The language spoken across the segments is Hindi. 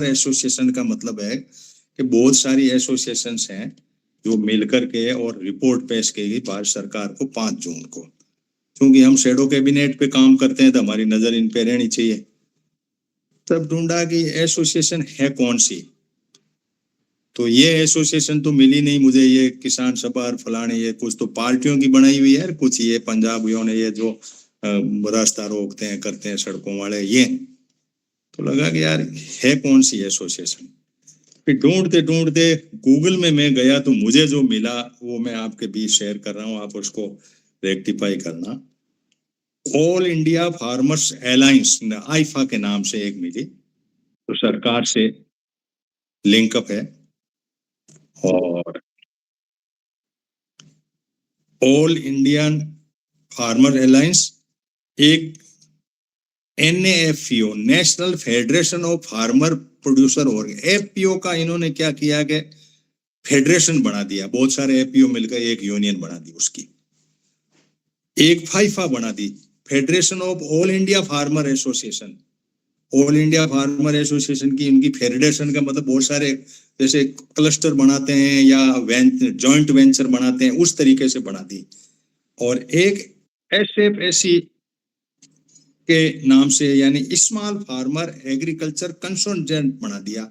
एसोसिएशन का मतलब है कि बहुत सारी एसोसिएशंस हैं जो मिलकर के और रिपोर्ट पेश करेगी भारत सरकार को 5 जून को। क्योंकि हम शेडो कैबिनेट पे काम करते हैं तो हमारी नजर इन पे रहनी चाहिए। तब ढूंढा कि एसोसिएशन है कौन सी, तो ये एसोसिएशन तो मिली नहीं मुझे। ये किसान सभा और फलाने ये कुछ तो पार्टियों की बनाई हुई है, कुछ ये पंजाबियों ने ये जो रास्ता रोकते हैं करते हैं सड़कों वाले, ये तो लगा कि यार है कौन सी एसोसिएशन। फिर ढूंढते ढूंढते गूगल में मैं गया तो मुझे जो मिला वो मैं आपके बीच शेयर कर रहा हूँ, आप उसको रेक्टिफाई करना। All India farmers alliance IIFA के नाम से एक मिली, तो सरकार से लिंकअप है। और ऑल इंडियन फार्मर अलायंस एक NAFPO national federation of farmer producer FPO का इन्होंने क्या किया कि फेडरेशन बना दिया, बहुत सारे FPO मिलकर एक यूनियन बना दी, उसकी एक फाइफा बना दी, federation of all India farmer association. All India farmer association की उनकी फेडरेशन का मतलब बहुत सारे जैसे क्लस्टर बनाते हैं या जॉइंट वेंचर बनाते हैं उस तरीके से बना दी। और एक SFAC के नाम से यानी स्मॉल फार्मर एग्रीकल्चर कंसोर्टियम बना दिया,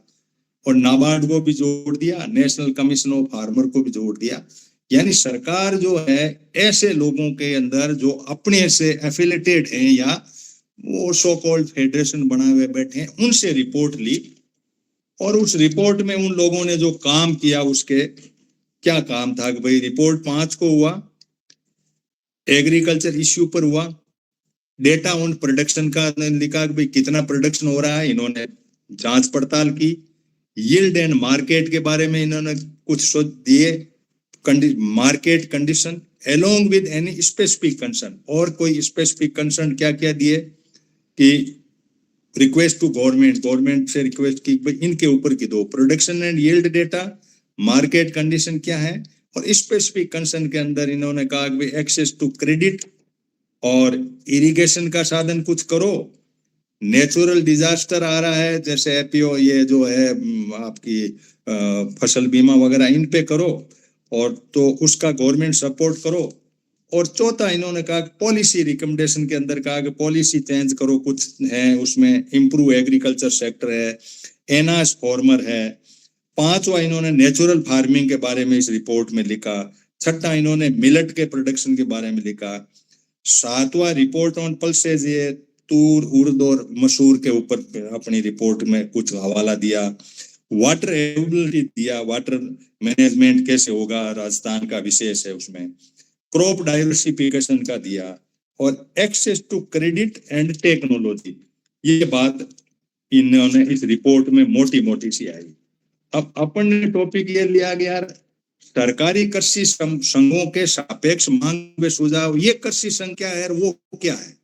और नाबार्ड को भी जोड़ दिया, नेशनल कमीशन ऑफ फार्मर को भी जोड़ दिया। यानी सरकार जो है ऐसे लोगों के अंदर जो अपने से एफिलिएटेड हैं या वो सो कॉल्ड फेडरेशन बनाए हुए बैठे हैं, उनसे रिपोर्ट ली। और उस रिपोर्ट में उन लोगों ने जो काम किया उसके क्या काम था कि भाई रिपोर्ट 5 को हुआ, एग्रीकल्चर इश्यू पर हुआ, डेटा ऑन प्रोडक्शन का लिखा कि भाई कितना प्रोडक्शन हो रहा है, इन्होंने जांच पड़ताल की। यील्ड एंड मार्केट के बारे में इन्होंने कुछ सोच दिए, market condition along with any specific concern, और कोई स्पेसिफिक कंसर्न क्या क्या दिए कि रिक्वेस्ट टू गवर्नमेंट से रिक्वेस्ट की भाई इनके ऊपर की दो, production and yield data, market condition क्या है, और स्पेसिफिक कंसर्न के अंदर इन्होंने कहा कि भाई एक्सेस टू क्रेडिट और इरिगेशन का साधन कुछ करो, नेचुरल डिजास्टर आ रहा है जैसे FPO ये जो है आपकी फसल बीमा वगैरह इन पे करो, और तो उसका गवर्नमेंट सपोर्ट करो। और चौथा इन्होंने कहा पॉलिसी रिकमेंडेशन के अंदर कहा कि पॉलिसी चेंज करो, कुछ है उसमें इम्प्रूव एग्रीकल्चर सेक्टर है, एनास फार्मर है। पांचवा इन्होंने नेचुरल फार्मिंग के बारे में इस रिपोर्ट में लिखा। छठा इन्होंने मिलेट के प्रोडक्शन के बारे में लिखा। सातवां रिपोर्ट ऑन पल्सेज, ये तूर उर्द और मसूर के ऊपर अपनी रिपोर्ट में कुछ हवाला दिया। वाटर एबिलिटी दिया, वाटर मैनेजमेंट कैसे होगा, राजस्थान का विशेष है उसमें। क्रॉप डाइवर्सिफिकेशन का दिया, और access to credit and technology, ये बात इन्होंने इस रिपोर्ट में मोटी मोटी सी आई। अब अपन ने टॉपिक ये लिया गया यार सरकारी कृषि संघों के सापेक्ष मांग में सुझाव, ये कृषि संघ क्या है वो क्या है।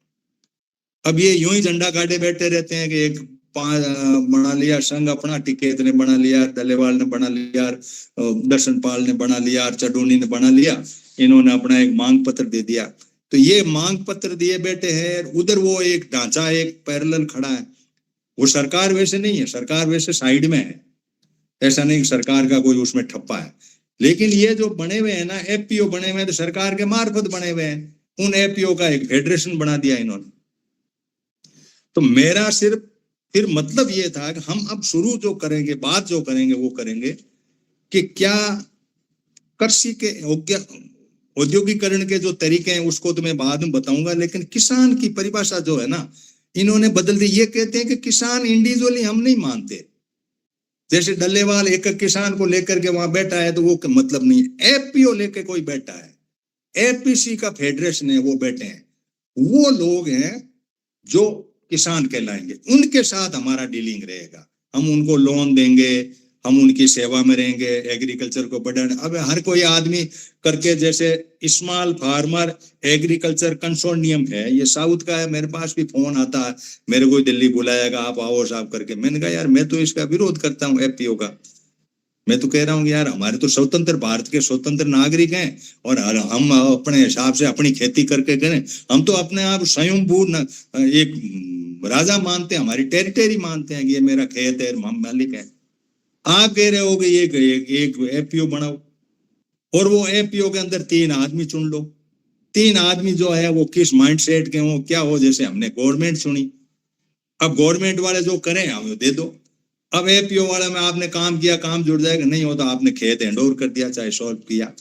अब ये यूं ही झंडा गाड़े बैठे रहते हैं कि एक बना लिया संघ अपना, टिकैत ने बना लिया, डलेवाल ने बना लिया, दर्शनपाल ने बना लिया, चडूनी ने बना लिया, इन्होंने अपना एक मांग पत्र दे दिया। तो ये मांग पत्र दिए बैठे हैं, उधर वो एक ढांचा एक पैरेलल खड़ा है। वो सरकार वैसे नहीं है, सरकार वैसे साइड में है, ऐसा नहीं सरकार का कोई उसमें ठप्पा है। लेकिन ये जो बने हुए हैं ना FPO बने हुए हैं तो सरकार के मार्फत बने हुए हैं, उन FPO का एक फेडरेशन बना दिया इन्होंने। तो मेरा सिर्फ फिर मतलब ये था कि हम अब शुरू जो करेंगे, बात जो करेंगे वो करेंगे कि क्या कृषि के औद्योगिकरण के जो तरीके हैं उसको तो मैं बाद में बताऊंगा, लेकिन किसान की परिभाषा जो है ना इन्होंने बदल दी। ये कहते हैं कि किसान इंडिविजुअली हम नहीं मानते, जैसे डल्लेवाल एक किसान को लेकर के वहां बैठा है तो वो मतलब नहीं है। FPO लेके कोई बैठा है, APC का फेडरेशन है वो बैठे हैं, वो लोग हैं जो किसान कहलाएंगे, उनके साथ हमारा डीलिंग रहेगा। हम उनको लोन देंगे, हम उनकी सेवा में रहेंगे, एग्रीकल्चर को बढ़ाने। अब हर कोई आदमी करके, जैसे स्मॉल फार्मर एग्रीकल्चर कंसोर्टियम है, ये साउथ का है, मेरे पास भी फोन आता है, मेरे को दिल्ली बुलाएगा आप आओ साहब करके। मैंने कहा यार मैं तो इसका विरोध करता हूँ FPO का। मैं तो कह रहा हूँ यार हमारे तो स्वतंत्र भारत के स्वतंत्र नागरिक हैं, और हम अपने हिसाब से अपनी खेती करके करें। हम तो अपने आप स्वयंभू एक राजा मानते हैं, हमारी टेरिटरी मानते हैं कि ये मेरा खेत है, हम मालिक है। आप कह रहे हो कि एक एपीओ बनाओ और वो एपीओ के अंदर 3 आदमी चुन लो। 3 आदमी जो है वो किस माइंडसेट के हो, क्या हो, जैसे हमने गवर्नमेंट चुनी। अब गवर्नमेंट वाले जो करें हमें दे दो। अब एपीओ वाला में आपने काम किया, काम जुड़ जाएगा, नहीं होता आपने खेत हैंड ओवर कर दिया, चाहे सॉल्व किया।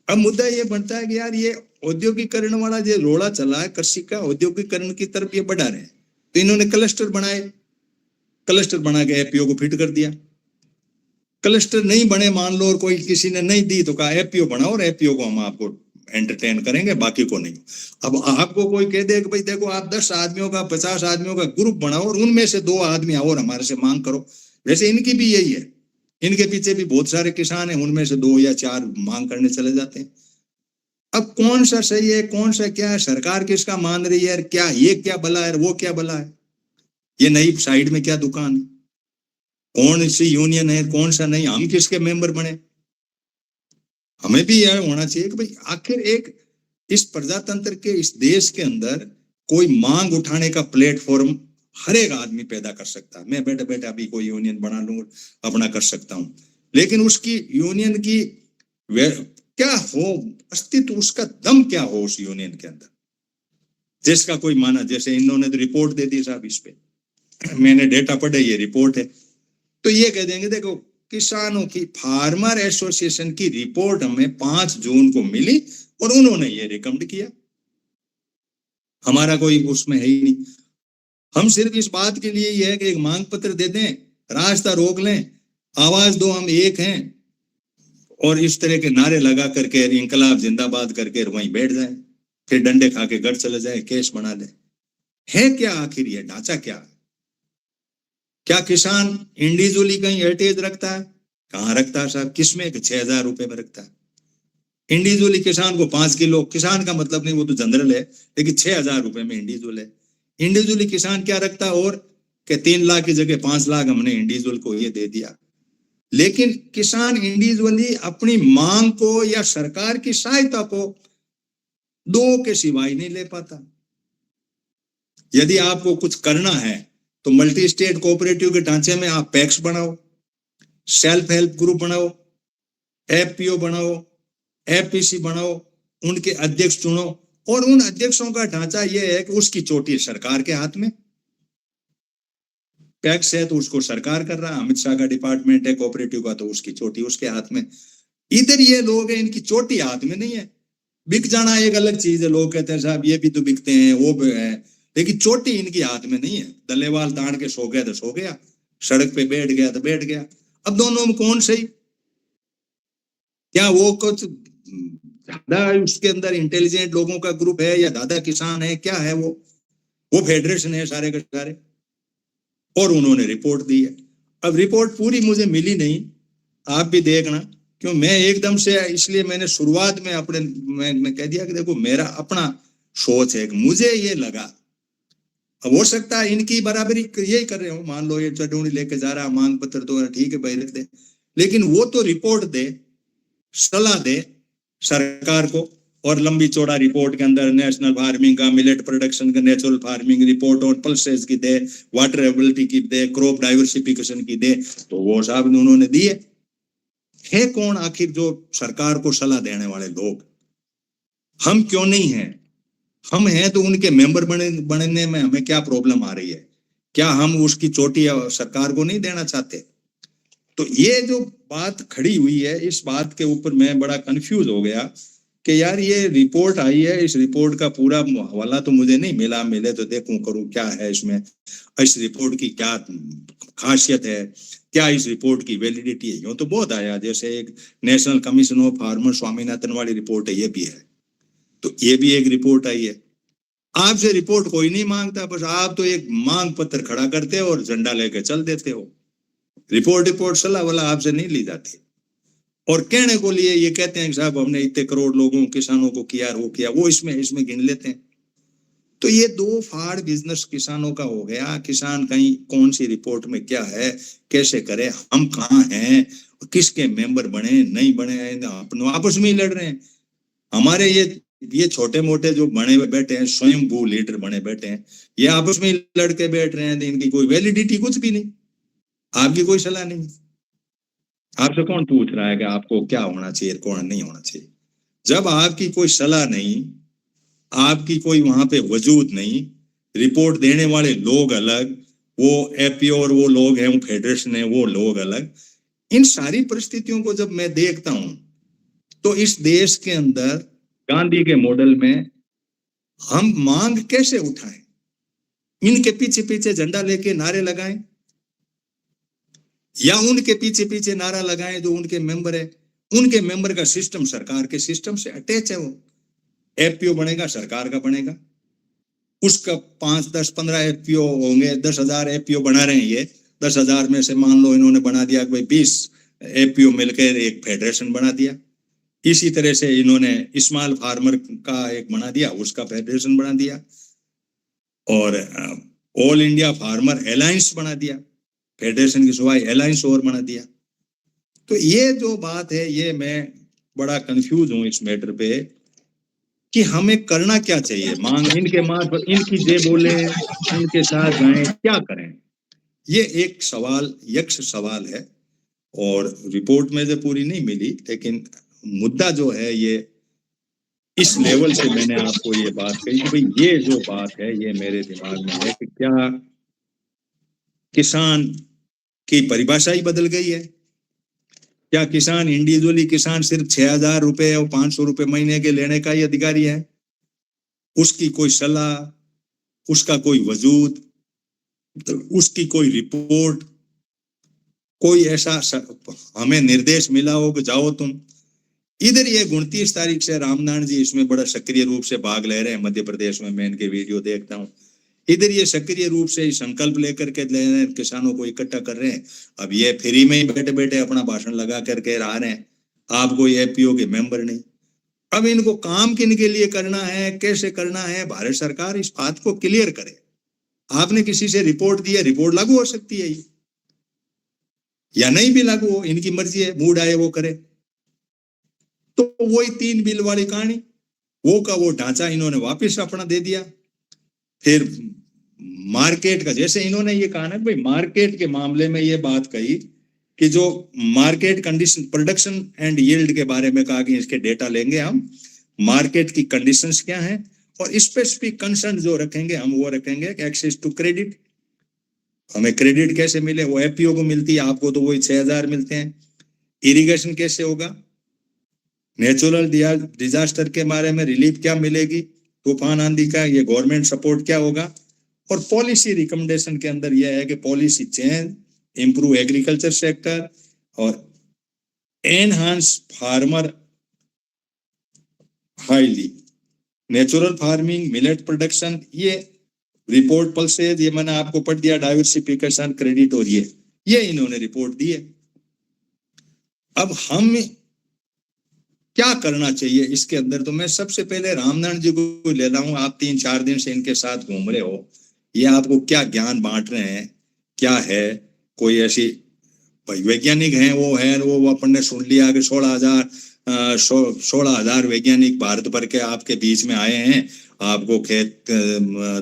अब मुद्दा ये बनता है कि यार ये औद्योगिकरण वाला जो रोड़ा चला है, कृषि का औद्योगिकरण की तरफ ये बढ़ा रहे हैं। तो इन्होंने क्लस्टर बनाए, क्लस्टर बना के एपीओ को फिट कर दिया। क्लस्टर नहीं बने मान लो, और कोई किसी ने नहीं दी, तो कहा एपीओ बनाओ और एपीओ को हम आपको एंटरटेन करेंगे, बाकी को नहीं। अब आपको कोई कह दे कि भाई देखो आप 10 आदमियों का 50 आदमियों का ग्रुप बनाओ और उनमें से 2 आदमी और हमारे से मांग करो। वैसे इनकी भी यही है, इनके पीछे भी बहुत सारे किसान हैं, उनमें से 2 या 4 मांग करने चले जाते हैं। अब कौन सा सही है, कौन सा क्या है, सरकार किसका मान रही है, क्या ये क्या भला है, वो क्या भला है, ये नई साइड में क्या दुकान है, कौन सी यूनियन है, कौन सा नहीं, हम किसके मेंबर बने। हमें भी यह होना चाहिए कि भाई आखिर एक इस प्रजातंत्र के इस देश के अंदर कोई मांग उठाने का प्लेटफॉर्म हर एक आदमी पैदा कर सकता है। मैं बैठे बैठे अभी कोई यूनियन बना लूंगा, अपना कर सकता हूं, लेकिन उसकी यूनियन की क्या हो, अस्तित्व, उसका दम क्या हो उस यूनियन के अंदर, जिसका कोई माना। जैसे इन्होंने तो रिपोर्ट दे दी साहब, इस पे मैंने डेटा पढ़े, ये रिपोर्ट है, तो ये कह देंगे देखो किसानों की फार्मर एसोसिएशन की रिपोर्ट हमें 5 जून को मिली और उन्होंने ये रिकमेंड किया, हमारा कोई उसमें है ही नहीं। हम सिर्फ इस बात के लिए ये है कि एक मांग पत्र दे दें, रास्ता रोक लें, आवाज दो हम एक हैं, और इस तरह के नारे लगा करके इंकलाब जिंदाबाद करके वहीं बैठ जाए, फिर डंडे खा के घर चले जाए, केस बना दे। है क्या आखिर ये ढांचा, क्या किसान इंडिविजुअली कहीं हेरिटेज रखता है? कहाँ रखता है साहब, किसमें? 6,000 रुपए में रखता है। इंडिविजुअली किसान को 5 किलो, किसान का मतलब नहीं, वो तो जनरल है, लेकिन 6,000 रुपए में इंडिविजुअल है। इंडिविजुअली किसान क्या रखता है, और कि 3 लाख की जगह 5 लाख हमने इंडिविजुअल को ये दे दिया। लेकिन किसान इंडिविजुअली अपनी मांग को या सरकार की सहायता को 2 के सिवाय नहीं ले पाता। यदि आपको कुछ करना है तो मल्टी स्टेट कोऑपरेटिव के ढांचे में आप पैक्स बनाओ, सेल्फ हेल्प ग्रुप बनाओ, एफपीओ बनाओ, एफपीसी बनाओ, उनके अध्यक्ष चुनो, और उन अध्यक्षों का ढांचा यह है कि उसकी चोटी सरकार के हाथ में। पैक्स है तो उसको सरकार कर रहा है, अमित शाह का डिपार्टमेंट है, कोऑपरेटिव का तो उसकी चोटी उसके हाथ में। इधर ये लोग हैं, इनकी चोटी हाथ में नहीं है। बिक जाना एक अलग चीज है, लोग कहते हैं साहब ये भी तो बिकते हैं, वो भी है, लेकिन चोटी इनकी हाथ में नहीं है। दल्लेवाल ताड़ के सो गया तो सो गया, सड़क पे बैठ गया तो बैठ गया। अब दोनों में कौन सही? क्या वो कुछ ज्यादा उसके अंदर इंटेलिजेंट लोगों का ग्रुप है, या दादा किसान है, क्या है वो फेडरेशन है सारे के सारे। और उन्होंने रिपोर्ट दी है। अब रिपोर्ट पूरी मुझे मिली नहीं, आप भी देखना, क्यों मैं एकदम से, इसलिए मैंने शुरुआत में अपने मैं कह दिया कि देखो मेरा अपना सोच है, मुझे ये लगा। अब हो सकता है इनकी बराबरी यही कर रहे हो, मान लो ये चटोनी लेके जा रहा, मांग पत्र तो ठीक है भाई रख दे, लेकिन वो तो रिपोर्ट दे, सलाह दे सरकार को, और लंबी चौड़ा रिपोर्ट के अंदर नेशनल फार्मिंग का, मिलेट प्रोडक्शन का, नेचुरल फार्मिंग रिपोर्ट और पल्सेस की दे, वाटर एबिलिटी की दे, क्रॉप डाइवर्सिफिकेशन की दे, तो वो साहब उन्होंने दिए। है कौन आखिर जो सरकार को सलाह देने वाले लोग? हम क्यों नहीं हैं? हम हैं तो उनके मेंबर बनने में हमें क्या प्रॉब्लम आ रही है? क्या हम उसकी चोटी सरकार को नहीं देना चाहते? तो ये जो बात खड़ी हुई है, इस बात के ऊपर मैं बड़ा कंफ्यूज हो गया कि यार ये रिपोर्ट आई है, इस रिपोर्ट का पूरा हवाला तो मुझे नहीं मिला, मिले तो देखूं करूं क्या है इसमें, इस रिपोर्ट की क्या खासियत है, क्या इस रिपोर्ट की वैलिडिटी है। यूं तो बहुत आया, जैसे एक national commission of farmer Swaminathan वाली रिपोर्ट है, ये भी है, तो ये भी एक रिपोर्ट आई है। आपसे रिपोर्ट कोई नहीं मांगता, बस आप तो एक मांग पत्र खड़ा करते हो और झंडा लेके चल देते हो। रिपोर्ट सलाह वाला आपसे नहीं ली जाती। और कहने को लिए ये कहते हैं कि साहब हमने इतने करोड़ लोगों किसानों को किया, वो किया, वो इसमें गिन लेते हैं। तो ये 2 फाड़ बिजनेस किसानों का हो गया। किसान कहीं कौन सी रिपोर्ट में क्या है, कैसे करे, हम कहाँ हैं, किसके मेंबर बने नहीं बने, अपने आपस में ही लड़ रहे हैं। हमारे ये ये छोटे मोटे जो बने हुए बैठे हैं, स्वयंभू लीडर बने बैठे हैं, ये आपस में लड़के बैठ रहे हैं, इनकी कोई वैलिडिटी कुछ भी नहीं, आपकी कोई सलाह नहीं। आपसे कौन पूछ रहा है कि आपको क्या होना चाहिए, कौन नहीं होना चाहिए? जब आपकी कोई सलाह नहीं, आपकी कोई वहां पे वजूद नहीं, रिपोर्ट देने वाले लोग अलग, वो एपीओ और वो लोग हैं, वो फेडरेशन है, वो लोग अलग, इन सारी परिस्थितियों को जब मैं देखता हूं तो इस देश के अंदर गांधी के मॉडल में हम मांग कैसे उठाएं? इनके पीछे पीछे झंडा लेके नारे लगाएं, या उनके पीछे पीछे नारा लगाएं जो उनके मेंबर है? उनके मेंबर का सिस्टम सरकार के सिस्टम से अटैच है, वो एफपीओ बनेगा सरकार का बनेगा, उसका 5, 10, 15 एफपीओ होंगे, 10,000 एफपीओ बना रहे हैं। ये 10,000 में से मान लो इन्होंने बना दिया कि भाई 20 एफपीओ मिलकर एक फेडरेशन बना दिया। इसी तरह से इन्होंने स्मॉल फार्मर का एक बना दिया, उसका फेडरेशन बना दिया, और ऑल इंडिया फार्मर अलायंस बना दिया, फेडरेशन की सिवाय अलायंस और बना दिया। तो ये जो बात है, ये मैं बड़ा कंफ्यूज हूं इस मैटर पे कि हमें करना क्या चाहिए। मांग इनके मार्फत, इनकी जे बोले इनके साथ जाएं, क्या करें? ये एक सवाल, यक्ष सवाल है, और रिपोर्ट में से पूरी नहीं मिली, लेकिन मुद्दा जो है ये इस लेवल से मैंने आपको ये बात कही कि भाई ये जो बात है ये मेरे दिमाग में है कि क्या किसान की परिभाषा ही बदल गई है? क्या किसान इंडिविजुअली किसान सिर्फ 6,000 रुपए और 500 रुपए महीने के लेने का ही अधिकारी है? उसकी कोई सलाह, उसका कोई वजूद, उसकी कोई रिपोर्ट, कोई ऐसा हमें निर्देश मिला हो कि जाओ तुम इधर? ये 29 तारीख से रामनारायण जी इसमें बड़ा सक्रिय रूप से भाग ले रहे हैं मध्य प्रदेश में, मैं इनके वीडियो देखता हूँ। इधर ये सक्रिय रूप से संकल्प लेकर के किसानों को इकट्ठा कर रहे हैं। अब ये फ्री में ही बैठे बैठे अपना भाषण लगा करके आ रहे हैं, आप कोई एपीओ के मेंबर नहीं। अब इनको काम किन के लिए करना है, कैसे करना है, भारत सरकार इस बात को क्लियर करे। आपने किसी से रिपोर्ट दी है, रिपोर्ट लागू हो सकती है या नहीं भी लागू हो, इनकी मर्जी है, मूड आए वो करे। तो वही 3 बिल वाली कहानी, वो का वो ढांचा इन्होंने वापस अपना दे दिया। फिर मार्केट का, जैसे इन्होंने ये कहा ना भाई मार्केट के मामले में ये बात कही कि जो market condition, production and yield के बारे में कहा कि इसके डेटा लेंगे हम, मार्केट की कंडीशंस क्या हैं, और स्पेसिफिक कंसर्न जो रखेंगे हम वो रखेंगे एक्सेस टू क्रेडिट, हमें क्रेडिट कैसे मिले, वो एपीओ को मिलती है, आपको तो वही 6,000 मिलते हैं। इरिगेशन कैसे होगा, नेचुरल डिजास्टर के बारे में रिलीफ क्या मिलेगी, तूफान आंधी का ये गवर्नमेंट सपोर्ट क्या होगा, और पॉलिसी रिकमेंडेशन के अंदर यह है कि policy change, improve agriculture sector और enhance farmer highly natural farming, millet production, ये रिपोर्ट पल्सेज, ये मैंने आपको पढ़ दिया, डाइवर्सिफिकेशन, क्रेडिट, और ये इन्होंने रिपोर्ट दी है। अब हम क्या करना चाहिए इसके अंदर? तो मैं सबसे पहले रामनारायण जी को ले रहा हूं, आप 3-4 दिन से इनके साथ घूम रहे हो, ये आपको क्या ज्ञान बांट रहे हैं, क्या है? कोई ऐसी वैज्ञानिक हैं, वो अपन ने सुन लिया कि 16,000 वैज्ञानिक भारत भर के आपके बीच में आए हैं, आपको खेत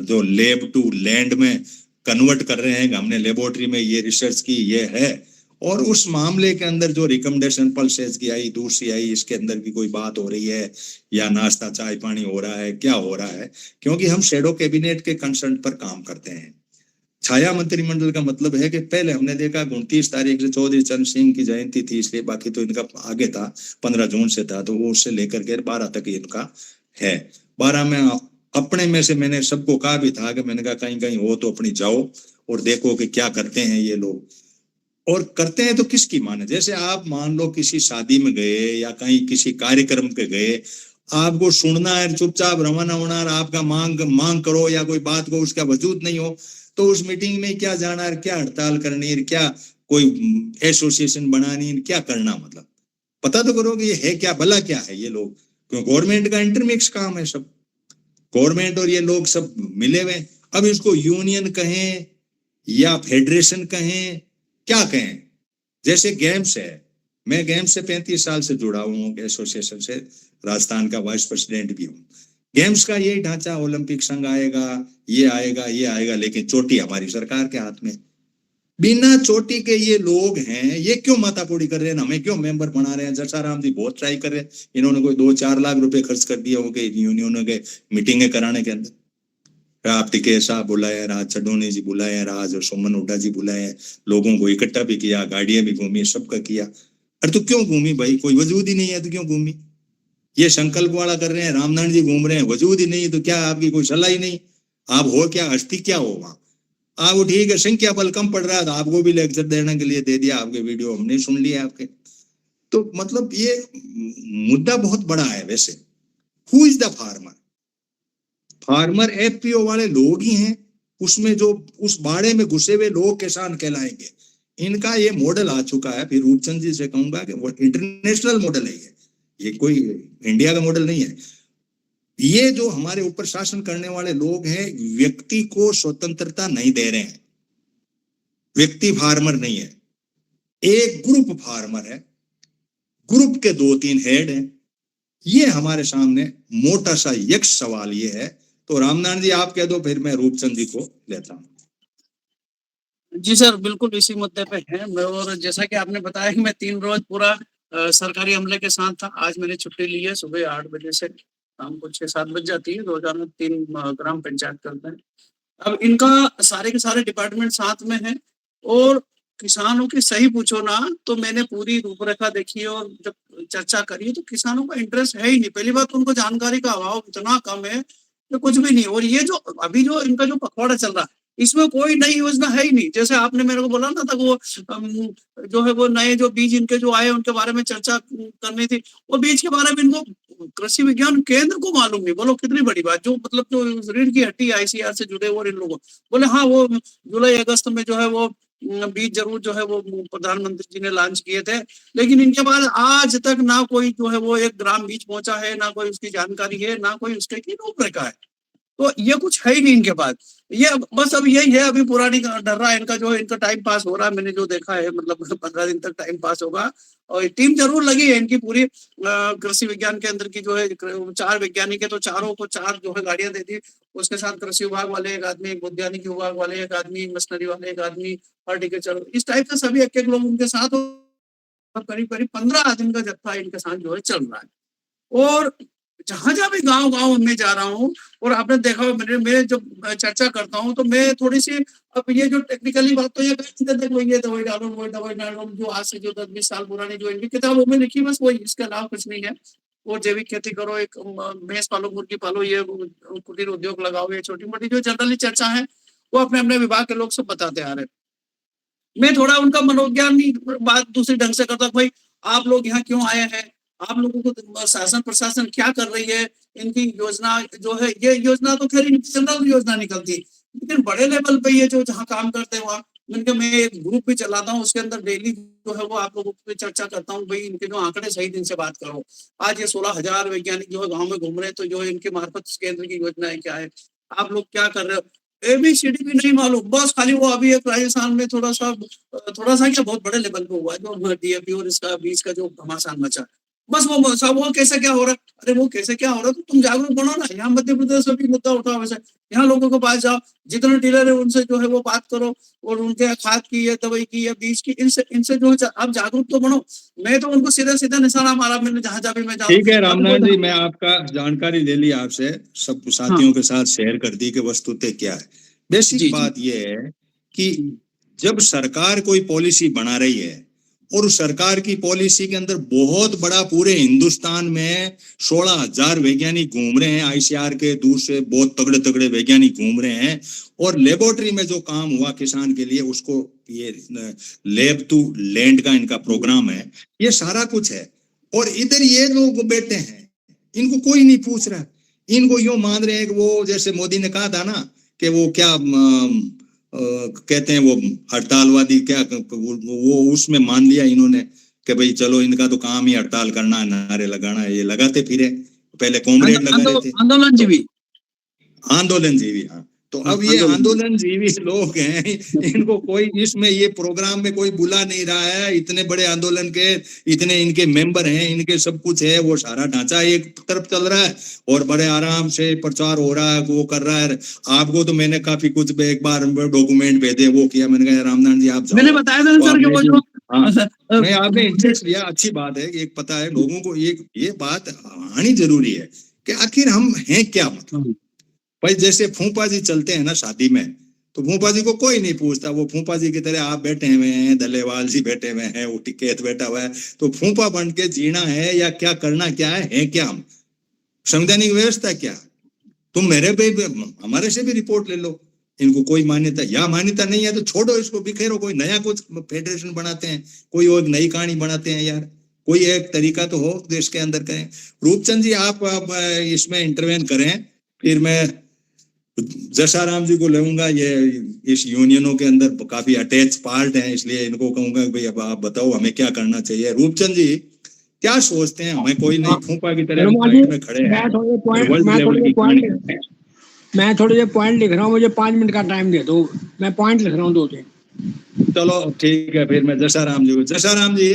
जो लेब टू लैंड में कन्वर्ट कर रहे हैं, हमने लेबोरेटरी में ये रिसर्च की, ये है, और उस मामले के अंदर जो रिकमेंडेशन पल्सेज की आई, दूसरी आई, इसके अंदर भी कोई बात हो रही है या नाश्ता चाय पानी हो रहा है, क्या हो रहा है? क्योंकि हम शेडो कैबिनेट के कंसर्न पर काम करते हैं। छाया मंत्रिमंडल का मतलब है कि पहले हमने देखा 29 तारीख से चौधरी चरण सिंह की जयंती थी, इसलिए बाकी तो इनका आगे था, 15 जून से था, तो वो उससे लेकर के 12 तक इनका है। 12 में अपने में से मैंने सबको कहा भी था कि मैंने कहा कहीं कहीं हो तो अपनी जाओ और देखो कि क्या करते हैं ये लोग, और करते हैं तो किसकी माने? जैसे आप मान लो किसी शादी में गए या कहीं किसी कार्यक्रम पे गए, आपको सुनना है, चुपचाप रवाना होना, आपका मांग करो या कोई बात को उसका वजूद नहीं हो, तो उस मीटिंग में क्या जाना है, क्या हड़ताल करनी है, क्या कोई एसोसिएशन बनानी है, क्या करना? मतलब पता तो करो कि ये है क्या, भला क्या है ये लोग? क्यों गवर्नमेंट का इंटरमिक्स काम है, सब गवर्नमेंट और ये लोग सब मिले हुए। अब इसको यूनियन कहें या फेडरेशन कहें, क्या कहें? जैसे गेम्स है, मैं गेम्स से 35 साल से जुड़ा हूँ एसोसिएशन से, राजस्थान का वाइस प्रेसिडेंट भी हूँ। गेम्स का यही ढांचा, ओलंपिक संघ आएगा, ये आएगा, लेकिन चोटी हमारी सरकार के हाथ में। बिना चोटी के ये लोग हैं, ये क्यों मातापूरी कर रहे हैं, हमें क्यों मेंबर बना रहे हैं? जसाराम जी बहुत ट्राई कर रहे हैं, इन्होंने कोई 2-4 लाख रुपए खर्च कर दिए होंगे यूनियनों के मीटिंगें कराने के अंदर। आप टिके साहब बुलाए, राज चडोनी जी बुलाए, राज और सुमन हुड्डा जी बुलाए, लोगों को इकट्ठा भी किया, गाड़ियां भी घूमी, सबका किया। अरे तो क्यों घूमी भाई? कोई वजूद ही नहीं है तो क्यों घूमी? ये संकल्प वाला कर रहे हैं, रामनारायण जी घूम रहे हैं, वजूद ही नहीं तो क्या आपकी कोई सलाह ही नहीं? आप हो क्या, हस्ती क्या हो वहां? आप ठीक है, संख्या बल कम पड़ रहा था, आपको भी लेक्चर देने के लिए दे दिया, आपके वीडियो हमने सुन लिया आपके। तो मतलब ये मुद्दा बहुत बड़ा है। वैसे who is the farmer? Farmer FPO वाले लोग ही हैं, उसमें जो उस बाड़े में घुसे हुए लोग किसान कहलाएंगे। इनका ये मॉडल आ चुका है। फिर रूपचंद जी से कहूंगा कि वो इंटरनेशनल मॉडल है, ये कोई इंडिया का मॉडल नहीं है। ये जो हमारे ऊपर शासन करने वाले लोग हैं, व्यक्ति को स्वतंत्रता नहीं दे रहे हैं। व्यक्ति फार्मर नहीं है, एक ग्रुप फार्मर है, ग्रुप के 2-3 हेड हैं। ये हमारे सामने मोटा सा यक्ष सवाल ये है। तो रामनारायण जी आप कह दो, फिर मैं रूपचंद जी को लेता हूँ। जी सर, बिल्कुल इसी मुद्दे पे है। और जैसा कि आपने बताया कि मैं 3 रोज पूरा सरकारी अमले के साथ था। आज मैंने छुट्टी ली है, सुबह 8 बजे से शाम को 6-7 बज जाती है। रोजाना 3 ग्राम पंचायत करते हैं। अब इनका सारे के सारे डिपार्टमेंट साथ में है। और किसानों की सही पूछो ना, तो मैंने पूरी रूपरेखा देखी और जब चर्चा करी तो किसानों का इंटरेस्ट है ही नहीं। पहली बात, उनको जानकारी का अभाव इतना कम है कि कुछ भी नहीं। और ये जो अभी जो इनका जो पखवाड़ा चल रहा है, इसमें कोई नई योजना है ही नहीं। जैसे आपने मेरे को बोला ना था, वो जो है वो नए जो बीज इनके जो आए उनके बारे में चर्चा करनी थी। वो बीज के बारे में इनको कृषि विज्ञान केंद्र को मालूम नहीं। बोलो कितनी बड़ी बात। जो मतलब जो रीढ़ की हड्डी आईसीआर से जुड़े और इन लोगों बोले हाँ, वो जुलाई अगस्त में जो है वो बीज जरूर जो है वो प्रधानमंत्री जी ने लॉन्च किए थे। लेकिन इनके बाद आज तक ना कोई जो है वो 1 ग्राम बीज पहुंचा है, ना कोई उसकी जानकारी है, ना कोई उसके की रूपरेखा है। तो ये कुछ है ही नहीं इनके पास। ये बस अब यही है, अभी पुरानी डर रहा है इनका, जो इनका टाइम पास हो रहा है। मैंने जो देखा है, मतलब 15 दिन तक टाइम पास होगा। और टीम जरूर लगी है इनकी पूरी कृषि विज्ञान के अंदर की जो है 4 वैज्ञानिक है, तो चारों को 4 जो है गाड़ियां दे दी। उसके साथ कृषि विभाग वाले 1 आदमी, उद्यानिकी विभाग वाले 1 आदमी, मशीनरी वाले 1 आदमी, हॉर्टिकल्चर, इस टाइप से सभी 1-1 लोग उनके साथ। करीब करीब 15 आदमी का जत्था इनके साथ जो है चल रहा है। और जहां जहां भी गांव में जा रहा हूँ, और आपने देखा मैं जब चर्चा करता हूँ तो मैं थोड़ी सी, अब ये जो टेक्निकली बात तो ये देखो, ये दवाई डालो, वो दवाई डालो, जो आज से जो 10-20 साल पुरानी जो इनकी किताबों में लिखी, बस वही, इसके अलावा कुछ नहीं है। वो जैविक खेती करो, एक भैंस पालो, मुर्गी पालो, ये कुटीर उद्योग लगाओ, ये छोटी मोटी जो जनरली चर्चा है वो अपने अपने विभाग के लोग सब बताते आ रहे हैं। मैं थोड़ा उनका मनोज्ञान बात दूसरी ढंग से करता, भाई आप लोग यहाँ क्यों आए हैं, आप लोगों को शासन प्रशासन क्या कर रही है, इनकी योजना जो है, ये योजना तो खैर जनरल योजना निकलती, लेकिन बड़े लेवल पे ये जो जहाँ काम करते हैं वहाँ मैं एक ग्रुप भी चलाता हूँ, उसके अंदर डेली जो है वो आप लोगों पे चर्चा करता हूँ, भाई इनके जो आंकड़े सही दिन से बात करो। आज ये 16,000 वैज्ञानिक जो है गाँव में घूम रहे हैं, तो जो इनके मार्फत केंद्र की योजना है क्या है, आप लोग क्या कर रहे हो, एबीसीडी भी नहीं मालूम। बस खाली वो अभी एक राजस्थान में थोड़ा सा क्या बहुत बड़े लेवल पे हुआ है, जो डीएपी और इसका बीज का जो घमासान मचा, बस वो सब, वो कैसे क्या हो रहा है, अरे वो कैसे क्या हो रहा है, तो तुम जागरूक बनो ना। यहाँ मध्य प्रदेश में भी मुद्दा उठा, वैसे यहाँ लोगों के पास जाओ, जितने डीलर है उनसे जो है वो बात करो, और उनके खाद की या दवाई की या बीज की, इनसे जो है आप जागरूक तो बनो। मैं तो उनको सीधा सीधा निशाना मारा मैंने, जहां जहां भी मैं जाऊँ। ठीक है रामनारायण जी, मैं आपका जानकारी ले ली आपसे, सब साथियों के साथ शेयर कर दी कि वस्तुतः क्या है। बेसिक बात यह है कि जब सरकार कोई पॉलिसी बना रही है, और उस सरकार की पॉलिसी के अंदर बहुत बड़ा पूरे हिंदुस्तान में 16,000 वैज्ञानिक घूम रहे हैं, आईसीआर के दूसरे बहुत तगड़े तगड़े वैज्ञानिक घूम रहे हैं, और लेबोरेटरी में जो काम हुआ किसान के लिए, उसको ये लैब टू लैंड का इनका प्रोग्राम है, ये सारा कुछ है। और इधर ये लोग बैठे हैं, इनको कोई नहीं पूछ रहा। इनको यूं मान रहे हैं कि वो, जैसे मोदी ने कहा था ना कि वो क्या कहते हैं, वो हड़तालवादी, क्या वो उसमें मान लिया इन्होंने कि भाई चलो इनका तो काम ही हड़ताल करना है, नारे लगाना है, ये लगाते फिरे। पहले कॉमरेड लगा रहे थे, आंदोलन जीवी, आंदोलन जीवी। हाँ, तो अब ये आंदोलन जीवी लोग हैं, इनको कोई इसमें ये प्रोग्राम में कोई बुला नहीं रहा है। इतने बड़े आंदोलन के इतने इनके मेंबर हैं, इनके सब कुछ है, वो सारा ढांचा एक तरफ चल रहा है और बड़े आराम से प्रचार हो रहा है, वो कर रहा है। आपको तो मैंने काफी कुछ एक बार डॉक्यूमेंट भेजे, वो किया। मैंने कहा रामनाथ जी आप मैंने बताया था सर कि वो जो नहीं, आपने इंटरेस्ट लिया, अच्छी बात है। एक पता है लोगों को, ये बात आनी जरूरी है कि आखिर हम हैं क्या। मतलब भाई जैसे फूफा जी चलते हैं ना शादी में, तो फूफा जी को कोई नहीं पूछता। वो फूफा जी की तरह आप बैठे हुए हैं, दलेवाल जी बैठे हुए हैं, वो टिकैत बैठा हुआ है, तो फूफा बन के जीना है या क्या करना क्या है क्या हम संवैधानिक व्यवस्था क्या। तुम मेरे पे हमारे से भी रिपोर्ट ले लो। इनको कोई मान्यता या मान्यता नहीं है तो छोड़ो, इसको बिखेरो, कोई नया कुछ फेडरेशन बनाते हैं, कोई और नई कहानी बनाते हैं यार। कोई एक तरीका तो हो देश के अंदर करें। रूपचंद जी आप इसमें इंटरवेन करें, फिर मैं जशाराम जी को लूंगा। ये इस यूनियनों के अंदर काफी अटैच पार्ट है, इसलिए इनको कहूंगा भाई अब आप बताओ हमें क्या करना चाहिए। रूपचंद जी क्या सोचते हैं? हमें कोई नहीं, फूफा की तरह में खड़े हैं। मैं थोड़े से पॉइंट लिख रहा हूँ, मुझे 5 मिनट का टाइम दे दो, मैं पॉइंट लिख रहा हूँ 2-3। चलो ठीक है, फिर मैं जशाराम जी को। जशाराम जी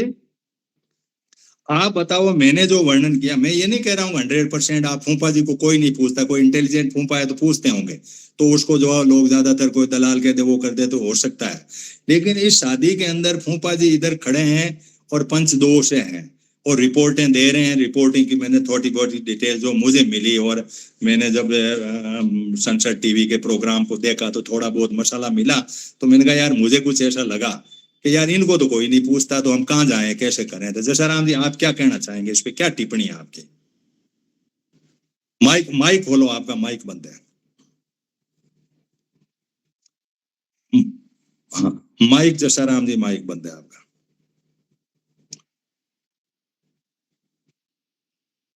आप बताओ, मैंने जो वर्णन किया, मैं ये नहीं कह रहा हूँ 100% आप फूफा जी को कोई नहीं पूछता, कोई इंटेलिजेंट फूफा है तो पूछते होंगे, तो उसको जो लोग ज्यादातर कोई दलाल कह दे वो कर दे तो हो सकता है। लेकिन इस शादी के अंदर फूफा जी इधर खड़े हैं और पंच दो से हैं और रिपोर्टें दे रहे हैं। रिपोर्टिंग की मैंने थोड़ी बहुत डिटेल जो मुझे मिली, और मैंने जब संसद टीवी के प्रोग्राम को देखा तो थोड़ा बहुत मसाला मिला, तो मैंने कहा यार मुझे कुछ ऐसा लगा कि यार इनको तो कोई नहीं पूछता, तो हम कहाँ जाएं, कैसे करें। तो जशाराम जी आप क्या कहना चाहेंगे इस पे, क्या टिप्पणी है आपकी? माइक खोलो, आपका माइक बंद है। हाँ, माइक जशाराम जी माइक बंद है आपका।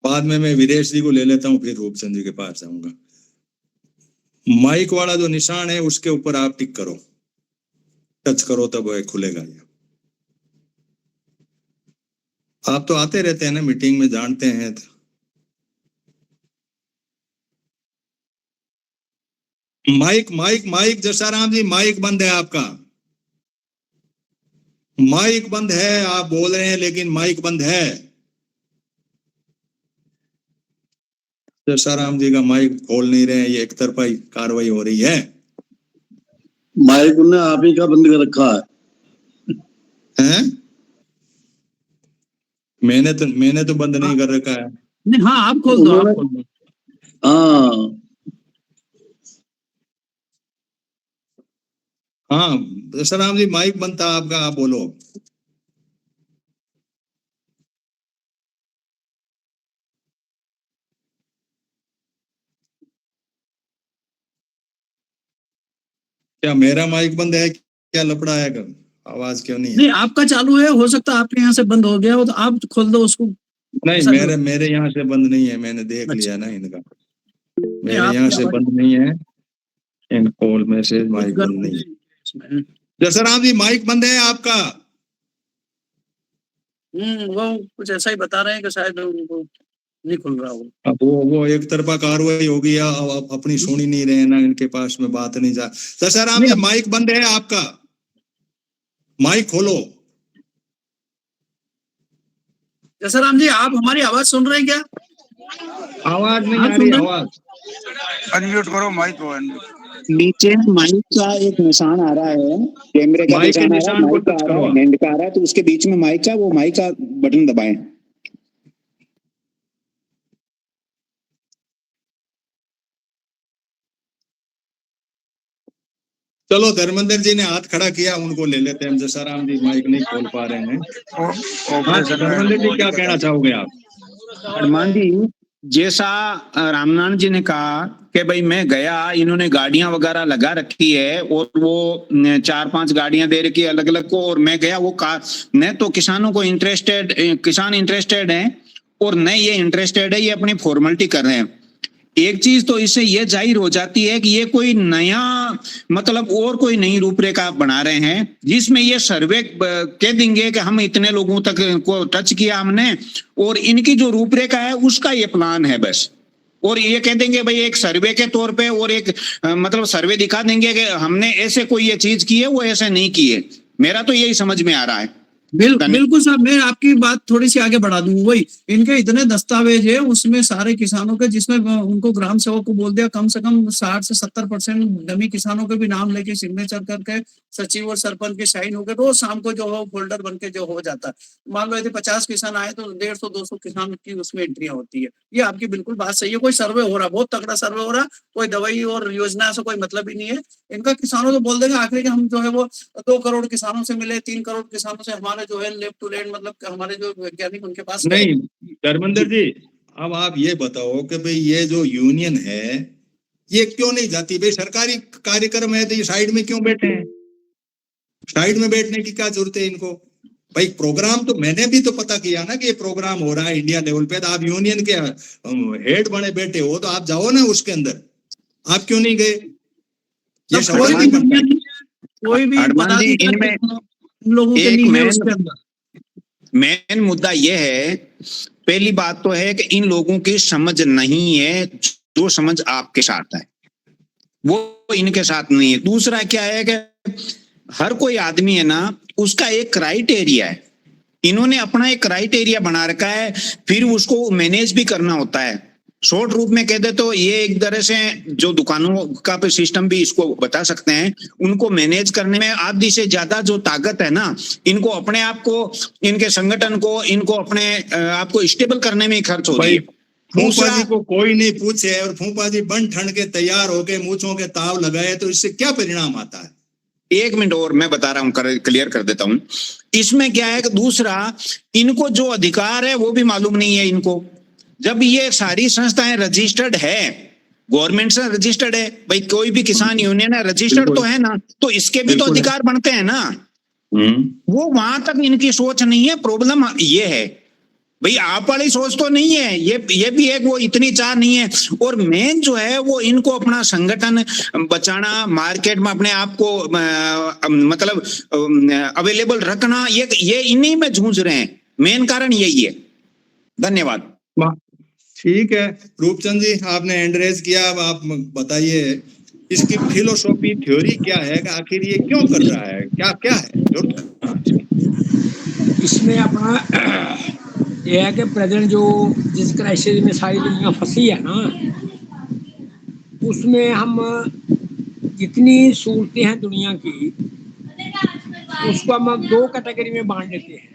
बाद में मैं विदेश जी को ले लेता हूँ, फिर रूपचंद जी के पास जाऊंगा। माइक वाला जो निशान है उसके ऊपर आप टिक करो, टच करो तब वह खुलेगा। ये आप तो आते रहते हैं ना मीटिंग में, जानते हैं। माइक माइक माइक जशाराम जी माइक बंद है आपका, माइक बंद है। आप बोल रहे हैं लेकिन माइक बंद है। जशाराम जी का माइक खोल नहीं रहे हैं, ये एक तरफा कार्रवाई हो रही है। माइक ने आप ही का बंद कर रखा है? मैंने तो बंद नहीं कर रखा है। नहीं, हाँ आप खोल दो, आप खोल दो। हाँ जशाराम जी माइक बंद था आपका, आप बोलो। क्या मेरा माइक बंद है? क्या लफड़ा है? आवाज क्यों नहीं है? नहीं आपका चालू है, हो सकता है आपके यहाँ से बंद हो गया हो, तो आप खोल दो उसको। नहीं, मेरे यहाँ से बंद नहीं है, मैंने देख लिया ना इनका, मेरे यहाँ से बंद नहीं है। इन कॉल में से माइक बंद नहीं है। जसराम जी माइक बंद है आपका। वो कुछ ऐसा ही बता रहे हैं कि शायद उनको नहीं खुल रहा हो। अब वो एक तरफा कार्रवाई होगी, अपनी सुनी नहीं रहे ना, इनके पास में बात नहीं जा। जसराम जी माइक बंद है आपका, माइक खोलो। जसराम जी आप हमारी आवाज सुन रहे हैं क्या? आवाज नहीं आ रही, आवाज अनम्यूट करो माइक को। नीचे माइक का एक निशान आ रहा है, कैमरे का माइक के निशान को टच करो, हैंड का आ रहा है, तो उसके बीच में माइक का, वो माइक का बटन दबाएं। चलो धर्मेंद्र जी ने हाथ खड़ा किया, उनको ले लेते हैं। जसाराम जी माइक नहीं खोल पा रहे हैं। धर्मेंद्र जी क्या कहना चाहोगे आप? हनुमान जी, जैसा रामनाथ जी ने कहा कि भाई मैं गया, इन्होंने गाड़ियां वगैरह लगा रखी है और वो 4-5 गाड़ियां दे रखी है अलग अलग को, और मैं गया, वो कार न तो किसानों को किसान इंटरेस्टेड हैं और न ये इंटरेस्टेड है, ये अपनी फॉर्मेलिटी कर रहे हैं। एक चीज तो इससे ये जाहिर हो जाती है कि ये कोई नया मतलब और कोई नई रूपरेखा बना रहे हैं, जिसमें ये सर्वे कह देंगे कि हम इतने लोगों तक को टच किया हमने, और इनकी जो रूपरेखा है उसका ये प्लान है बस। और ये कह देंगे भाई एक सर्वे के तौर पे, और एक मतलब सर्वे दिखा देंगे कि हमने ऐसे कोई ये चीज की है, वो ऐसे नहीं की है। मेरा तो यही समझ में आ रहा है। बिल्कुल साहब, मैं आपकी बात थोड़ी सी आगे बढ़ा दूं। वही इनके इतने दस्तावेज है उसमें सारे किसानों के, जिसमें उनको ग्राम सेवक को बोल दिया कम से कम 60 से 70% डमी किसानों के भी नाम लेके सिग्नेचर करके सचिव और सरपंच की साइन हो गए, रोज शाम को जो हो फोल्डर बन के जो हो जाता है। मान लो यदि 50 किसान आए तो 150-200 किसान की उसमें एंट्रियां होती है। ये आपकी बिल्कुल बात सही है। कोई सर्वे हो रहा, बहुत तगड़ा सर्वे हो रहा, कोई दवाई और योजना से कोई मतलब ही नहीं है इनका। किसानों को बोल देंगे आखिर हम जो है वो 2 करोड़ किसानों से मिले, 3 करोड़ किसानों से हमारे जो है लेफ्ट टू लैंड, मतलब हमारे जो वैज्ञानिक उनके पास नहीं धर्मेंद्र जी, अब आप ये बताओ कि भाई ये जो यूनियन है ये क्यों नहीं जाती? भाई सरकारी कार्यक्रम है तो ये साइड में क्यों बैठे हैं? साइड में बैठने की क्या जरूरत है इनको? भाई प्रोग्राम तो मैंने भी तो पता किया ना कि ये प्रोग्राम हो रहा है इंडिया लेवल पे, तो आप यूनियन के हेड बने बैठे हो तो आप जाओ ना उसके अंदर। आप क्यों नहीं गए? ये सवाल नहीं बनता है। कोई भी पदाधिकारी इनमें इन लोगों के एक नहीं है उसके अंदर। मेन मुद्दा यह है, पहली बात तो है कि इन लोगों की समझ नहीं है, जो समझ आपके साथ है वो इनके साथ नहीं है। दूसरा क्या है कि हर कोई आदमी है ना, उसका एक क्राइटेरिया है। इन्होंने अपना एक क्राइटेरिया बना रखा है, फिर उसको मैनेज भी करना होता है। शॉर्ट रूप में कह दे तो ये एक तरह से जो दुकानों का सिस्टम भी इसको बता सकते हैं, उनको मैनेज करने में आधी से ज्यादा जो ताकत है ना, इनको अपने आप को, इनके संगठन को, इनको अपने आप को स्टेबल करने में ही खर्च हो रही है। फूफा जी को कोई नहीं पूछे और फूफा जी बन ठंड के तैयार होके मूंछों के ताव लगाए तो इससे क्या परिणाम आता है? 1 मिनट और मैं बता रहा हूं, क्लियर कर देता हूं। इसमें क्या है कि दूसरा, इनको जो अधिकार है वो भी मालूम नहीं है इनको। जब ये सारी संस्थाएं रजिस्टर्ड है, गवर्नमेंट से रजिस्टर्ड है, भाई कोई भी किसान यूनियन है रजिस्टर्ड तो है ना, तो इसके भी तो अधिकार बनते हैं ना। वो वहां तक इनकी सोच नहीं है। प्रॉब्लम ये है भाई, आप वाली सोच तो नहीं है, ये भी एक वो इतनी चाह नहीं है। और मेन जो है वो इनको अपना संगठन बचाना, मार्केट में अपने आप को मतलब अवेलेबल रखना, ये इन्हीं में जूझ रहे हैं। मेन कारण यही है। धन्यवाद। ठीक है रूपचंद जी, आपने एंड रेज किया। अब आप बताइए इसकी फिलोसॉफी थ्योरी क्या है, आखिर ये क्यों कर रहा है, क्या क्या है इसमें अपना ये है कि प्रेजेंट जो जिस क्राइसिस में सारी दुनिया फंसी है ना, उसमें हम जितनी सूरतें हैं दुनिया की, उसको हम 2 कैटेगरी में बांट लेते हैं।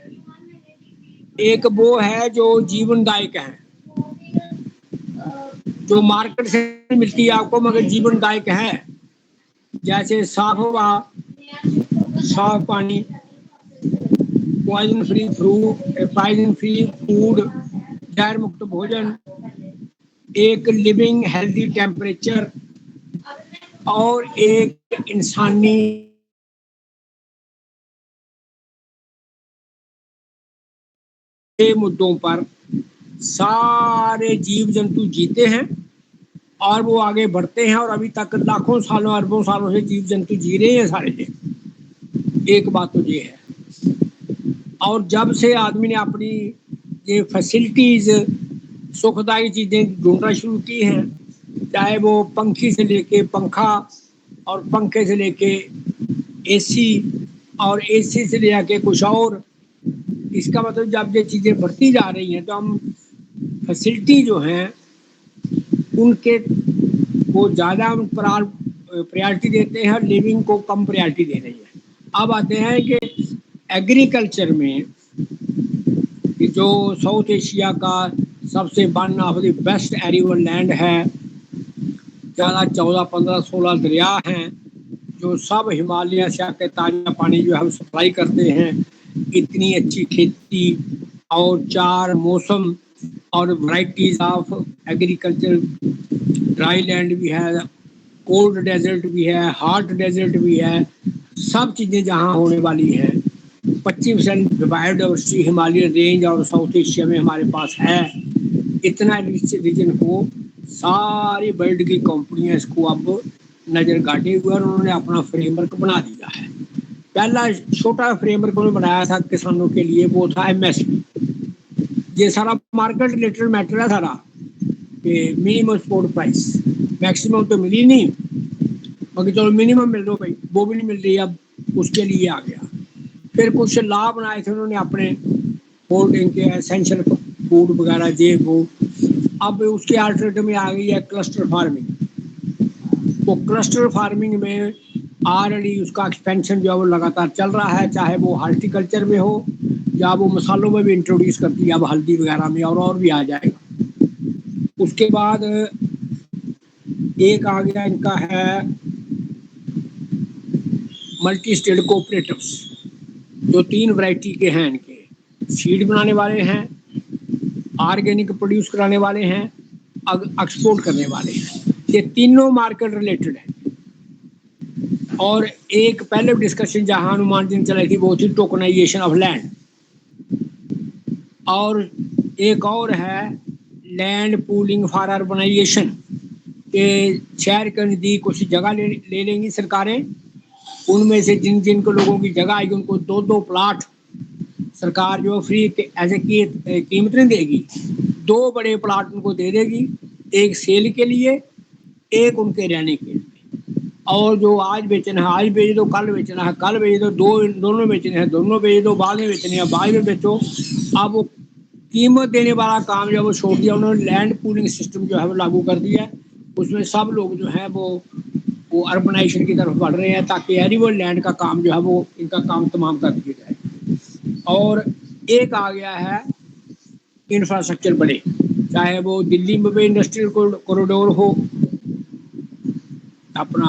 एक वो है जो जीवनदायक है, जो मार्केट से मिलती है आपको मगर जीवनदायक है, जैसे साफ हवा, साफ पानी, poison free fruit, poison free food, जहर मुक्त भोजन, एक लिविंग हेल्दी टेम्परेचर और एक इंसानी मुद्दों पर सारे जीव जंतु जीते हैं और वो आगे बढ़ते हैं, और अभी तक लाखों सालों अरबों सालों से जीव जंतु जी रहे हैं सारे। एक बात तो ये है। और जब से आदमी ने अपनी ये फैसिलिटीज, सुखदायी चीजें ढूंढना शुरू की हैं, चाहे वो पंखी से लेके पंखा और पंखे से लेके एसी और एसी से लेके कुछ और, इसका मतलब जब ये चीजें बढ़ती जा रही हैं तो हम फैसिलिटी जो हैं उनके वो ज़्यादा प्रायोरिटी देते हैं, लिविंग को कम प्रायोरिटी दे रही है। अब आते हैं कि एग्रीकल्चर में जो साउथ एशिया का सबसे वन ऑफ द बेस्ट एरिवल लैंड है, ज़्यादा 14, 15, 16 दरिया हैं जो सब हिमालय से आके ताज़ा पानी जो हम सप्लाई करते हैं। इतनी अच्छी खेती और 4 मौसम और varieties of agriculture, dry land भी है, कोल्ड डेजर्ट भी है, हॉट डेजर्ट भी है, सब चीज़ें जहाँ होने वाली हैं। 25% बायोडाइवर्सिटी हिमालयन रेंज और साउथ एशिया में हमारे पास है। इतना रिच रीजन को सारी वर्ल्ड की कंपनियां इसको अब नज़र गाटे हुए और उन्होंने अपना फ्रेमवर्क बना दिया है। पहला छोटा फ्रेमवर्क उन्होंने बनाया था किसानों के लिए, वो था MSP। ये सारा मार्केट रिलेटेड मैटर है सारा, कि मिनिमम सपोर्ट प्राइस, मैक्सिमम तो मिली नहीं, मगर चलो मिनिमम मिल रहा भाई, वो भी नहीं मिल रही, अब उसके लिए आ गया। फिर कुछ लाभ बनाए थे उन्होंने अपने होल्डिंग के, एसेंशियल फूड वगैरह ये वो। अब उसके अल्टरनेटिव में आ गई है क्लस्टर फार्मिंग। वो क्लस्टर फार्मिंग में ऑलरेडी उसका एक्सपेंशन जो है वो लगातार चल रहा है, चाहे वो हॉर्टिकल्चर में हो या वो मसालों में भी इंट्रोड्यूस कर दिया, अब हल्दी वगैरह में और भी आ जाएगा। उसके बाद एक आ गया इनका है मल्टी स्टेट कोऑपरेटिव्स, जो 3 वैरायटी के हैं इनके, सीड बनाने वाले हैं, ऑर्गेनिक प्रोड्यूस कराने वाले हैं, एक्सपोर्ट करने वाले हैं। ये तीनों मार्केट रिलेटेड है। और एक पहले डिस्कशन जहां हनुमान जी ने चलाई थी वो थी टोकनाइजेशन ऑफ लैंड, और एक और है लैंड पूलिंग फॉर अर्बनाइजेशन, के शहर के नज़दीक कुछ जगह ले लेंगी सरकारें, उनमें से जिन जिन को लोगों की जगह आएगी उनको 2-2 प्लाट सरकार जो फ्री ऐसे कीमत नहीं देगी, 2 बड़े प्लाट उनको दे देगी, एक सेल के लिए, एक उनके रहने के लिए। और जो आज बेचना है आज बेच दो, कल बेचना है कल बेच दो, दोनों बेचने हैं दोनों बेच दो, बाद में बेचने हैं बाद में बेचो। अब वो कीमत देने वाला काम जो है वो छोड़ दिया उन्होंने, लैंड पूलिंग सिस्टम जो है वो लागू कर दिया है। उसमें सब लोग जो है वो अर्बनाइजेशन की तरफ बढ़ रहे हैं, ताकि एरिबल लैंड का काम जो है वो इनका काम तमाम कर दिया जाए। और एक आ गया है इंफ्रास्ट्रक्चर बड़े, चाहे वो दिल्ली में भी इंडस्ट्रियल कॉरिडोर हो, अपना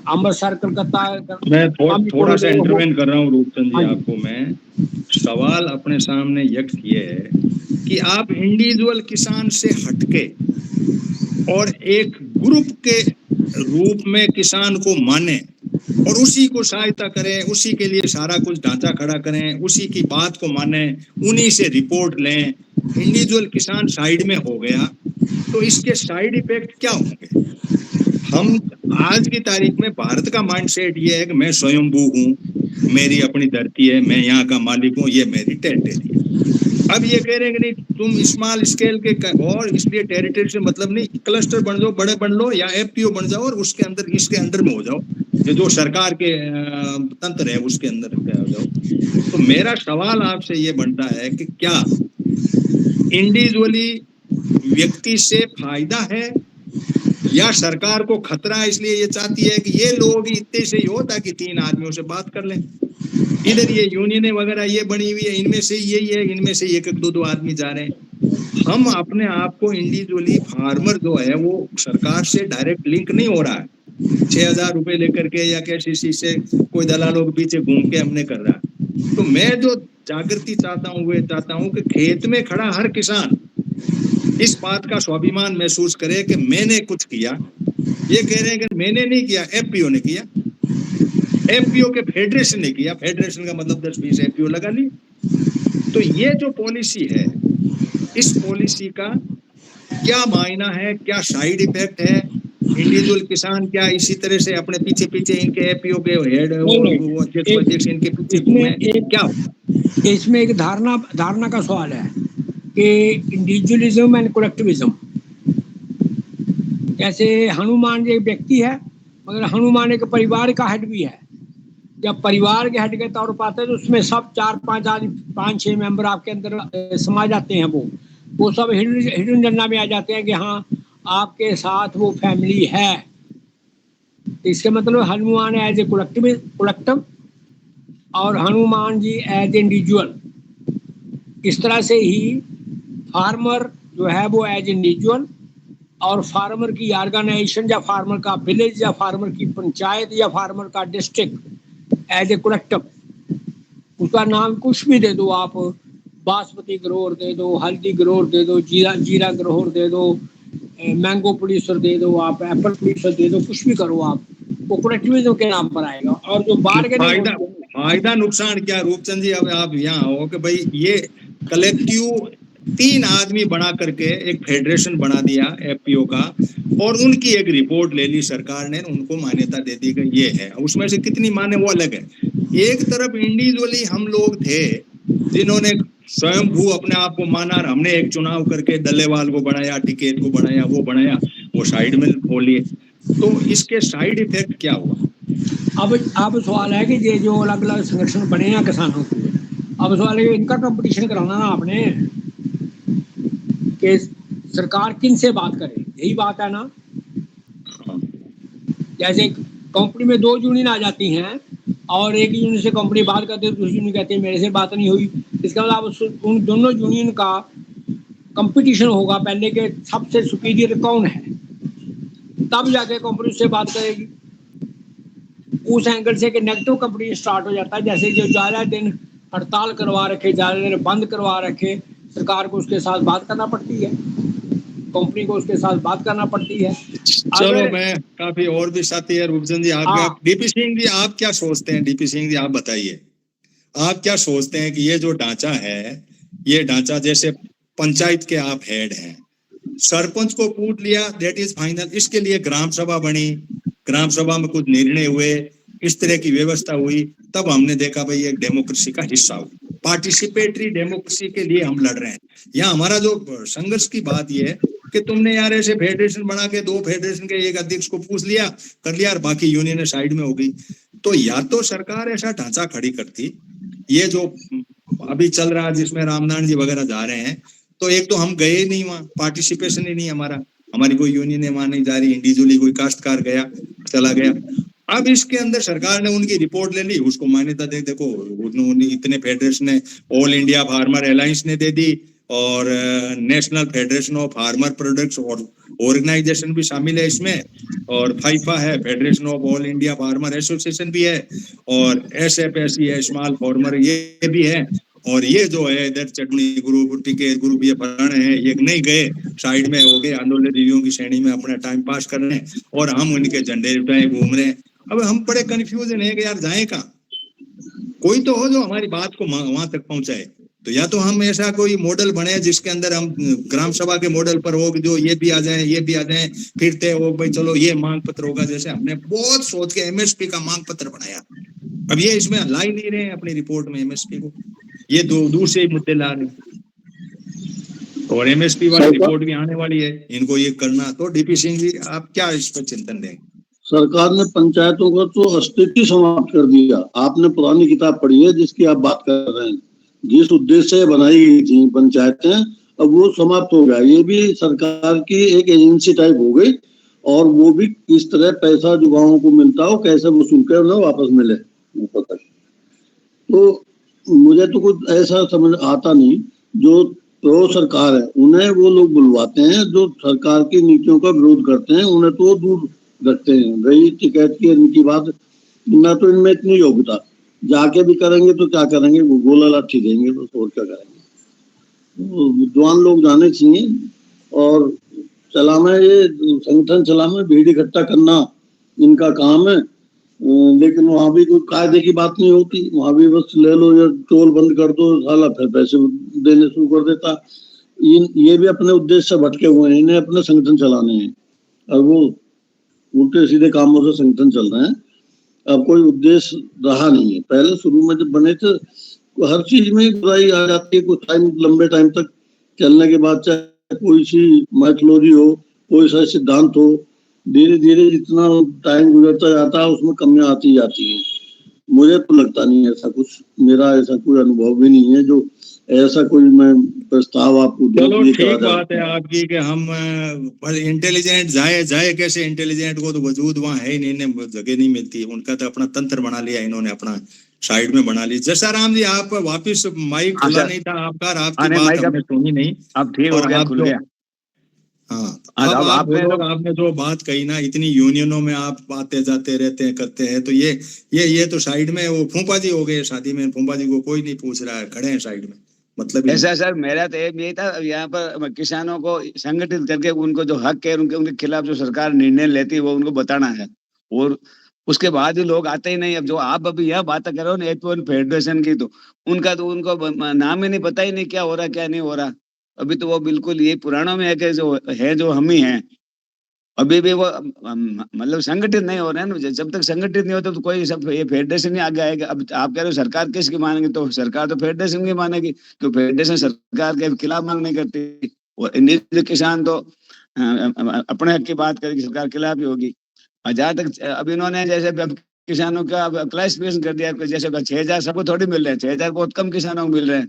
अमृतसर कलकत्ता। मैं थोड़ा सा इंटरवेन कर रहा हूँ रूपचंद जी आपको। मैं सवाल अपने सामने यक्त ये है कि आप इंडिविजुअल किसान से हटके और एक ग्रुप के रूप में किसान को माने और उसी को सहायता करें, उसी के लिए सारा कुछ ढांचा खड़ा करें, उसी की बात को माने, उन्हीं से रिपोर्ट लें, इंडिविजुअल किसान साइड में हो गया, तो इसके साइड इफेक्ट क्या होंगे? हम आज की तारीख में भारत का माइंडसेट ये है कि मैं स्वयंभू हूँ, मेरी अपनी धरती है, मैं यहाँ का मालिक हूँ, ये मेरी टेरिटरी है। अब ये कह रहे हैं कि नहीं तुम स्मॉल स्केल के, और इसलिए टेरिटरी से मतलब नहीं, क्लस्टर बन जाओ, बड़े बन लो या एफपीओ बन जाओ और उसके अंदर इसके अंडर में हो जाओ, जो सरकार के तंत्र है उसके अंदर हो जाओ। तो मेरा सवाल आपसे ये बनता है कि क्या इंडिविजुअली व्यक्ति से फायदा है या सरकार को खतरा है, इसलिए ये चाहती है कि ये लोग इतने से ही हो ताकि 3 आदमियों से बात कर लें। इधर ये यूनियन वगैरह ये बनी हुई है, इनमें से यही है, इनमें से 1-2 आदमी जा रहे हैं। हम अपने आप को इंडिविजुअली फार्मर जो है वो सरकार से डायरेक्ट लिंक नहीं हो रहा है, 6,000 रुपए लेकर के या कैसी से कोई दलालों के पीछे घूम के हमने कर रहा है। तो मैं जो जागृति चाहता हूँ वो चाहता हूँ कि खेत में खड़ा हर किसान इस बात का स्वाभिमान महसूस करे कि मैंने कुछ किया। ये कह रहे हैं कि मैंने नहीं किया, एफपीओ ने किया, एफपीओ के फेडरेशन ने किया, फेडरेशन का मतलब 10-20 एफपीओ लगा ली। तो ये जो पॉलिसी है, इस पॉलिसी का क्या मायना है, क्या साइड इफेक्ट है? इंडिविजुअल किसान क्या इसी तरह से अपने पीछे पीछे इनके एफपीओ के हेड अध्यक्ष इनके पीछे घूमे? क्या इसमें एक धारणा का सवाल है कि इंडिविजुअलिज्म एंड कलेक्टिविज्म। जैसे हनुमान जी एक व्यक्ति है, मगर हनुमान एक परिवार का हेड भी है। जब परिवार के हेड के तौर पर आते हैं तो उसमें सब 4-5 आदमी, 5-6 मेंबर आपके अंदर समा जाते हैं। वो सब हिडन एजेंडा में आ जाते हैं कि हाँ आपके साथ वो फैमिली है। इसके मतलब हनुमान एज ए कलेक्टिव और हनुमान जी एज इंडिविजुअल। इस तरह से ही फार्मर जो है वो एज इंडिविजुअल और फार्मर की ऑर्गेनाइजेशन या फार्मर का विलेज या फार्मर की पंचायत या फार्मर का डिस्ट्रिक्ट एज ए कलेक्टिव। उसका नाम कुछ भी दे दो आप, बासमती ग्रोवर दे दो, हल्दी ग्रोवर दे दो, जीरा ग्रोवर दे दो, मैंगो प्रोड्यूसर दे दो, आप एप्पल प्रोड्यूसर दे दो, कुछ भी करो आप, वो कलेक्टिविज्म के नाम पर आएगा। और जो फायदा नुकसान क्या रूपचंद जी? अब आप यहाँ हो कि भाई ये कलेक्टिव 3 आदमी बना करके एक फेडरेशन बना दिया एफपीओ का, और उनकी एक रिपोर्ट ले ली सरकार ने, उनको मान्यता दे दी गई ये है। उसमें से कितनी माने वो अलग है। एक तरफ इंडिविजुअली हम लोग थे जिन्होंने स्वयंभू अपने आप को माना, हमने एक चुनाव करके डल्लेवाल को बनाया, टिकैत को बनाया, वो साइड में बोलिए। तो इसके साइड इफेक्ट क्या हुआ? अब सवाल है कि ये जो अलग अलग संगठन बने हैं किसानों के, अब सवाल है कि इनका कंपटीशन कराना ना आपने, कि सरकार किन से बात करे, यही बात है ना। जैसे कंपनी में 2 यूनियन आ जाती हैं और एक यूनियन से कंपनी बात करती है, दूसरी यूनियन कहती है मेरे से बात नहीं हुई। इसका मतलब उन दोनों यूनियन का कंपटीशन होगा पहले के सबसे सुपीरियर कौन है, तब जाके कंपनी उससे बात करेगी। उस एंगल से कि नेगेटिव कंपटीशन स्टार्ट हो जाता है। जैसे जो ज़्यादा दिन हड़ताल करवा रखे, ज़्यादा दिन बंद करवा रखे, सरकार को उसके साथ बात करना पड़ती है, कंपनी को उसके साथ बात करना पड़ती है। चलो, मैं काफी और भी साथी है रूपचंद जी, आप डीपी सिंह जी, आप क्या सोचते हैं? डीपी सिंह जी, आप बताइए, आप क्या सोचते हैं कि ये जो ढांचा है, ये ढांचा, जैसे पंचायत के आप हेड हैं, सरपंच को पूछ लिया, दैट इज फाइनल, इसके लिए ग्राम सभा बनी, ग्राम सभा में कुछ निर्णय हुए, इस तरह की व्यवस्था हुई, तब हमने देखा भाई एक डेमोक्रेसी का हिस्सा हुआ, पार्टिसिपेटरी डेमोक्रेसी के लिए हम लड़ रहे हैं। यहाँ हमारा जो संघर्ष की बात यह है कि तुमने यार ऐसे फेडरेशन बना के 2 फेडरेशन के एक अध्यक्ष को पूछ लिया, कर लिया, और बाकी यूनियन साइड में हो गई। तो या तो सरकार ऐसा ढांचा खड़ी करती, ये जो अभी चल रहा है जिसमें रामनारायण जी वगैरह जा रहे हैं, तो एक तो हम गए नहीं वहां, पार्टिसिपेशन ही नहीं हमारी कोई यूनियन है वहां नहीं जा रही, इंडिविजुअली कोई काश्तकार गया चला गया। अब इसके अंदर सरकार ने उनकी रिपोर्ट ले ली, उसको मान्यता दे, देखो उन्होंने इतने फेडरेशन है, ऑल इंडिया फार्मर अलायंस ने दे दी, और national federation of farmer products और ऑर्गेनाइजेशन भी शामिल है इसमें, और फाइफा है, federation of all India farmer association भी है, और SFSE है, स्मॉल फार्मर, ये भी है। और ये जो है इधर चटनी ग्रुप, टिकैत ग्रुप, ये फलाने हैं, ये नहीं गए, साइड में हो गए, आंदोलन दीदियों की श्रेणी में अपना टाइम पास कर रहे हैं, और हम उनके झंडे उठाए घूम रहे हैं। अब हम बड़े कंफ्यूजन है कि यार जाए कहाँ, कोई तो हो जो हमारी बात को वहां तक पहुंचाए। तो या तो हम ऐसा कोई मॉडल बने जिसके अंदर हम ग्राम सभा के मॉडल पर हो, जो ये भी आ जाए, ये भी आ जाए, फिर तय हो भाई चलो ये मांग पत्र होगा, जैसे हमने बहुत सोच के MSP का मांग पत्र बनाया। अब ये इसमें ला ही नहीं रहे अपनी रिपोर्ट में MSP को, ये दूसरे मुद्दे ला रहे, और MSP वाली रिपोर्ट भी आने वाली है, इनको ये करना। तो डीपी सिंह जी, आप क्या इस पर चिंतन देंगे? सरकार ने पंचायतों का तो अस्तित्व समाप्त कर दिया। आपने पुरानी किताब पढ़ी है जिसकी आप बात कर रहे हैं, जिस उद्देश्य से बनाई गई थी पंचायतें, अब वो समाप्त हो गया। ये भी सरकार की एक एजेंसी टाइप हो गई, और वो भी किस तरह पैसा जो गाँव को मिलता हो कैसे वसूल कर उन्हें वापस मिले ऊपर तक। तो मुझे तो कुछ ऐसा समझ आता नहीं। जो प्रो सरकार है उन्हें वो लोग बुलवाते हैं, जो सरकार की नीतियों का विरोध करते हैं उन्हें तो दूर रखते हैं। रही टिकैत की इनकी बात, ना तो इनमें इतनी योग्यता, जाके भी करेंगे तो क्या करेंगे, वो गोला लाठी देंगे तो और क्या करेंगे। विद्वान लोग जाने चाहिए, और चलाना, ये संगठन चलाना, भीड़ इकट्ठा करना इनका काम है। लेकिन वहां भी कोई कायदे की बात नहीं होती, वहां भी बस ले लो या टोल बंद कर दो, साला फिर पैसे देने शुरू कर देता। ये भी अपने उद्देश्य से भटके हुए हैं, इन्हें अपने संगठन चलाने हैं, और वो उल्टे सीधे कामों से संगठन चल रहे हैं। अब कोई उद्देश्य रहा नहीं है। पहले शुरू में जब बने थे हर चीज में बुराई आ जाती है, कुछ टाइम, लंबे टाइम तक चलने के बाद, चाहे कोई सी मैथोलॉजी हो, कोई सा सिद्धांत हो, धीरे धीरे जितना टाइम गुजरता जाता है उसमें कमियां आती जाती हैं। मुझे तो लगता नहीं ऐसा कुछ, मेरा ऐसा कोई अनुभव भी नहीं है जो ऐसा कोई मैं प्रस्ताव आपको चलो ठीक बात है आपकी कि हम इंटेलिजेंट जाए कैसे, इंटेलिजेंट को तो वजूद वहाँ है ही नहीं, इन्हें जगह नहीं मिलती, उनका तो अपना तंत्र बना लिया इन्होंने, अपना साइड में बना ली। जसाराम जी, आप वापिस माइक खुला नहीं था आपका, आपकी बात हमने सुनी नहीं। अब ठीक हो गया, खुल गया। हाँ, अब आप बोलो, आपने जो बात कही ना, इतनी यूनियनों में आप आते जाते रहते हैं, करते हैं, तो ये तो साइड में वो फूफा जी हो गए, शादी में फूफा जी को कोई नहीं पूछ रहा है, खड़े हैं साइड में, मतलब ऐसा सर मेरा तो यही था, यहाँ पर किसानों को संगठित करके उनको जो हक है उनके खिलाफ जो सरकार निर्णय लेती है वो उनको बताना है, और उसके बाद ही लोग आते ही नहीं। अब जो आप अभी यह बात कर रहे हो ना AP1 फेडरेशन की, तो उनको नाम ही नहीं, पता ही नहीं क्या हो रहा क्या नहीं हो रहा। अभी तो वो बिल्कुल ये पुराणों में है कि जो हम ही हैं। अभी भी वो मतलब संगठित नहीं हो रहे हैं ना। जब तक संगठित नहीं होते तो कोई सब ये फेडरेशन ही आगे आएगा। अब आप कह रहे हो सरकार किसकी मानेगी, तो सरकार तो फेडरेशन की मानेगी, क्योंकि फेडरेशन सरकार के खिलाफ मांग नहीं करती। और इंडियन किसान तो अपने हक की बात करेगी, सरकार के खिलाफ ही होगी। और जहाँ तक अब इन्होंने जैसे अब किसानों का क्लासिफिकेशन कर दिया, जैसे 6,000 सबको थोड़ी मिल रहे हैं, 6,000 बहुत कम किसानों को मिल रहे हैं,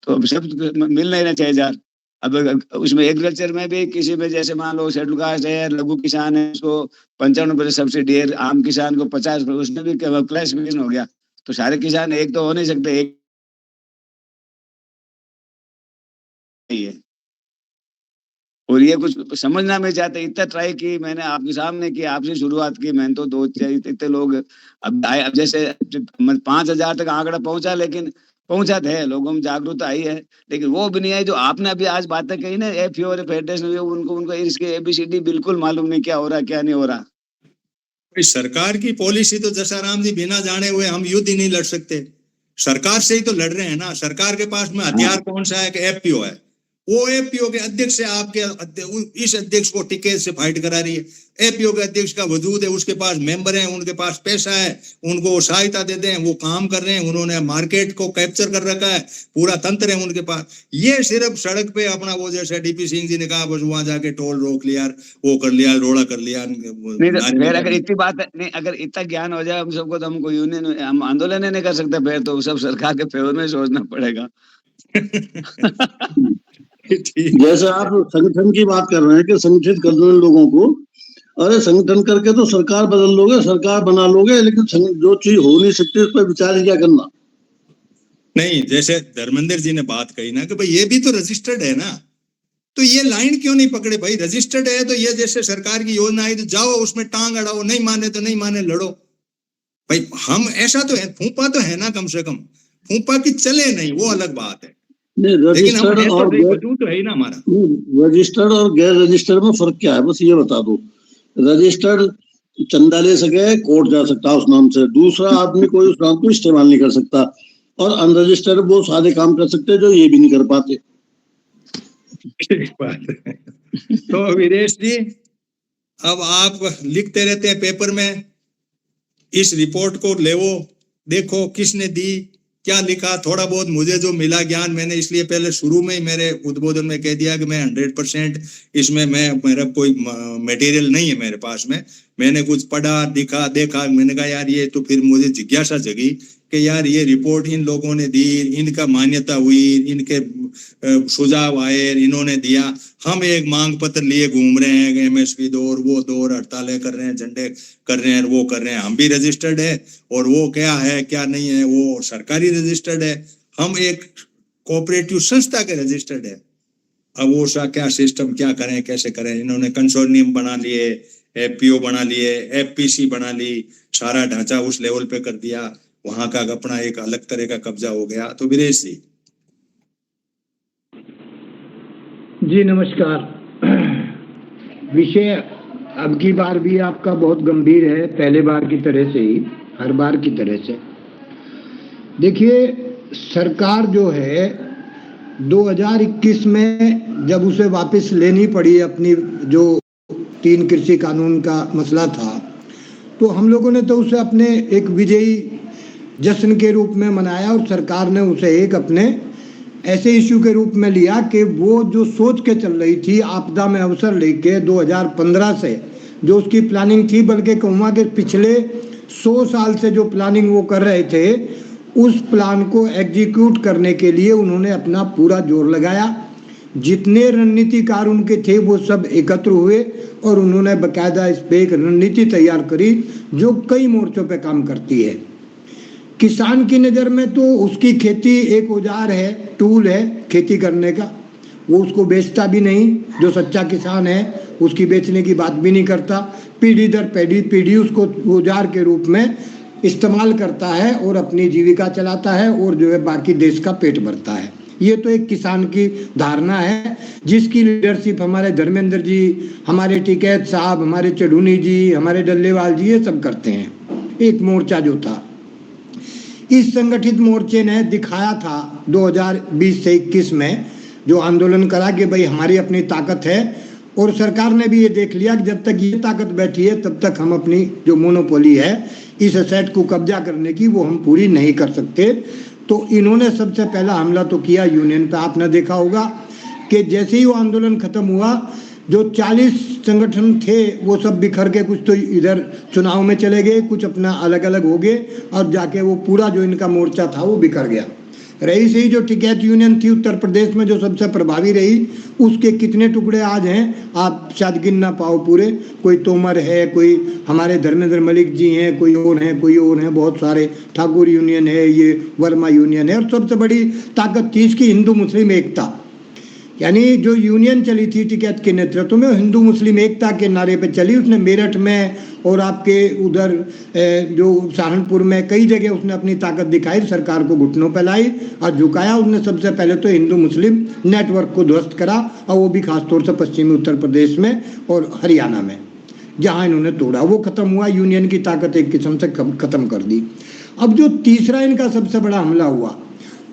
तो अब सब मिल नहीं रहे 6,000। अब उसमें एग्रीकल्चर में भी किसी में जैसे मान लो शेड्यूल कास्ट है, लघु किसान है, उसको 95% सब्सिडी है, आम किसान को 50%, उसमें भी क्लासिफिकेशन हो गया। तो सारे किसान एक तो हो नहीं सकते, एक नहीं है। और ये कुछ समझना मैं चाहते, इतना ट्राई की मैंने आपके सामने की, आपसे शुरुआत की मैंने, तो 2 इतने लोग अब आए। अब जैसे 5,000 तक आंकड़ा पहुंचा, लेकिन पहुंचा है, लोगों में जागरूकता आई है, लेकिन वो भी नहीं आई जो आपने अभी आज बातें कही ना, एफपीओ और फेडरेशन, उनको इसके एबीसीडी बिल्कुल मालूम नहीं, क्या हो रहा क्या नहीं हो रहा। सरकार की पॉलिसी तो जसाराम जी बिना जाने हुए हम युद्ध ही नहीं लड़ सकते। सरकार से ही तो लड़ रहे हैं ना। सरकार के पास में हथियार कौन सा है कि एफपीओ है। वो एफपीओ के अध्यक्ष से आपके इस अध्यक्ष को टिकट से फाइट करा रही है। एफपीओ के अध्यक्ष का वजूद है, उसके पास मेंबर हैं, उनके पास पैसा है, उनको सहायता देते हैं, वो काम कर रहे हैं, उन्होंने मार्केट को कैप्चर कर रखा है, पूरा तंत्र है उनके पास। ये सिर्फ सड़क पे अपना वो जैसे डीपी सिंह जी ने कहा, बस वहां जाके टोल रोक लिया, वो कर लिया, रोड़ा कर लिया। नहीं तो फिर अगर इतनी बात है, नहीं अगर इतना ज्ञान हो जाए हम सबको, तो हमको यूनियन, हम आंदोलन नहीं कर सकते, फिर तो सब सरकार के फेवर में सोचना पड़ेगा। जैसे आप संगठन की बात कर रहे हैं कि संगठित कर दो लोगों को, अरे संगठन करके तो सरकार बदल लोगे, सरकार बना लोगे, लेकिन जो चीज हो नहीं सकती उस पर विचार क्या करना। नहीं, जैसे धर्मेंद्र जी ने बात कही ना कि भाई ये भी तो रजिस्टर्ड है ना, तो ये लाइन क्यों नहीं पकड़े भाई। रजिस्टर्ड है तो ये जैसे सरकार की योजना है तो जाओ उसमें टांग अड़ाओ, नहीं माने तो नहीं माने, लड़ो भाई। हम ऐसा तो है, फूंपा तो है ना, कम से कम फूंपा की चले नहीं, वो अलग बात है। नहीं, रजिस्टर्ड और वजूद तो है ही ना हमारा। रजिस्टर्ड और गैर रजिस्टर्ड में फर्क क्या है, बस ये बता दो। रजिस्टर्ड चंदा ले सके, कोर्ट जा सकता है उस नाम से, दूसरा आदमी कोई उस नाम को इस्तेमाल नहीं कर सकता, और अनरजिस्टर्ड वो सारे काम कर सकते हैं जो ये भी नहीं कर पाते। ठीक बात है। तो वीरेश जी, अब आप लिखते रहते हैं पेपर में, इस रिपोर्ट को लेवो, देखो किसने दी, क्या लिखा, थोड़ा बहुत मुझे जो मिला ज्ञान, मैंने इसलिए पहले शुरू में ही मेरे उद्बोधन में कह दिया कि मैं 100% इसमें मेरा कोई मटेरियल नहीं है मेरे पास में। मैंने कुछ पढ़ा, दिखा, देखा, मैंने कहा यार ये तो, फिर मुझे जिज्ञासा जगी कि यार ये रिपोर्ट इन लोगों ने दी, इनका मान्यता हुई, इनके सुझाव आए, इन्होंने दिया, हम एक मांग पत्र लिए घूम रहे हैं, एमएसपी दो और वो दो, और हड़तालें कर रहे हैं, झंडे कर रहे हैं, वो कर रहे हैं। हम भी रजिस्टर्ड है, और वो क्या है क्या नहीं है वो सरकारी रजिस्टर्ड है, हम एक कोऑपरेटिव संस्था के रजिस्टर्ड है। अब वो सा क्या सिस्टम, क्या करें, कैसे करें। इन्होंने कंसोर्नियम बना लिए, एफपीओ बना लिए, एफपीसी बना ली, सारा ढांचा उस लेवल पे कर दिया, वहां का अपना एक अलग तरह का कब्जा हो गया। तो वीरेश जी नमस्कार। विषय अब की बार भी आपका बहुत गंभीर है, पहले बार की तरह से ही, हर बार की तरह से। देखिए, सरकार जो है 2021 में जब उसे वापस लेनी पड़ी अपनी जो 3 कृषि कानून का मसला था, तो हम लोगों ने तो उसे अपने एक विजयी जश्न के रूप में मनाया, और सरकार ने उसे एक अपने ऐसे इश्यू के रूप में लिया कि वो जो सोच के चल रही थी आपदा में अवसर लेके 2015 से जो उसकी प्लानिंग थी, बल्कि कहूँगा कि पिछले 100 साल से जो प्लानिंग वो कर रहे थे, उस प्लान को एग्जीक्यूट करने के लिए उन्होंने अपना पूरा जोर लगाया। जितने रणनीतिकार उनके थे वो सब एकत्र हुए, और उन्होंने बाकायदा इस पर एक रणनीति तैयार करी जो कई मोर्चों पे काम करती है। किसान की नज़र में तो उसकी खेती एक औजार है, टूल है खेती करने का, वो उसको बेचता भी नहीं। जो सच्चा किसान है उसकी बेचने की बात भी नहीं करता, पीढ़ी दर पीढ़ी उसको औजार के रूप में इस्तेमाल करता है और अपनी जीविका चलाता है, और जो है बाकी देश का पेट भरता है। ये तो एक किसान की धारणा है, जिसकी लीडरशिप हमारे धर्मेंद्र जी, हमारे टिकैत साहब, हमारे चढ़ूनी जी, हमारे डल्लेवाल जी, ये सब करते हैं। एक मोर्चा जो था, इस संगठित मोर्चे ने दिखाया था 2020 से 21 में जो आंदोलन करा कि भाई हमारी अपनी ताकत है, और सरकार ने भी ये देख लिया कि जब तक ये ताकत बैठी है तब तक हम अपनी जो मोनोपोली है इस एसेट को कब्जा करने की वो हम पूरी नहीं कर सकते। तो इन्होंने सबसे पहला हमला तो किया यूनियन पे। आपने देखा होगा कि जैसे ही वो आंदोलन खत्म हुआ, जो 40 संगठन थे वो सब बिखर के कुछ तो इधर चुनाव में चले गए, कुछ अपना अलग अलग हो गए और जाके वो पूरा जो इनका मोर्चा था वो बिखर गया। रही सही जो टिकैत यूनियन थी उत्तर प्रदेश में जो सबसे प्रभावी रही, उसके कितने टुकड़े आज हैं आप शायद गिन ना पाओ पूरे। कोई तोमर है, कोई हमारे धर्मेंद्र मलिक जी हैं, कोई और हैं, बहुत सारे, ठाकुर यूनियन है, ये वर्मा यूनियन है। और सबसे बड़ी ताकत थी इसकी हिंदू मुस्लिम एकता, यानी जो यूनियन चली थी टिकैत के नेतृत्व में हिंदू मुस्लिम एकता के नारे पे चली। उसने मेरठ में और आपके उधर जो सहारनपुर में कई जगह उसने अपनी ताकत दिखाई, सरकार को घुटनों पे लाई और झुकाया। उसने सबसे पहले तो हिंदू मुस्लिम नेटवर्क को ध्वस्त करा, और वो भी खासतौर से पश्चिमी उत्तर प्रदेश में और हरियाणा में जहां इन्होंने तोड़ा, वो खत्म हुआ। यूनियन की ताकत एक किस्म से खत्म कर दी। अब जो तीसरा इनका सबसे बड़ा हमला हुआ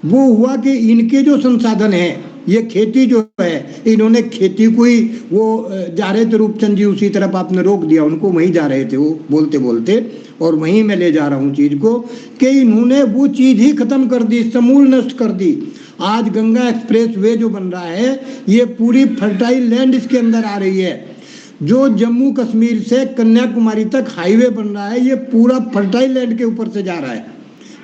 वो हुआ कि इनके जो संसाधन है, ये खेती जो है, इन्होंने खेती को ही वो जा रहे थे रूपचंद जी उसी तरफ, आपने रोक दिया उनको, वहीं जा रहे थे वो बोलते बोलते, और वहीं मैं ले जा रहा हूँ चीज को कि इन्होंने वो चीज ही खत्म कर दी, समूल नष्ट कर दी। आज गंगा एक्सप्रेस वे जो बन रहा है ये पूरी फर्टाइल लैंड इसके अंदर आ रही है। जो जम्मू कश्मीर से कन्याकुमारी तक हाईवे बन रहा है ये पूरा फर्टाइल लैंड के ऊपर से जा रहा है।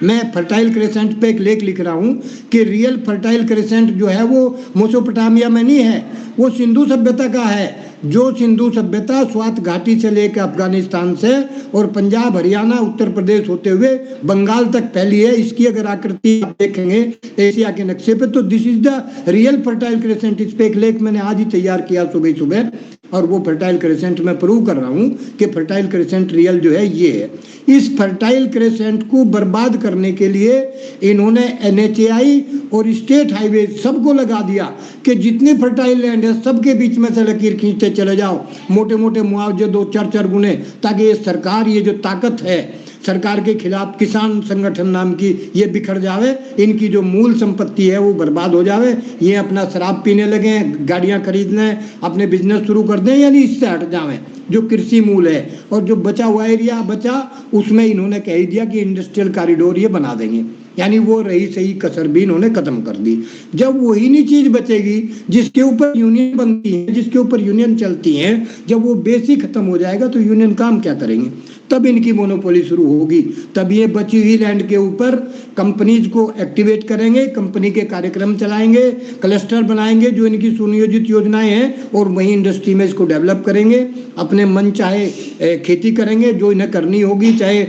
मैं फर्टाइल क्रेसेंट पे एक लेख लिख रहा हूँ कि रियल फर्टाइल क्रेसेंट जो है वो मेसोपोटामिया में नहीं है, वो सिंधु सभ्यता का है। जो सिंधु सभ्यता स्वात घाटी से लेकर अफगानिस्तान से और पंजाब हरियाणा उत्तर प्रदेश होते हुए बंगाल तक फैली है, इसकी अगर आकृति आप देखेंगे एशिया के नक्शे पे तो this is the real fertile crescent. इस पे एक लेख मैंने आज ही तैयार किया सुबह, और वो फर्टाइल क्रेसेंट में प्रूव कर रहा हूँ कि फर्टाइल क्रेसेंट रियल जो है ये है। इस फर्टाइल क्रेसेंट को बर्बाद करने के लिए इन्होंने NHAI और स्टेट हाईवे सबको लगा दिया कि जितनी फर्टाइल लैंड है सबके बीच में से लकीर खींचते चले जाओ, मोटे मोटे मुआवजे 2-4 गुने, ताकि ये सरकार, ये जो ताकत है सरकार के खिलाफ किसान संगठन नाम की, ये बिखर जावे, इनकी जो मूल संपत्ति है वो बर्बाद हो जावे, ये अपना शराब पीने लगे, गाड़ियां खरीदने, अपने बिजनेस शुरू कर दें, यानी इससे हट जावे जो कृषि मूल है। और जो बचा हुआ एरिया बचा उसमें इन्होंने कह दिया कि इंडस्ट्रियल कॉरिडोर ये बना देंगे, यानी वो रही सही कसर भी इन्होंने खत्म कर दी। जब वही नहीं चीज बचेगी जिसके ऊपर यूनियन बनती है, जिसके ऊपर यूनियन चलती है, जब वो बेसिक खत्म हो जाएगा तो यूनियन काम क्या करेंगे? तब इनकी मोनोपोली शुरू होगी। तब ये बची हुई लैंड के ऊपर कंपनीज को एक्टिवेट करेंगे, कंपनी के कार्यक्रम चलाएंगे, क्लस्टर बनाएंगे जो इनकी सुनियोजित योजनाएं हैं, और वहीं इंडस्ट्री में इसको डेवलप करेंगे। अपने मन चाहे खेती करेंगे जो इन्हें करनी होगी, चाहे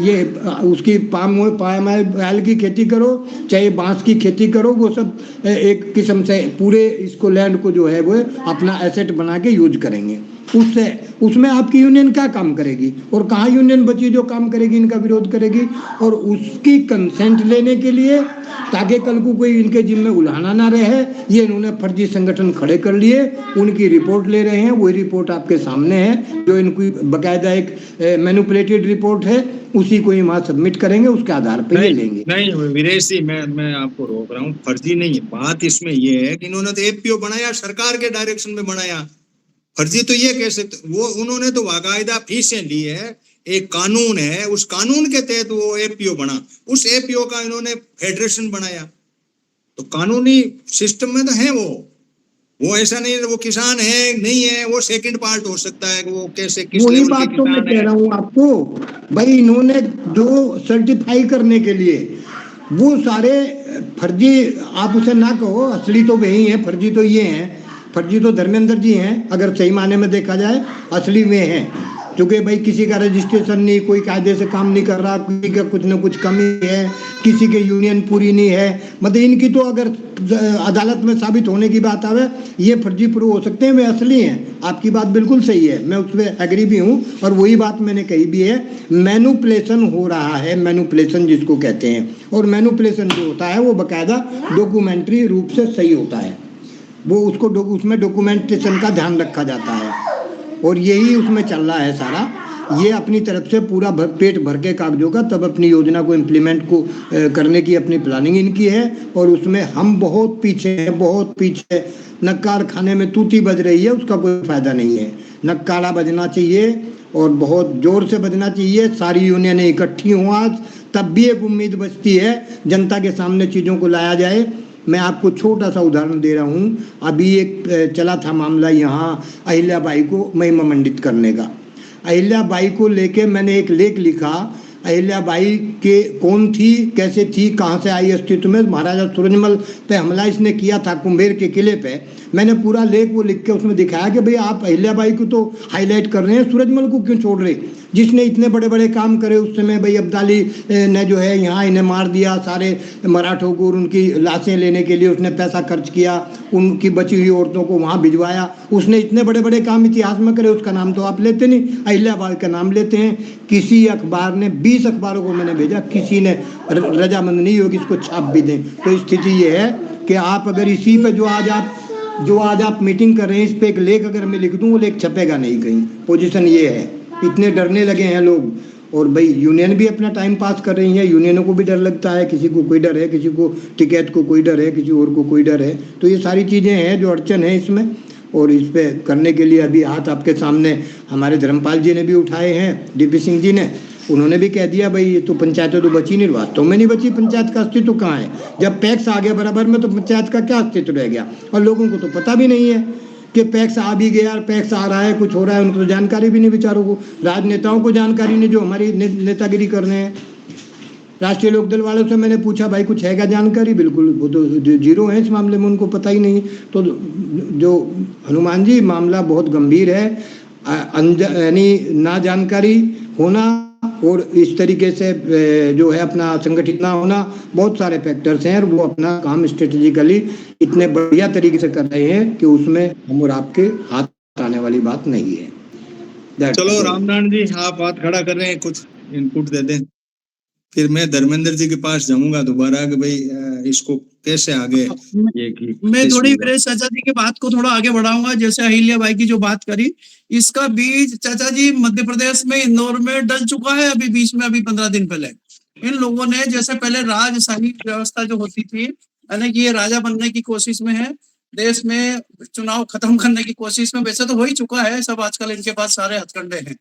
ये उसकी पाम ऑयल की खेती करो, चाहे बांस की खेती करो, वो सब एक किस्म से पूरे इसको लैंड को जो है वो अपना एसेट बना के यूज करेंगे। उसमें आपकी यूनियन क्या काम करेगी? और कहाँ यूनियन बची जो काम करेगी, इनका विरोध करेगी? और उसकी कंसेंट लेने के लिए, ताकि कल को कोई इनके जिम्मे उलाहना ना रहे, ये इन्होंने फर्जी संगठन खड़े कर लिए, उनकी रिपोर्ट ले रहे हैं। वही रिपोर्ट आपके सामने है, जो इनकी बकायदा एक मैनिपुलेटेड रिपोर्ट है, उसी को ही वहाँ सबमिट करेंगे, उसके आधार पर ये लेंगे। नहीं वीरेश जी, मैं आपको रोक रहा हूँ, फर्जी नहीं है। बात इसमें ये है कि इन्होंने तो APO बनाया, सरकार के डायरेक्शन में बनाया। फर्जी तो ये कह सकते, वो उन्होंने तो बाकायदा फीसें ली है, एक कानून है, उस कानून के तहत वो APO बना, उस APO का इन्होंने फेडरेशन बनाया। तो कानूनी सिस्टम में तो है वो ऐसा नहीं है वो किसान है नहीं है, वो सेकंड पार्ट हो सकता है कि वो कैसे किस वही लेवल के बात तो मैं किसान कह रहा हूँ आपको भाई, इन्होंने जो सर्टिफाई करने के लिए वो सारे फर्जी, आप उसे ना कहो, असली तो वही है, फर्जी तो ये हैं, फर्जी तो धर्मेंद्र जी हैं अगर सही माने में देखा जाए, असली वे हैं। क्योंकि भाई किसी का रजिस्ट्रेशन नहीं, कोई कायदे से काम नहीं कर रहा, किसी का कुछ न कुछ कमी है, किसी के यूनियन पूरी नहीं है, मतलब इनकी तो अगर अदालत में साबित होने की बात आवे ये फर्जी प्रूव हो सकते हैं, वे असली हैं। आपकी बात बिल्कुल सही है, मैं उस पर एग्री भी हूँ, और वही बात मैंने कही भी है। मैनुपुलेशन हो रहा है, मैनुपुलेशन जिसको कहते हैं, और मैनुपुलेशन जो होता है वो बाकायदा डॉक्यूमेंट्री रूप से सही होता है, वो उसको उसमें डॉक्यूमेंटेशन का ध्यान रखा जाता है, और यही उसमें चल रहा है सारा। ये अपनी तरफ से पूरा पेट भर के कागजों का तब अपनी योजना को इम्प्लीमेंट को करने की अपनी प्लानिंग इनकी है, और उसमें हम बहुत पीछे हैं, बहुत पीछे। नक्काल खाने में तूती बज रही है, उसका कोई फायदा नहीं है। नक्कारा बजना चाहिए और बहुत जोर से बजना चाहिए। सारी यूनियनें इकट्ठी हों आज, तब भी एक उम्मीद बचती है जनता के सामने चीज़ों को लाया जाए। मैं आपको छोटा सा उदाहरण दे रहा हूँ। अभी एक चला था मामला यहाँ अहिल्याबाई को महिमा मंडित करने का। अहिल्याबाई को लेके मैंने एक लेख लिखा। अहिल्याबाई के कौन थी, कैसे थी, कहाँ से आई अस्तित्व में, महाराजा सूरजमल पे हमला इसने किया था कुंभेर के किले पे। मैंने पूरा लेख वो लिख के उसमें दिखाया कि भाई आप अहिल्याबाई को तो हाईलाइट कर रहे हैं, सूरजमल को क्यों छोड़ रहे, जिसने इतने बड़े बड़े काम करे उस समय। भाई अब्दाली ने जो है यहाँ इन्हें मार दिया, सारे मराठों को, और उनकी लाशें लेने के लिए उसने पैसा खर्च किया, उनकी बची हुई औरतों को वहाँ भिजवाया। उसने इतने बड़े बड़े काम इतिहास में करे, उसका नाम तो आप लेते नहीं, अहिल्याबाई का नाम लेते हैं। किसी अखबार ने, 20 अखबारों को मैंने भेजा, किसी ने रजामंद नहीं होगी इसको छाप भी दें। तो स्थिति ये है कि आप अगर इसी पे जो आज आप मीटिंग कर रहे हैं, इस पे एक लेख अगर मैं लिख दूं, वो लेख छपेगा नहीं कहीं। पोजीशन ये है, इतने डरने लगे हैं लोग। और भाई यूनियन भी अपना टाइम पास कर रही है, यूनियनों को भी डर लगता है, किसी को कोई डर है, किसी को टिकैत को कोई डर है, किसी और को कोई डर है। तो ये सारी चीज़ें हैं जो अड़चन है इसमें, और इस पे करने के लिए अभी हाथ आपके सामने हमारे धर्मपाल जी ने भी उठाए हैं, डीपी सिंह जी ने। उन्होंने भी कह दिया भाई ये तो पंचायतें तो बची नहीं, वास्तव में नहीं बची। पंचायत का अस्तित्व कहाँ है? जब पैक्स आ गया बराबर में, तो पंचायत का क्या अस्तित्व रह गया? और लोगों को तो पता भी नहीं है कि पैक्स आ भी गया, पैक्स आ रहा है, कुछ हो रहा है, उनको तो जानकारी भी नहीं बेचारों को। राजनेताओं को जानकारी नहीं, जो हमारी नेतागिरी कर रहे हैं। राष्ट्रीय लोकदल वालों से मैंने पूछा भाई कुछ है क्या जानकारी, बिल्कुल वो तो जीरो है इस मामले में, उनको पता ही नहीं। तो जो हनुमान जी, मामला बहुत गंभीर है। यानी ना जानकारी होना और इस तरीके से जो है अपना संगठित ना होना, बहुत सारे फैक्टर्स हैं। और वो अपना काम स्ट्रेटेजिकली इतने बढ़िया तरीके से कर रहे हैं कि उसमें हम और आपके हाथ आने वाली बात नहीं है। चलो रामनारायण जी, आप बात खड़ा कर रहे हैं, कुछ इनपुट दे दें, फिर मैं धर्मेंद्र जी के पास जाऊंगा दोबारा कि भाई इसको कैसे आगे मैं थोड़ी वीरेश चाचा जी की बात को थोड़ा आगे बढ़ाऊंगा। जैसे अहिल्याबाई की जो बात करी, इसका बीज चाचा जी मध्य प्रदेश में इंदौर में डल चुका है अभी बीच में, अभी 15 दिन पहले। इन लोगों ने, जैसे पहले राजशाही व्यवस्था जो होती थी, यानी कि ये राजा बनने की कोशिश में है, देश में चुनाव खत्म करने की कोशिश में, वैसे तो हो ही चुका है सब, आजकल इनके पास सारे हथकंडे हैं।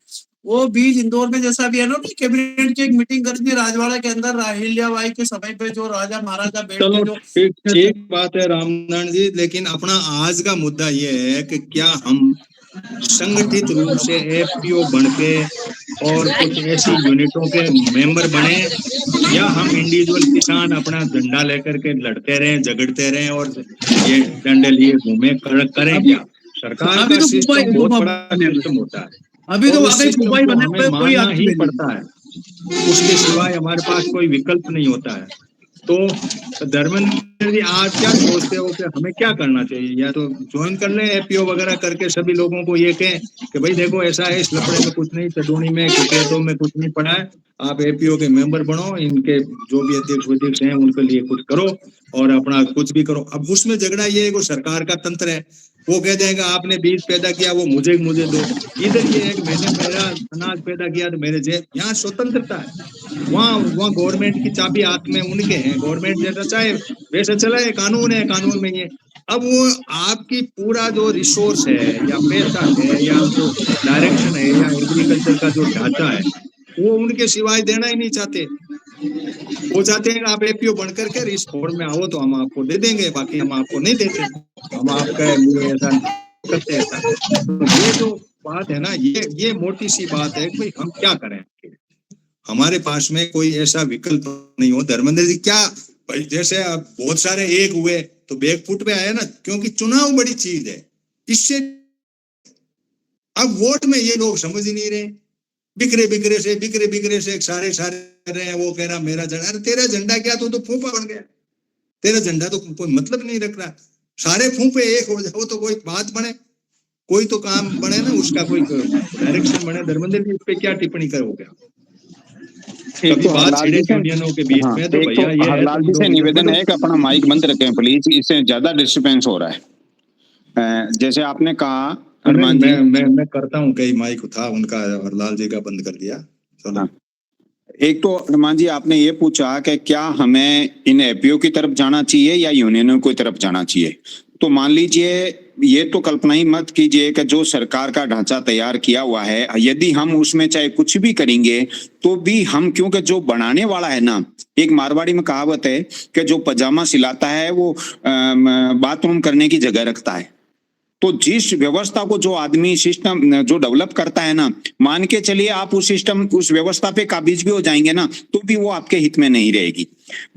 वो बीज इंदौर में जैसा भी है ना, कैबिनेट की एक मीटिंग करी थी राजवाड़ा के अंदर, अहिल्याबाई के समय पे जो राजा महाराजा बैठ के जो ठीक बात है रामनारायण जी, लेकिन अपना आज का मुद्दा ये है कि क्या हम संगठित रूप से एफपीओ बन के और कुछ ऐसी यूनिटों के मेंबर बने, या हम इंडिविजुअल किसान अपना झंडा लेकर के लड़ते रहें, झगड़ते रहें और ये डंडे लिए घूमे करें क्या? सरकार का सिस्टम बहुत बड़ा सिस्टम होता है, अभी तो हमें मानना ही पड़ता है, उसके सिवाय हमारे पास कोई विकल्प नहीं होता है। तो धर्मेंद्र जी, आप क्या सोचते हो कि हमें क्या करना चाहिए? या तो ज्वाइन कर लें एपीओ वगैरह करके, सभी लोगों को ये कहें कि भाई देखो ऐसा है, इस लफड़े में कुछ नहीं, चडोनी में टिकैतों में कुछ नहीं पड़ा है, आप एपीओ के मेंबर बनो, इनके जो भी अध्यक्ष हैं उनके लिए कुछ करो और अपना कुछ भी करो। अब उसमें झगड़ा ये है कि सरकार का तंत्र है, वो कह देगा आपने बीज पैदा किया वो मुझे दो। इधर ये है कि मैंने मेरा अनाज पैदा किया तो मेरे जेब। यहाँ स्वतंत्रता है, वहाँ गवर्नमेंट की चाबी हाथ में उनके हैं, गवर्नमेंट जैसा चाहे वैसे चलाए, कानून है, कानून में ही है। अब वो आपकी पूरा जो रिसोर्स है या पैसा है या जो डायरेक्शन है या एग्रीकल्चर का जो ढांचा है, वो उनके सिवाय देना ही नहीं चाहते। वो चाहते हैं कि आप एपीओ बन करके इस फॉर्म में आओ तो हम आपको दे देंगे, बाकी हम आपको नहीं देते, हम आपका लिए ऐसा करते ऐसा। तो ये जो बात है ना, ये मोटी सी बात है कि भाई हम क्या करें, हमारे पास में कोई ऐसा विकल्प नहीं हो। धर्मेंद्र जी, क्या भाई जैसे अब बहुत सारे एक हुए तो बैकफुट पे आए ना, क्योंकि चुनाव बड़ी चीज है, इससे अब वोट में ये लोग समझ ही नहीं रहे, बिखरे से सारे रहे हैं। वो कह रहा मेरा झंडा, अरे तेरा झंडा क्या, तो फूफा बन गया, तेरा झंडा तो कोई मतलब नहीं रख रहा। सारे फूफे एक हो जाओ तो कोई बात बने, कोई तो काम बने ना, उसका कोई डायरेक्शन बने। धर्मेंद्र जी, इस पे क्या टिप्पणी करोगे? एक तो हरलाल जी से निवेदन है कि अपना माइक बंद रखें प्लीज, इससे ज्यादा डिस्टर्बेंस हो रहा है। जैसे आपने कहा हनुमान जी, मैं करता हूँ, कई माइक था उनका, हरलाल जी का बंद कर दिया। चलो, एक तो हनुमान जी आपने ये पूछा कि क्या हमें इन एपीओ की तरफ जाना चाहिए या यूनियनों की तरफ जाना चाहिए। तो मान लीजिए ये तो कल्पना ही मत कीजिए कि जो सरकार का ढांचा तैयार किया हुआ है, यदि हम उसमें चाहे कुछ भी करेंगे तो भी हम, क्योंकि जो बनाने वाला है ना, एक मारवाड़ी में कहावत है कि जो पजामा सिलाता है वो बाथरूम करने की जगह रखता है। तो जिस व्यवस्था को जो आदमी सिस्टम जो डेवलप करता है ना, मान के चलिए आप उस सिस्टम उस व्यवस्था पे काबिज भी हो जाएंगे ना, तो भी वो आपके हित में नहीं रहेगी।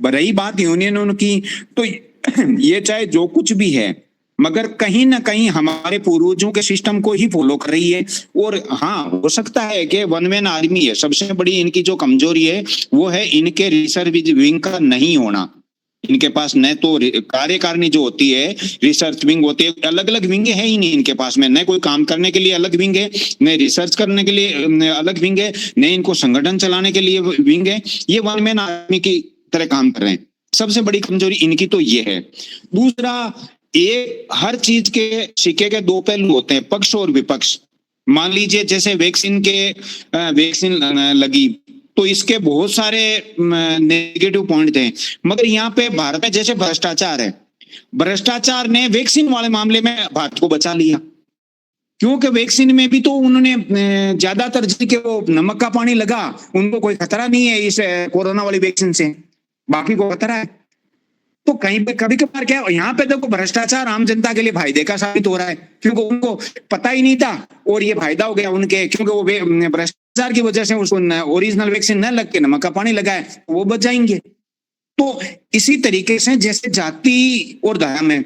रही बात यूनियन की, तो ये चाहे जो कुछ भी है, मगर कहीं ना कहीं हमारे पूर्वजों के सिस्टम को ही फॉलो कर रही है। और हाँ, हो सकता है कि वन मैन आर्मी है, सबसे बड़ी इनकी जो कमजोरी है वो है इनके रिसर्च विंग का नहीं होना। इनके पास न तो कार्यकारिणी जो होती है, रिसर्च विंग होती है, अलग अलग विंग है ही नहीं इनके पास में, न कोई काम करने के लिए अलग विंग है, न रिसर्च करने के लिए अलग विंग है, न इनको संगठन चलाने के लिए विंग है। ये वन मैन आर्मी की तरह काम कर रहे हैं। सबसे बड़ी कमजोरी इनकी तो ये है। दूसरा, हर चीज के सिक्के के दो पहलू होते हैं, पक्ष और विपक्ष। मान लीजिए जैसे वैक्सीन लगी तो इसके बहुत सारे नेगेटिव पॉइंट थे, मगर यहाँ पे भारत में जैसे भ्रष्टाचार है, भ्रष्टाचार ने वैक्सीन वाले मामले में भारत को बचा लिया, क्योंकि वैक्सीन में भी तो उन्होंने ज्यादातर जिनके वो नमक का पानी लगा उनको कोई खतरा नहीं है इस कोरोना वाली वैक्सीन से, बाकी को खतरा है। तो कहीं पे कभी कभार क्या यहाँ पे देखो भ्रष्टाचार आम जनता के लिए फायदे का साबित हो रहा है, क्योंकि उनको पता ही नहीं था और ये फायदा हो गया उनके, क्योंकि वो भ्रष्टाचार की वजह से उसको ओरिजिनल वैक्सीन न लग के नमक का पानी लगाए, वो बच जाएंगे। तो इसी तरीके से जैसे जाति और धर्म है,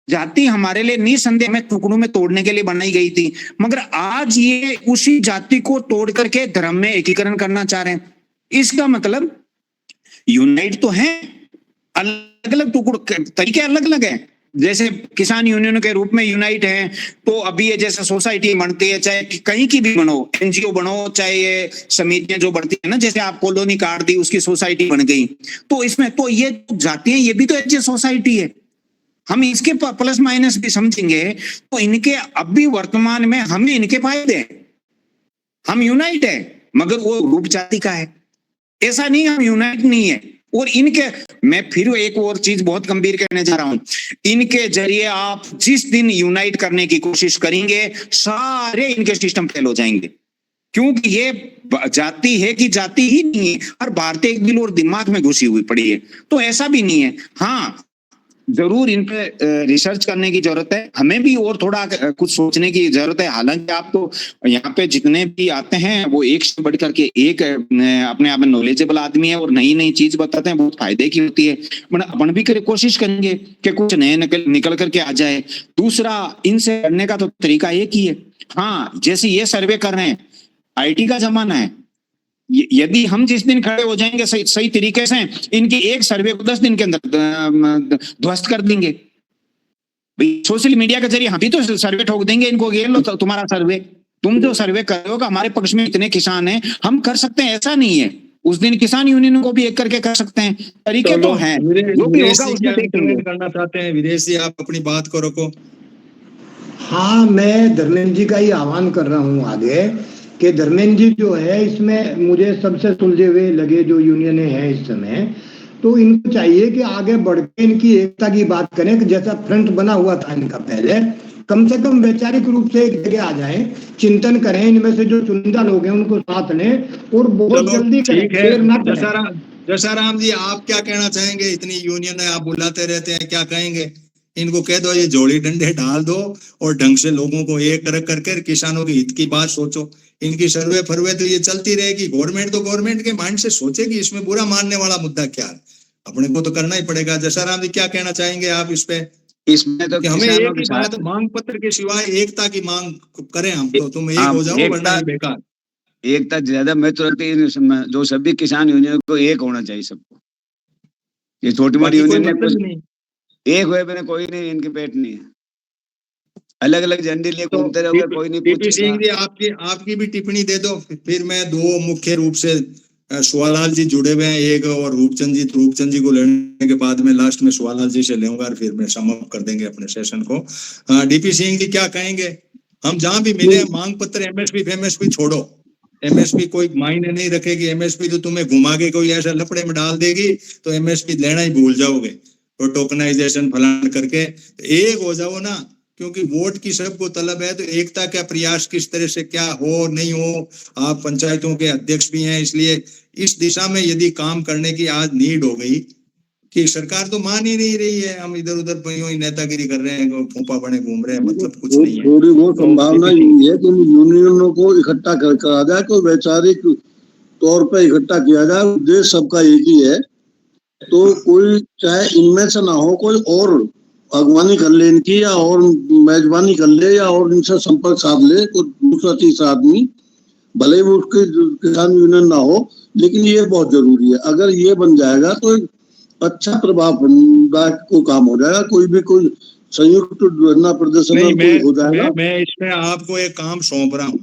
जाति हमारे लिए निसंदेह में टुकड़ों में तोड़ने के लिए बनाई गई थी, मगर आज ये उसी जाति को तोड़ करके धर्म में एकीकरण करना चाह रहे हैं। इसका मतलब यूनाइट तो है, अलग अलग टुकड़ तरीके अलग अलग हैं। जैसे किसान यूनियन के रूप में यूनाइट है, तो अभी ये जैसे सोसाइटी बनती है, चाहे कहीं की भी बनो, एनजीओ बनो, चाहे ये समितियां जो बढ़ती है ना, जैसे आप कॉलोनी काट दी उसकी सोसाइटी बन गई, तो इसमें तो ये जाती है, ये भी तो एक सोसाइटी है। हम इसके प्लस माइनस भी समझेंगे तो इनके अब भी वर्तमान में हमें इनके फायदे हैं। हम यूनाइट है मगर वो रूप जाति का है, ऐसा नहीं हम यूनाइट नहीं है। और इनके, मैं फिर एक और चीज बहुत गंभीर कहने जा रहा हूं, इनके जरिए आप जिस दिन यूनाइट करने की कोशिश करेंगे सारे इनके सिस्टम फेल हो जाएंगे, क्योंकि ये जाति है कि जाति ही नहीं है, हर भारतीय एक दिल और दिमाग में घुसी हुई पड़ी है। तो ऐसा भी नहीं है। हाँ, जरूर इन पे रिसर्च करने की जरूरत है, हमें भी और थोड़ा कुछ सोचने की जरूरत है। हालांकि आप तो यहाँ पे जितने भी आते हैं वो एक से बढ़ करके एक अपने आप में नॉलेजेबल आदमी है और नई नई चीज बताते हैं, बहुत फायदे की होती है। अपन भी कोशिश करेंगे कि कुछ नए निकल करके आ जाए। दूसरा, इनसे करने का तो तरीका एक ही है। हाँ, जैसे ये सर्वे कर रहे हैं, IT का जमाना है, यदि हम जिस दिन खड़े हो जाएंगे सही तरीके से, इनकी एक सर्वे को 10 दिन के अंदर ध्वस्त कर देंगे। सोशल मीडिया के जरिए हम भी तो सर्वे ठोक देंगे इनको, ये लो तुम्हारा सर्वे, तुम जो सर्वे कर रहे हो हमारे पक्ष में इतने किसान हैं, हम कर सकते हैं, ऐसा नहीं है। उस दिन किसान यूनियन को भी एक करके कर सकते हैं, तरीके तो हैं। जो भी होगा उसमें करना चाहते हैं विदेशी, आप अपनी बात को रखो। हाँ, मैं धर्मेंद्र जी का ही आह्वान कर रहा हूँ आगे कि धर्मेंद्र जी जो है, इसमें मुझे सबसे सुलझे हुए लगे जो यूनियन है इस समय, तो इनको चाहिए कि आगे बढ़ के इनकी एकता की बात करें, कि जैसा फ्रंट बना हुआ था इनका पहले, कम से कम वैचारिक रूप से एक जगह आ जाएं, चिंतन करें, इनमें से जो चुनिंदा लोग हैं उनको साथ लें और बहुत जल्दी करें। जसाराम जी, आप क्या कहना चाहेंगे? इतनी यूनियन है, आप बुलाते रहते हैं, क्या कहेंगे? इनको कह दो ये जोड़ी डंडे डाल दो और ढंग से लोगों को एक करके किसानों के हित की बात सोचो। इनकी सर्वे फरवे तो ये चलती रहेगी, गवर्नमेंट तो गवर्नमेंट के माइंड से सोचेगी इसमें बुरा मानने वाला मुद्दा क्या है, अपने को तो करना ही पड़ेगा। जसाराम जी, क्या कहना चाहेंगे आप इस पे? इसमें तो हमें एक ही बात, मांग पत्र के सिवाय एकता की मांग करें हम, तो तुम एक हो जाओ वरना बेकार। एकता ज्यादा महत्व रखती है, जो सभी किसान यूनियन को एक होना चाहिए सबको। ये छोटी मोटी यूनियन एक हुए बिना कोई नहीं, इनके पेट नहीं है, अलग अलग झंडे लिए घूमते रहोगे, कोई नहीं पूछेगा। सिंह जी, आपकी भी टिप्पणी दे दो, फिर मैं दो मुख्य रूप से सुवालाल जी जुड़े हुए हैं, एक और रूपचंद जी को लेने के बाद में लास्ट में सुवालाल जी से लेऊंगा और फिर मैं समाप्त कर देंगे अपने सेशन को। DP सिंह जी, क्या कहेंगे? हम जहां भी मिले, मांग पत्र MSP फेमएसपी छोड़ो, MSP कोई मायने नहीं रखेगी, MSP तो तुम्हें घुमा के कोई ऐसा लफड़े में डाल देगी तो MSP लेना ही भूल जाओगे। और टोकनाइजेशन फलान करके एक हो जाओ ना, क्योंकि वोट की सबको तलब है। तो एकता का प्रयास किस तरह से क्या हो नहीं हो, आप पंचायतों के अध्यक्ष भी हैं, इसलिए इस दिशा में यदि काम करने की आज नीड हो गई कि सरकार तो मान ही नहीं रही है, हम इधर उधर नेतागिरी कर रहे हैं, फूफा बने घूम रहे हैं, मतलब कुछ नहीं है। थोड़ी बहुत संभावना यही है कि यूनियनों को इकट्ठा करा जाए, तो वैचारिक तौर पे इकट्ठा किया जाए, उद्देश्य सबका एक ही है। तो कोई चाहे इनमें से ना हो, कोई और अगवानी कर ले इनकी, या और मेजबानी कर ले, या और इनसे संपर्क साध ले कोई दूसरा तीसरा आदमी, भले ही वो उसके किसान यूनियन ना हो, लेकिन ये बहुत जरूरी है। अगर ये बन जाएगा तो एक अच्छा प्रभावदायक को काम हो जाएगा। कोई संयुक्त धरना प्रदर्शन हो जाएगा। मैं इसमें आपको एक काम सौंप रहा हूँ,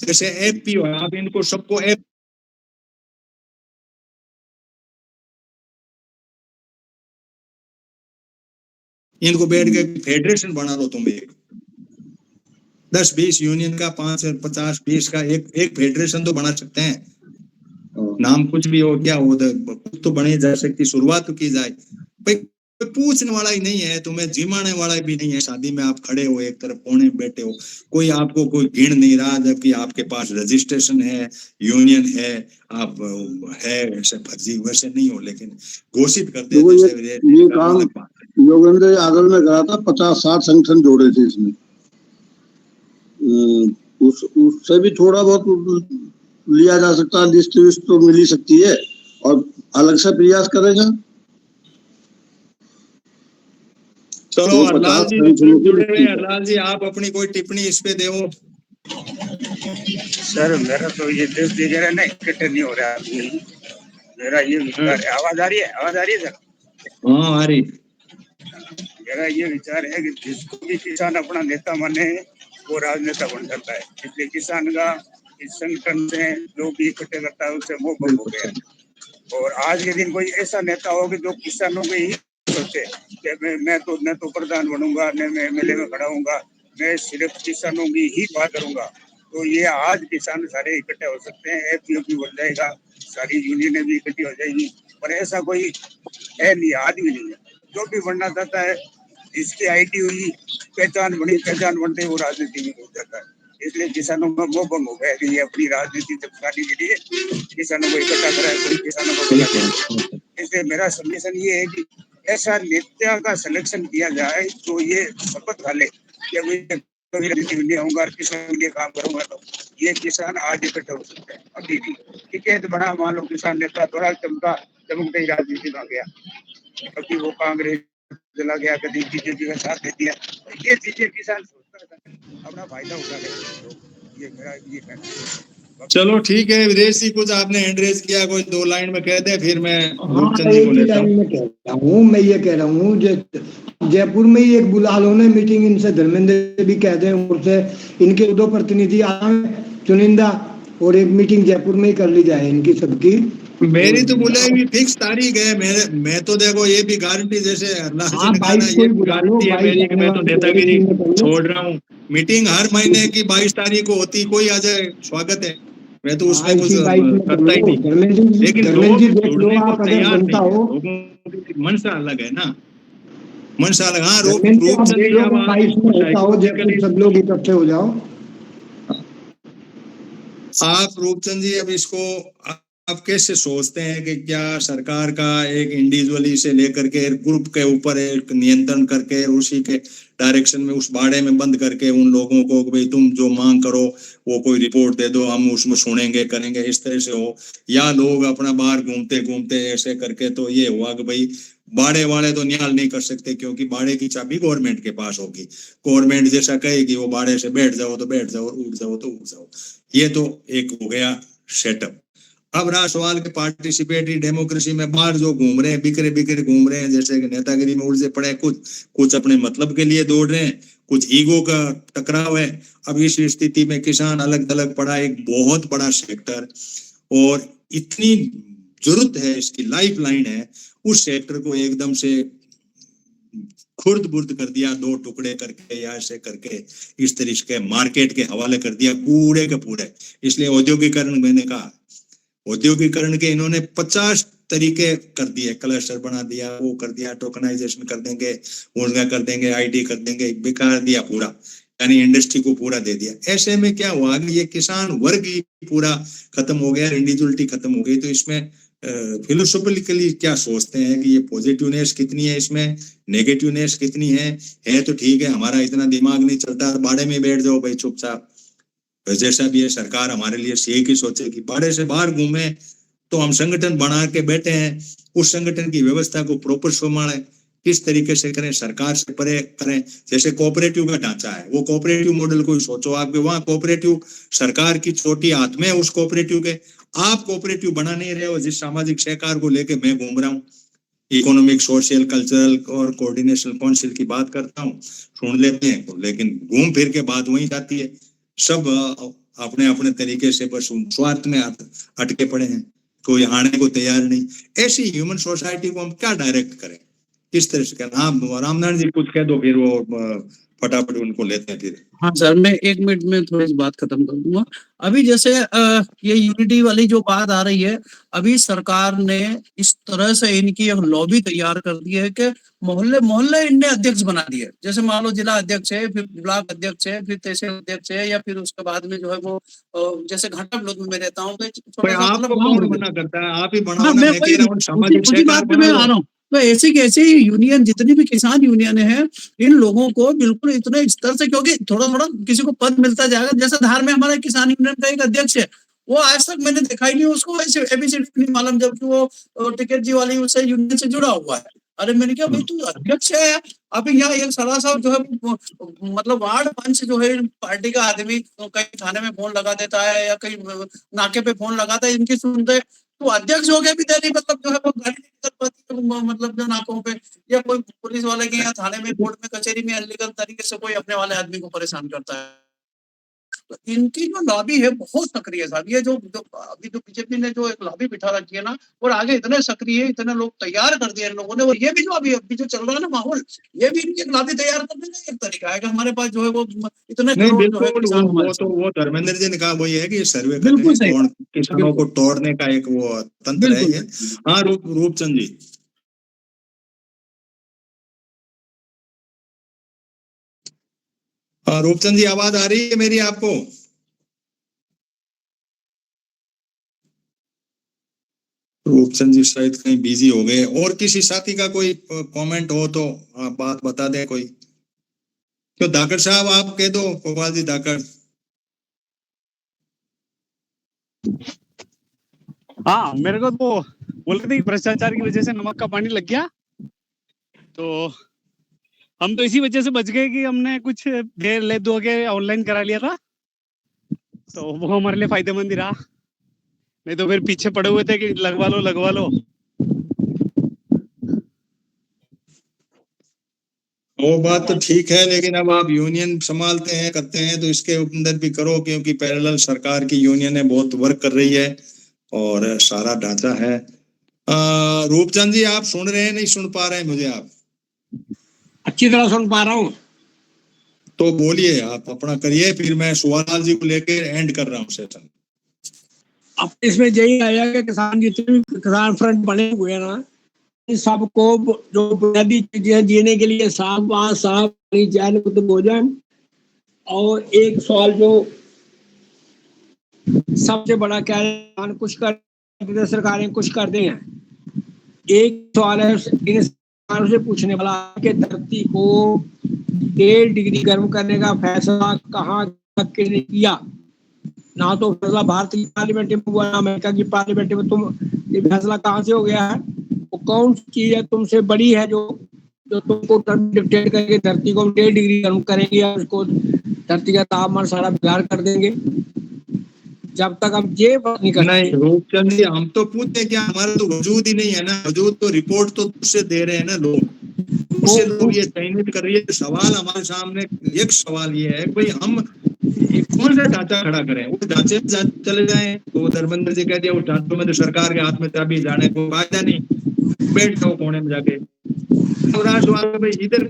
जैसे एफपीओ, आप इनको सबको इनको बैठ के फेडरेशन बना लो तुम, एक 10-20 यूनियन का, 5-50-20 का एक फेडरेशन तो बना सकते हैं। नाम कुछ भी हो, क्या हो, कुछ तो बने जा सकती, शुरुआत तो की जाए। भाई कोई पूछने वाला ही नहीं है, तुम्हें जिमाने वाला भी नहीं है। शादी में आप खड़े हो, एक तरफ कोने बैठे हो, कोई आपको कोई गिन नहीं रहा, जबकि आपके पास रजिस्ट्रेशन है, यूनियन है, आप है ऐसे फर्जी वैसे नहीं हो, लेकिन घोषित कर दे। ये काम योगेंद्र यादव ने कहा था, 50-60 संगठन जोड़े थे इसमें। उससे भी थोड़ा बहुत लिया जा सकता है, लिस्ट तो मिल ही सकती है, और अलग से प्रयास करेगा। चलो अरलाल जी जुड़े हुए, अरलाल जी आप अपनी कोई टिप्पणी इस पे दो। सर मेरा तो ये देश वगैरह ना इकट्ठे नहीं हो रहा है, मेरा ये विचार है। आवाज आ रही है? आवाज आ रही है सर? हाँ आ रही। मेरा ये विचार है कि जिसको भी किसान अपना नेता माने वो राजनेता बन जाता है। इसलिए किसान का इस संगठन से जो भी इकट्ठे करता है उससे मोह भंग हो गया। और आज के दिन कोई ऐसा नेता हो कि जो किसानों में ही सोचे कि मैं तो प्रधान बनूंगा, न मैं एमएलए में खड़ा हूंगा, मैं सिर्फ किसानों की ही बात करूंगा, तो ये आज किसान सारे इकट्ठे हो सकते हैं। एफपीओ भी बन जाएगा, सारी यूनियनें भी इकट्ठी हो जाएगी। पर ऐसा कोई है नहीं, आदमी नहीं है जो भी बनना चाहता है, जिसकी आईडी हुई, पहचान बनी, पहचान बनते वो राजनीति में हो जाता है। इसलिए किसानों का मोह भंग हो गया कि ये अपनी राजनीति चमकाने के लिए किसानों को इकट्ठा कराए, कोई किसानों को गलत है। इसलिए मेरा सजेशन ये है कि ऐसा नेता का सिलेक्शन किया जाए तो ये शपथ खा ले कि राजनीति में आऊंगा और किसानों के लिए काम करूंगा, तो ये किसान आज इकट्ठे हो सकते हैं। अभी भी टिकट बना, मान लो किसान नेता थोड़ा चमकते ही राजनीति में आ गया, कभी वो कांग्रेस चला गया, कभी बीजेपी का साथ दे दिया, ये चीजें किसान सोचता है अपना फायदा उठा ले। ये मेरा ये कहना है। चलो ठीक है, विदेशी कुछ आपने एड्रेस किया, कोई 2 लाइन में कह दे, फिर मैं रूपचंद जी को लेता हूँ। मैं कह रहा हूँ, मैं ये कह रहा हूँ, जयपुर में ही एक बुला लो ना मीटिंग, इनसे धर्मेंद्र भी कह दें, उनसे इनके 2 प्रतिनिधि आए चुनिंदा, और एक मीटिंग जयपुर में ही कर ली जाए इनकी सबकी। मेरी तो बुलाई हुई फिक्स तारीख है। मैं तो देखो ये भी गारंटी, जैसे अल्लाह जी ने कहा ना, ये गारंटी है मेरी कि मैं तो नेतागिरी छोड़ रहा हूँ। मीटिंग हर महीने की 22 तारीख को होती, कोई आ जाए स्वागत है, मैं तो उसमें कुछ करता ही नहीं। लेकिन लोग जुड़ने को तैयार नहीं है, लोगों की मनसा अलग है ना, मनसा अलग। हाँ सब लोग इकट्ठे हो जाओ। आप रूपचंद जी अब इसको आप कैसे सोचते हैं कि क्या सरकार का एक इंडिविजुअली से लेकर के ग्रुप के ऊपर एक नियंत्रण करके उसी के डायरेक्शन में उस बाड़े में बंद करके उन लोगों को भाई तुम जो मांग करो वो कोई रिपोर्ट दे दो, हम उसमें सुनेंगे करेंगे, इस तरह से हो, या लोग अपना बाहर घूमते घूमते ऐसे करके, तो ये हुआ कि भाई बाड़े वाले तो न्याल नहीं कर सकते, क्योंकि बाड़े की चाबी गवर्नमेंट के पास होगी। गवर्नमेंट जैसा कहेगी वो बाड़े से बैठ जाओ तो बैठ जाओ, उठ जाओ तो उठ जाओ। ये तो एक हो गया सेटअप। अब रहा सवाल के पार्टिसिपेटरी डेमोक्रेसी में बाहर जो घूम रहे हैं, बिखरे घूम रहे हैं, जैसे कि नेतागिरी में उलझे पड़े, कुछ अपने मतलब के लिए दौड़ रहे हैं, कुछ ईगो का टकराव है। अब इस स्थिति में किसान अलग थलग पड़ा, एक बहुत बड़ा सेक्टर, और इतनी जरूरत है, इसकी लाइफ लाइन है, उस सेक्टर को एकदम से खुर्द बुर्द कर दिया, 2 टुकड़े करके या ऐसे करके इस तरीके के मार्केट के हवाले कर दिया पूरे के पूरे। इसलिए औद्योगिकरण, मैंने कहा औद्योगिकरण के इन्होंने 50 तरीके कर दिए, क्लस्टर बना दिया, वो कर दिया, टोकनाइजेशन कर देंगे, उनका कर देंगे, आईडी कर देंगे, बेकार दिया पूरा, यानी इंडस्ट्री को पूरा दे दिया। ऐसे में क्या हुआ कि ये किसान वर्ग ही पूरा खत्म हो गया, इंडिविजुअलिटी खत्म हो गई। तो इसमें फिलोसॉफिकली क्या सोचते हैं कि ये पॉजिटिवनेस कितनी है, इसमें नेगेटिवनेस कितनी है तो ठीक है, हमारा इतना दिमाग नहीं चलता, बाड़े में बैठ जाओ भाई चुपचाप। जैसा भी है सरकार हमारे लिए यही की सोचे कि बाड़े से बाहर घूमे, तो हम संगठन बना के बैठे हैं, उस संगठन की व्यवस्था को प्रॉपर संभालें, किस तरीके से करें, सरकार से परे करें। जैसे कोऑपरेटिव का ढांचा है, वो कोऑपरेटिव मॉडल को सोचो, आपके वहां कोऑपरेटिव सरकार की छोटी हाथ में है, उस कोऑपरेटिव के आप कोऑपरेटिव बना नहीं रहे हो। जिस सामाजिक सहकार को लेके मैं घूम रहा हूँ, इकोनॉमिक, सोशल, कल्चरल और कोऑर्डिनेशन काउंसिल की बात करता हूँ, सुन लेते हैं, लेकिन घूम फिर के बात वहीं जाती है। सब अपने अपने तरीके से बस स्वार्थ में अटके पड़े हैं, कोई आने को तैयार नहीं। ऐसी ह्यूमन सोसाइटी को हम क्या डायरेक्ट करें, किस तरह से कहना? आप रामनारायण जी कुछ कह दो, फिर वो फटाफट उनको लेते हैं फिर। हाँ सर, मैं 1 मिनट में थोड़ी सी बात खत्म कर दूंगा। अभी जैसे ये यूनिटी वाली जो बात आ रही है, अभी सरकार ने इस तरह से इनकी एक लॉबी तैयार कर दी है कि मोहल्ले मोहल्ले इनने अध्यक्ष बना दिए। जैसे मान लो जिला अध्यक्ष है, फिर ब्लॉक अध्यक्ष है, फिर तहसील अध्यक्ष है, या फिर उसके बाद में जो है वो जैसे घाटा ब्लॉक में मैं रहता हूँ, तो छोटा सा आपको मतलब कौन गाँव मना करता है? आप ही बनाओ हाँ, ना, मैं मैं कह रहा हूँ सामाजिक उसी सहकार बात पे मैं बना आ लो। रहा हूँ। तो ऐसी कैसे यूनियन, जितनी भी किसान यूनियन है, इन लोगों को बिल्कुल इतने स्तर से, क्योंकि थोड़ा थोड़ा किसी को पद मिलता जाएगा। जैसे धार में हमारा किसान यूनियन का एक अध्यक्ष है, वो आज तक मैंने देखा ही नहीं उसको एबीसीडी नहीं मालूम, जबकि वो टिकट जी वाली उससे यूनियन से जुड़ा हुआ है। अरे मैंने कहा भाई तू अध्यक्ष है। अभी यहाँ एक सलाह साहब जो है मतलब वार्ड पंच जो है पार्टी का आदमी, कहीं थाने में फोन लगा देता है या कहीं नाके पे फोन लगाता है, इनकी सुनते। तो अध्यक्ष हो गए भी देरी, मतलब जो है वो गाड़ी नहीं कर पाती, मतलब जो नाकों पे, या कोई पुलिस वाले के यहाँ थाने में, कोर्ट में, कचहरी में अनलीगल तरीके से कोई अपने वाले आदमी को परेशान करता है। तो इनकी जो लॉबी है बहुत सक्रिय साहब। ये जो अभी जो बीजेपी ने जो एक लॉबी बिठा रखी है ना, और आगे इतने सक्रिय है, इतने लोग तैयार कर दिए इन लोगों ने। और ये भी जो अभी जो चल रहा है ना माहौल, ये भी इनकी लॉबी तैयार करने का एक तरीका है कि हमारे पास जो है वो इतने नहीं करोड़ जो है बिल्कुल, किसान हमारे तो वो धर्मेंद्र जी ने कहा वही है कि सर्वे बिल्कुल करने सही, किसानों को तोड़ने का एक वो तंत्र है ये। हाँ रूपचंद जी। हाँ रूपचंद जी, आवाज आ रही है मेरी आपको? रूपचंद जी शायद कहीं बिजी हो गए। और किसी साथी का कोई कमेंट हो तो बात बता दें कोई। क्यों धाकड़ साहब आप कह दो, गोपाल जी धाकड़। हाँ, मेरे को तो बोल रहे थे भ्रष्टाचार की वजह से नमक का पानी लग गया, तो हम तो इसी वजह से बच गए कि हमने कुछ देर ले दो के ऑनलाइन करा लिया था, तो वो हमारे लिए फायदेमंद ही रहा। नहीं तो फिर पीछे पड़े हुए थे कि लगवा लो। वो बात तो ठीक है, लेकिन अब आप यूनियन संभालते हैं, करते हैं, तो इसके अंदर भी करो, क्योंकि पैरेलल सरकार की यूनियन है, बहुत वर्क कर रही है और सारा ढांचा है। रूपचंद जी आप सुन रहे हैं, नहीं सुन पा रहे हैं मुझे? आप अच्छी तरह सुन पा रहा हूँ। तो बोलिए, आप अपना करिए, फिर मैं सुवालाल जी को लेकर एंड कर रहा हूँ सेशन। अब इसमें यही आया कि किसान जितने भी किसान फ्रंट बने हुए हैं ना, इन सबको जो बुनियादी चीजें जीने के लिए साफ पानी, चैन, भोजन, और एक सवाल जो सबसे बड़ा क्या है, कुछ कर सरकारें कुछ कर दी हैं। एक सवाल है इन सरकारों से पूछने वाला कि धरती को 1.5 डिग्री गर्म करने का फैसला कहाँ तक किसने किया? ना तो फैसला भारत की पार्लियामेंट में हुआ, ना अमेरिका की पार्लियामेंट में। तुम ये फैसला कहाँ से हो गया है? वो कौन सी चीज है तुमसे बड़ी है जो तुमको डिक्टेट करके धरती को 1.5 डिग्री गर्म करेंगे, या उसको धरती का तापमान सारा बिगाड़ कर देंगे? जब तक हम ये बात नहीं करते। नहीं रूपचंद जी, हम तो पूछते क्या, हमारा तो वजूद ही नहीं है ना। वजूद तो रिपोर्ट तो उससे दे रहे हैं ना लोग, उससे लोग ये चयनित कर रही है। सवाल हमारे सामने एक सवाल ये है, भाई हम कौन सा ढांचा खड़ा करें? उस ढांचे में चले जाएं तो धर्मेंद्र जी कह दिया उस ढांचों में तो सरकार के हाथ में चाबी, जाने को फायदा नहीं, बैठ जाओ कोने में जाके। भाई इधर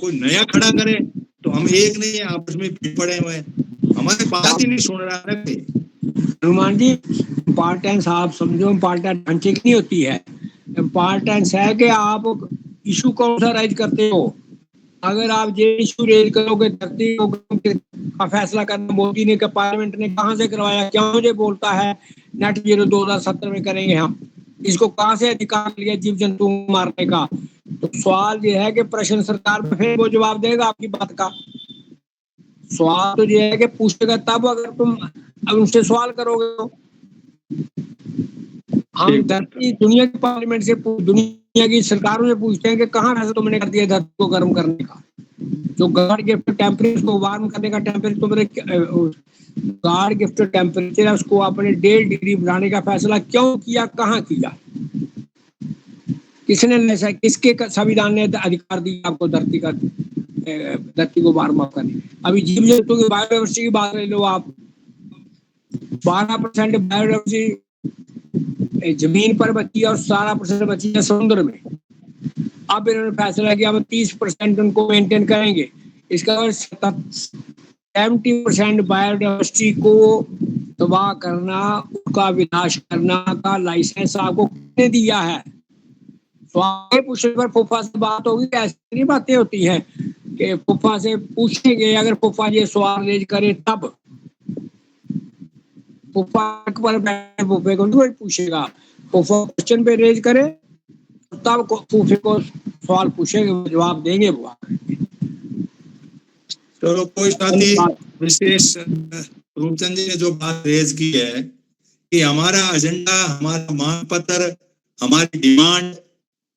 कोई नया खड़ा करे तो हम एक नहीं है, आपस में पड़े हुए हैं, हमारी बात ही नहीं सुन रहा है। हनुमान जी, पार्टियां साहब समझो, पार्टियां ढांचे की नहीं होती है, इम्पोर्टेंस है कि आप इशू कौन सा राइज करते हो। अगर आप ये इशू रेज करोगे धरती का फैसला करना मोदी ने पार्लियामेंट ने कहाँ से करवाया, क्यों मुझे बोलता है नेट जीरो 2070 में करेंगे हम, इसको कहाँ से अधिकार लिया जीव जंतु मारने का। तो सवाल ये है कि प्रश्न सरकार में फिर वो जवाब देगा आपकी बात का। सवाल तो ये है कि पूछेगा तब अगर तुम अब उनसे सवाल करोगे तो। हम धरती दुनिया की पार्लियामेंट से दुनिया की सरकारों से पूछते हैं कि कहाँ फैसला तुमने कर दिया धरती को गर्म करने का, जो गॉड गिफ्ट टेम्परेचर को वार्म करने का टेम्परेचर तुमने गॉड गिफ्ट टेम्परेचर है उसको आपने 1.5 डिग्री बढ़ाने का फैसला क्यों किया, कहाँ किया, किसने ऐसा, किसके संविधान ने अधिकार दिया आपको धरती को वार्म अप करने। अभी जीव जंतु की बायोडाइवर्सिटी की बात ले लो आप, 12% बायोडाइवर्सिटी जमीन पर बची है और 17% बची है समुद्र में। अब इन्होंने फैसला किया हम 30% उनको मेंटेन करेंगे। इसका 70% बायोडाइवर्सिटी को तबाह करना, उसका विनाश करना का लाइसेंस आपको किसने दिया है। तो आगे पूछने पर फूफा से बात होगी, ऐसी नहीं बातें होती हैं कि फूफा से पूछेंगे, अगर फूफा ये सवाल रेज करे तब फूफा पर फूफे को नहीं पूछेगा, फूफा क्वेश्चन पे रेज करे तब फूफे को सवाल पूछेंगे, जवाब देंगे वो। चलो कोई साथी विशेष रूपचंद जी ने जो बात रेज की है कि हमारा एजेंडा, हमारा मांग पत्र, हमारी डिमांड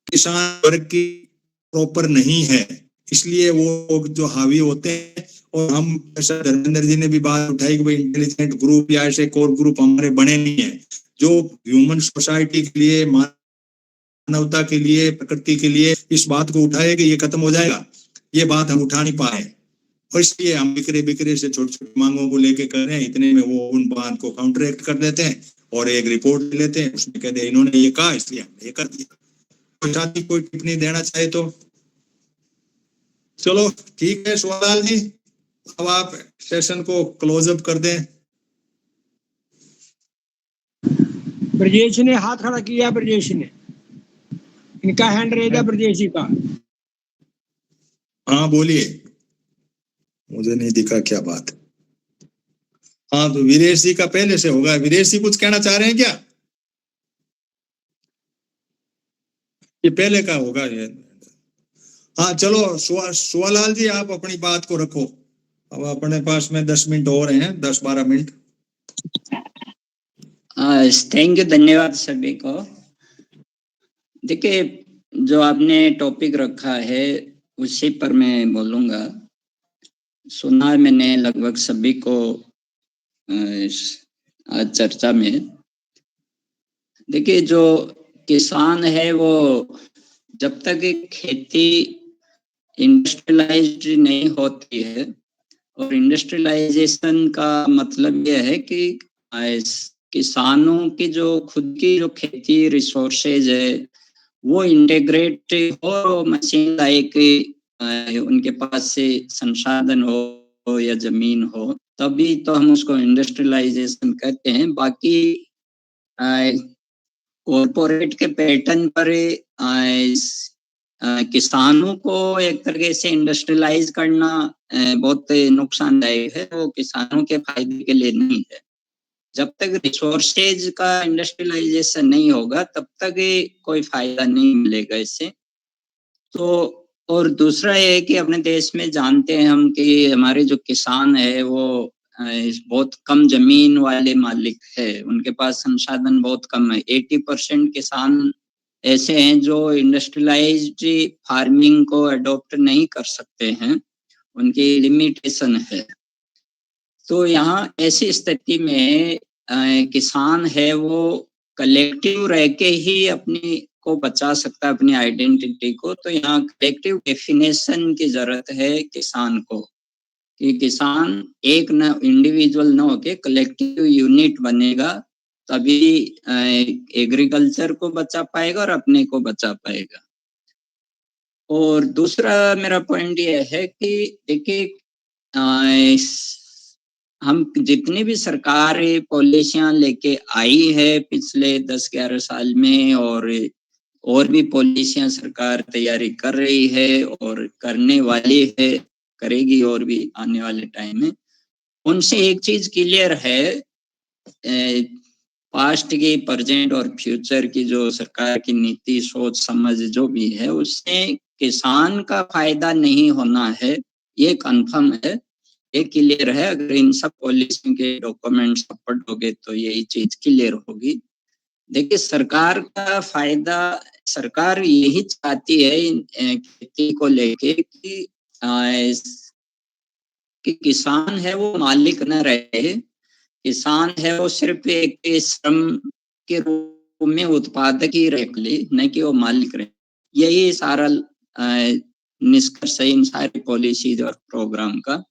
किसान वर्ग की प्रॉपर नहीं है, इसलिए वो लोग जो हावी होते हैं। और हम ऐसा धर्मेंद्र जी ने भी बात उठाई कि भाई इंटेलिजेंट ग्रुप या ऐसे कोर ग्रुप हमारे बने नहीं है जो ह्यूमन सोसाइटी के लिए, मानवता के लिए, प्रकृति के लिए इस बात को उठाए कि ये खत्म हो जाएगा, ये बात हम उठा नहीं पाए। और इसलिए हम बिखरे से छोटी छोटी मांगों को लेके कर रहे हैं, इतने में वो उन बात को काउंटरएक्ट कर देते हैं और एक रिपोर्ट लेते हैं, उसमें कहते हैं इन्होंने ये कहा इसलिए हमने ये कर दिया। कोई साथी कोई टिप्पणी देना चाहे तो चलो ठीक है। सुवालाल जी अब आप सेशन को क्लोज अप कर दें। ब्रजेश ने हाथ खड़ा किया, ब्रजेश ने, इनका हैंड रेज है ब्रजेश जी का। हाँ बोलिए, मुझे नहीं दिखा क्या बात। हाँ तो वीरेश जी का पहले से होगा। वीरेश जी कुछ कहना चाह रहे हैं क्या? ये पहले का होगा ये। हाँ चलो सुवालाल जी आप अपनी बात को रखो, अब अपने पास में 10 मिनट और हैं, 10-12 मिनट। थैंक यू, धन्यवाद सभी को। देखिए जो आपने टॉपिक रखा है उसी पर मैं बोलूंगा। सुना मैंने लगभग सभी को आज चर्चा में। देखिए जो किसान है वो जब तक खेती इंडस्ट्रियलाइज्ड नहीं होती है, और इंडस्ट्रियलाइजेशन का मतलब यह है कि किसानों की जो खुद की जो खेती रिसोर्सेज है वो इंटीग्रेट हो, मशीन लाइक उनके पास से संसाधन हो या जमीन हो, तभी तो हम उसको इंडस्ट्रियलाइजेशन कहते हैं। बाकी कॉर्पोरेट के पैटर्न पर किसानों को एक तरीके से इंडस्ट्रियलाइज करना बहुत नुकसानदायक है, वो किसानों के फायदे के लिए नहीं है। जब तक रिसोर्सेज का इंडस्ट्रियलाइजेशन नहीं होगा तब तक कोई फायदा नहीं मिलेगा इससे। तो और दूसरा ये है कि अपने देश में जानते हैं हम कि हमारे जो किसान है वो बहुत कम जमीन वाले मालिक है, उनके पास संसाधन बहुत कम है। 80% किसान ऐसे हैं जो इंडस्ट्रियलाइज्ड फार्मिंग को अडॉप्ट नहीं कर सकते हैं, उनकी लिमिटेशन है। तो यहाँ ऐसी स्थिति में किसान है वो कलेक्टिव रह के ही अपनी को बचा सकता है, अपनी आइडेंटिटी को। तो यहाँ कलेक्टिव डेफिनेशन की जरूरत है किसान को, कि किसान एक न इंडिविजुअल न होके कलेक्टिव यूनिट बनेगा, तभी एग्रीकल्चर को बचा पाएगा और अपने को बचा पाएगा। और दूसरा मेरा पॉइंट ये है कि देखिए हम जितनी भी सरकार पॉलिसियां लेके आई है पिछले 10-11 साल में, और और भी पॉलिसियां सरकार तैयारी कर रही है और करने वाली है, करेगी और भी आने वाले टाइम में। उनसे एक चीज क्लियर है, पास्ट की, प्रेजेंट और फ्यूचर की जो सरकार की नीति, सोच समझ जो भी है, उससे किसान का फायदा नहीं होना है, ये कंफर्म है, ये क्लियर है। अगर इन सब पॉलिसी के डॉक्यूमेंट्स पढ़ोगे तो यही चीज क्लियर होगी। देखिए, सरकार का फायदा, सरकार यही चाहती है खेती को लेके कि किसान है वो मालिक न रहे, किसान है वो सिर्फ एक श्रम के रूप में उत्पादक ही रख ले, न कि वो मालिक रहे। यही सारा निष्कर्ष है इन सारी पॉलिसीज और प्रोग्राम का।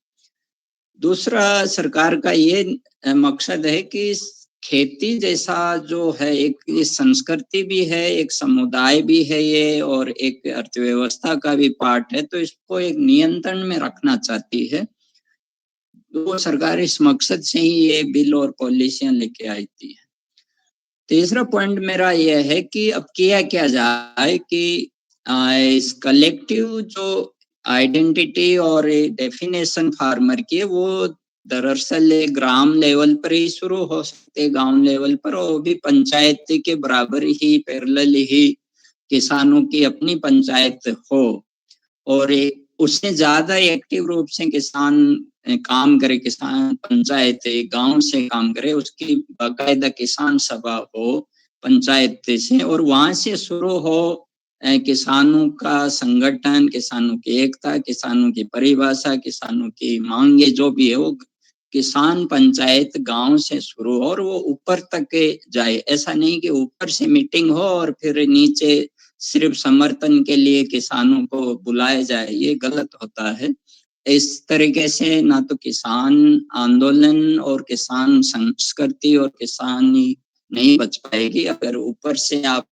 दूसरा, सरकार का ये मकसद है कि खेती जैसा जो है एक संस्कृति भी है, एक समुदाय भी है ये, और एक अर्थव्यवस्था का भी पार्ट है, तो इसको एक नियंत्रण में रखना चाहती है। तो सरकार इस मकसद से ही ये बिल और पॉलिसियां लेके आई थी। तीसरा पॉइंट मेरा यह है कि अब किया क्या जाए कि इस कलेक्टिव जो आइडेंटिटी और डेफिनेशन फार्मर की है, वो दरअसल ग्राम लेवल पर ही शुरू हो सकते, गांव लेवल पर, और भी पंचायत के बराबर ही, पैरेलल ही किसानों की अपनी पंचायत हो, और उससे ज्यादा एक्टिव रूप से किसान काम करे, किसान पंचायत गांव से काम करे, उसकी बाकायदा किसान सभा हो पंचायत से, और वहां से शुरू हो किसानों का संगठन, किसानों की एकता, किसानों की परिभाषा, किसानों की मांगे जो भी है, वो किसान पंचायत गांव से शुरू हो और वो ऊपर तक जाए। ऐसा नहीं कि ऊपर से मीटिंग हो और फिर नीचे सिर्फ समर्थन के लिए किसानों को बुलाया जाए, ये गलत होता है। इस तरीके से ना तो किसान आंदोलन और किसान संस्कृति और किसानी नहीं बच पाएगी। अगर ऊपर से आप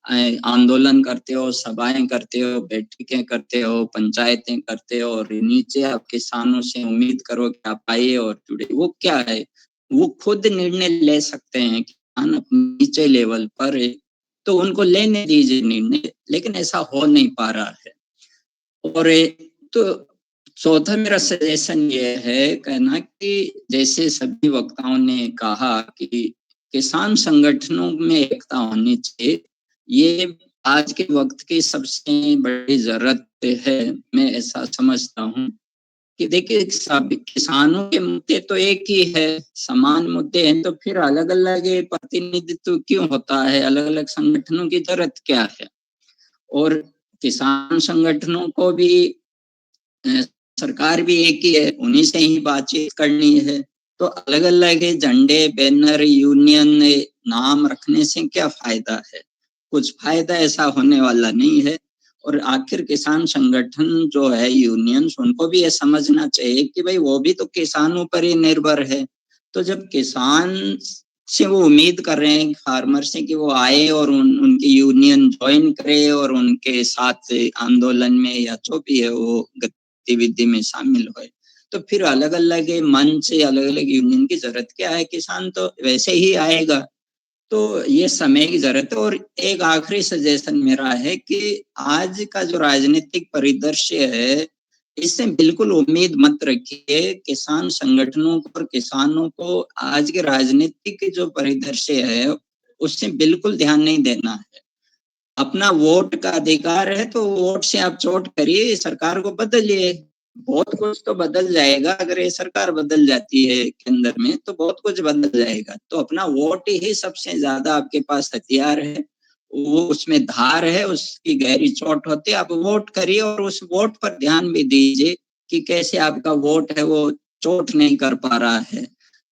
आंदोलन करते हो, सभाएं करते हो, बैठकें करते हो, पंचायतें करते हो, और नीचे आप किसानों से उम्मीद करो कि आप आइए और जुड़े, वो क्या है? वो खुद निर्णय ले सकते हैं किसान अपने नीचे लेवल पर, तो उनको लेने दीजिए निर्णय, लेकिन ऐसा हो नहीं पा रहा है। और तो चौथा मेरा सजेशन ये है कहना कि जैसे सभी वक्ताओं ने कहा कि किसान संगठनों में एकता होनी चाहिए, ये आज के वक्त की सबसे बड़ी जरूरत है। मैं ऐसा समझता हूँ कि देखिए, सब किसानों के मुद्दे तो एक ही है, समान मुद्दे हैं, तो फिर अलग अलग प्रतिनिधित्व क्यों होता है, अलग अलग संगठनों की जरूरत क्या है? और किसान संगठनों को भी सरकार भी एक ही है, उन्हीं से ही बातचीत करनी है, तो अलग अलग झंडे, बैनर, यूनियन नाम रखने से क्या फायदा है? कुछ फायदा ऐसा होने वाला नहीं है। और आखिर किसान संगठन जो है, यूनियंस, उनको भी ये समझना चाहिए कि भाई वो भी तो किसानों पर ही निर्भर है। तो जब किसान से वो उम्मीद कर रहे हैं फार्मर से कि वो आए और उनकी यूनियन ज्वाइन करे और उनके साथ आंदोलन में या जो भी है वो गतिविधि में शामिल हुए, तो फिर अलग अलग मंच, अलग अलग यूनियन की जरूरत क्या है? किसान तो वैसे ही आएगा। तो ये समय की जरूरत है। और एक आखिरी सजेशन मेरा है कि आज का जो राजनीतिक परिदृश्य है, इससे बिल्कुल उम्मीद मत रखिए किसान संगठनों को और किसानों को। आज के राजनीतिक जो परिदृश्य है, उससे बिल्कुल ध्यान नहीं देना है। अपना वोट का अधिकार है, तो वोट से आप चोट करिए, सरकार को बदलिए, बहुत कुछ तो बदल जाएगा। अगर ये सरकार बदल जाती है केंद्र में, तो बहुत कुछ बदल जाएगा। तो अपना वोट ही सबसे ज्यादा आपके पास हथियार है, वो उसमें धार है, उसकी गहरी चोट होती है। आप वोट करिए और उस वोट पर ध्यान भी दीजिए कि कैसे आपका वोट है वो चोट नहीं कर पा रहा है।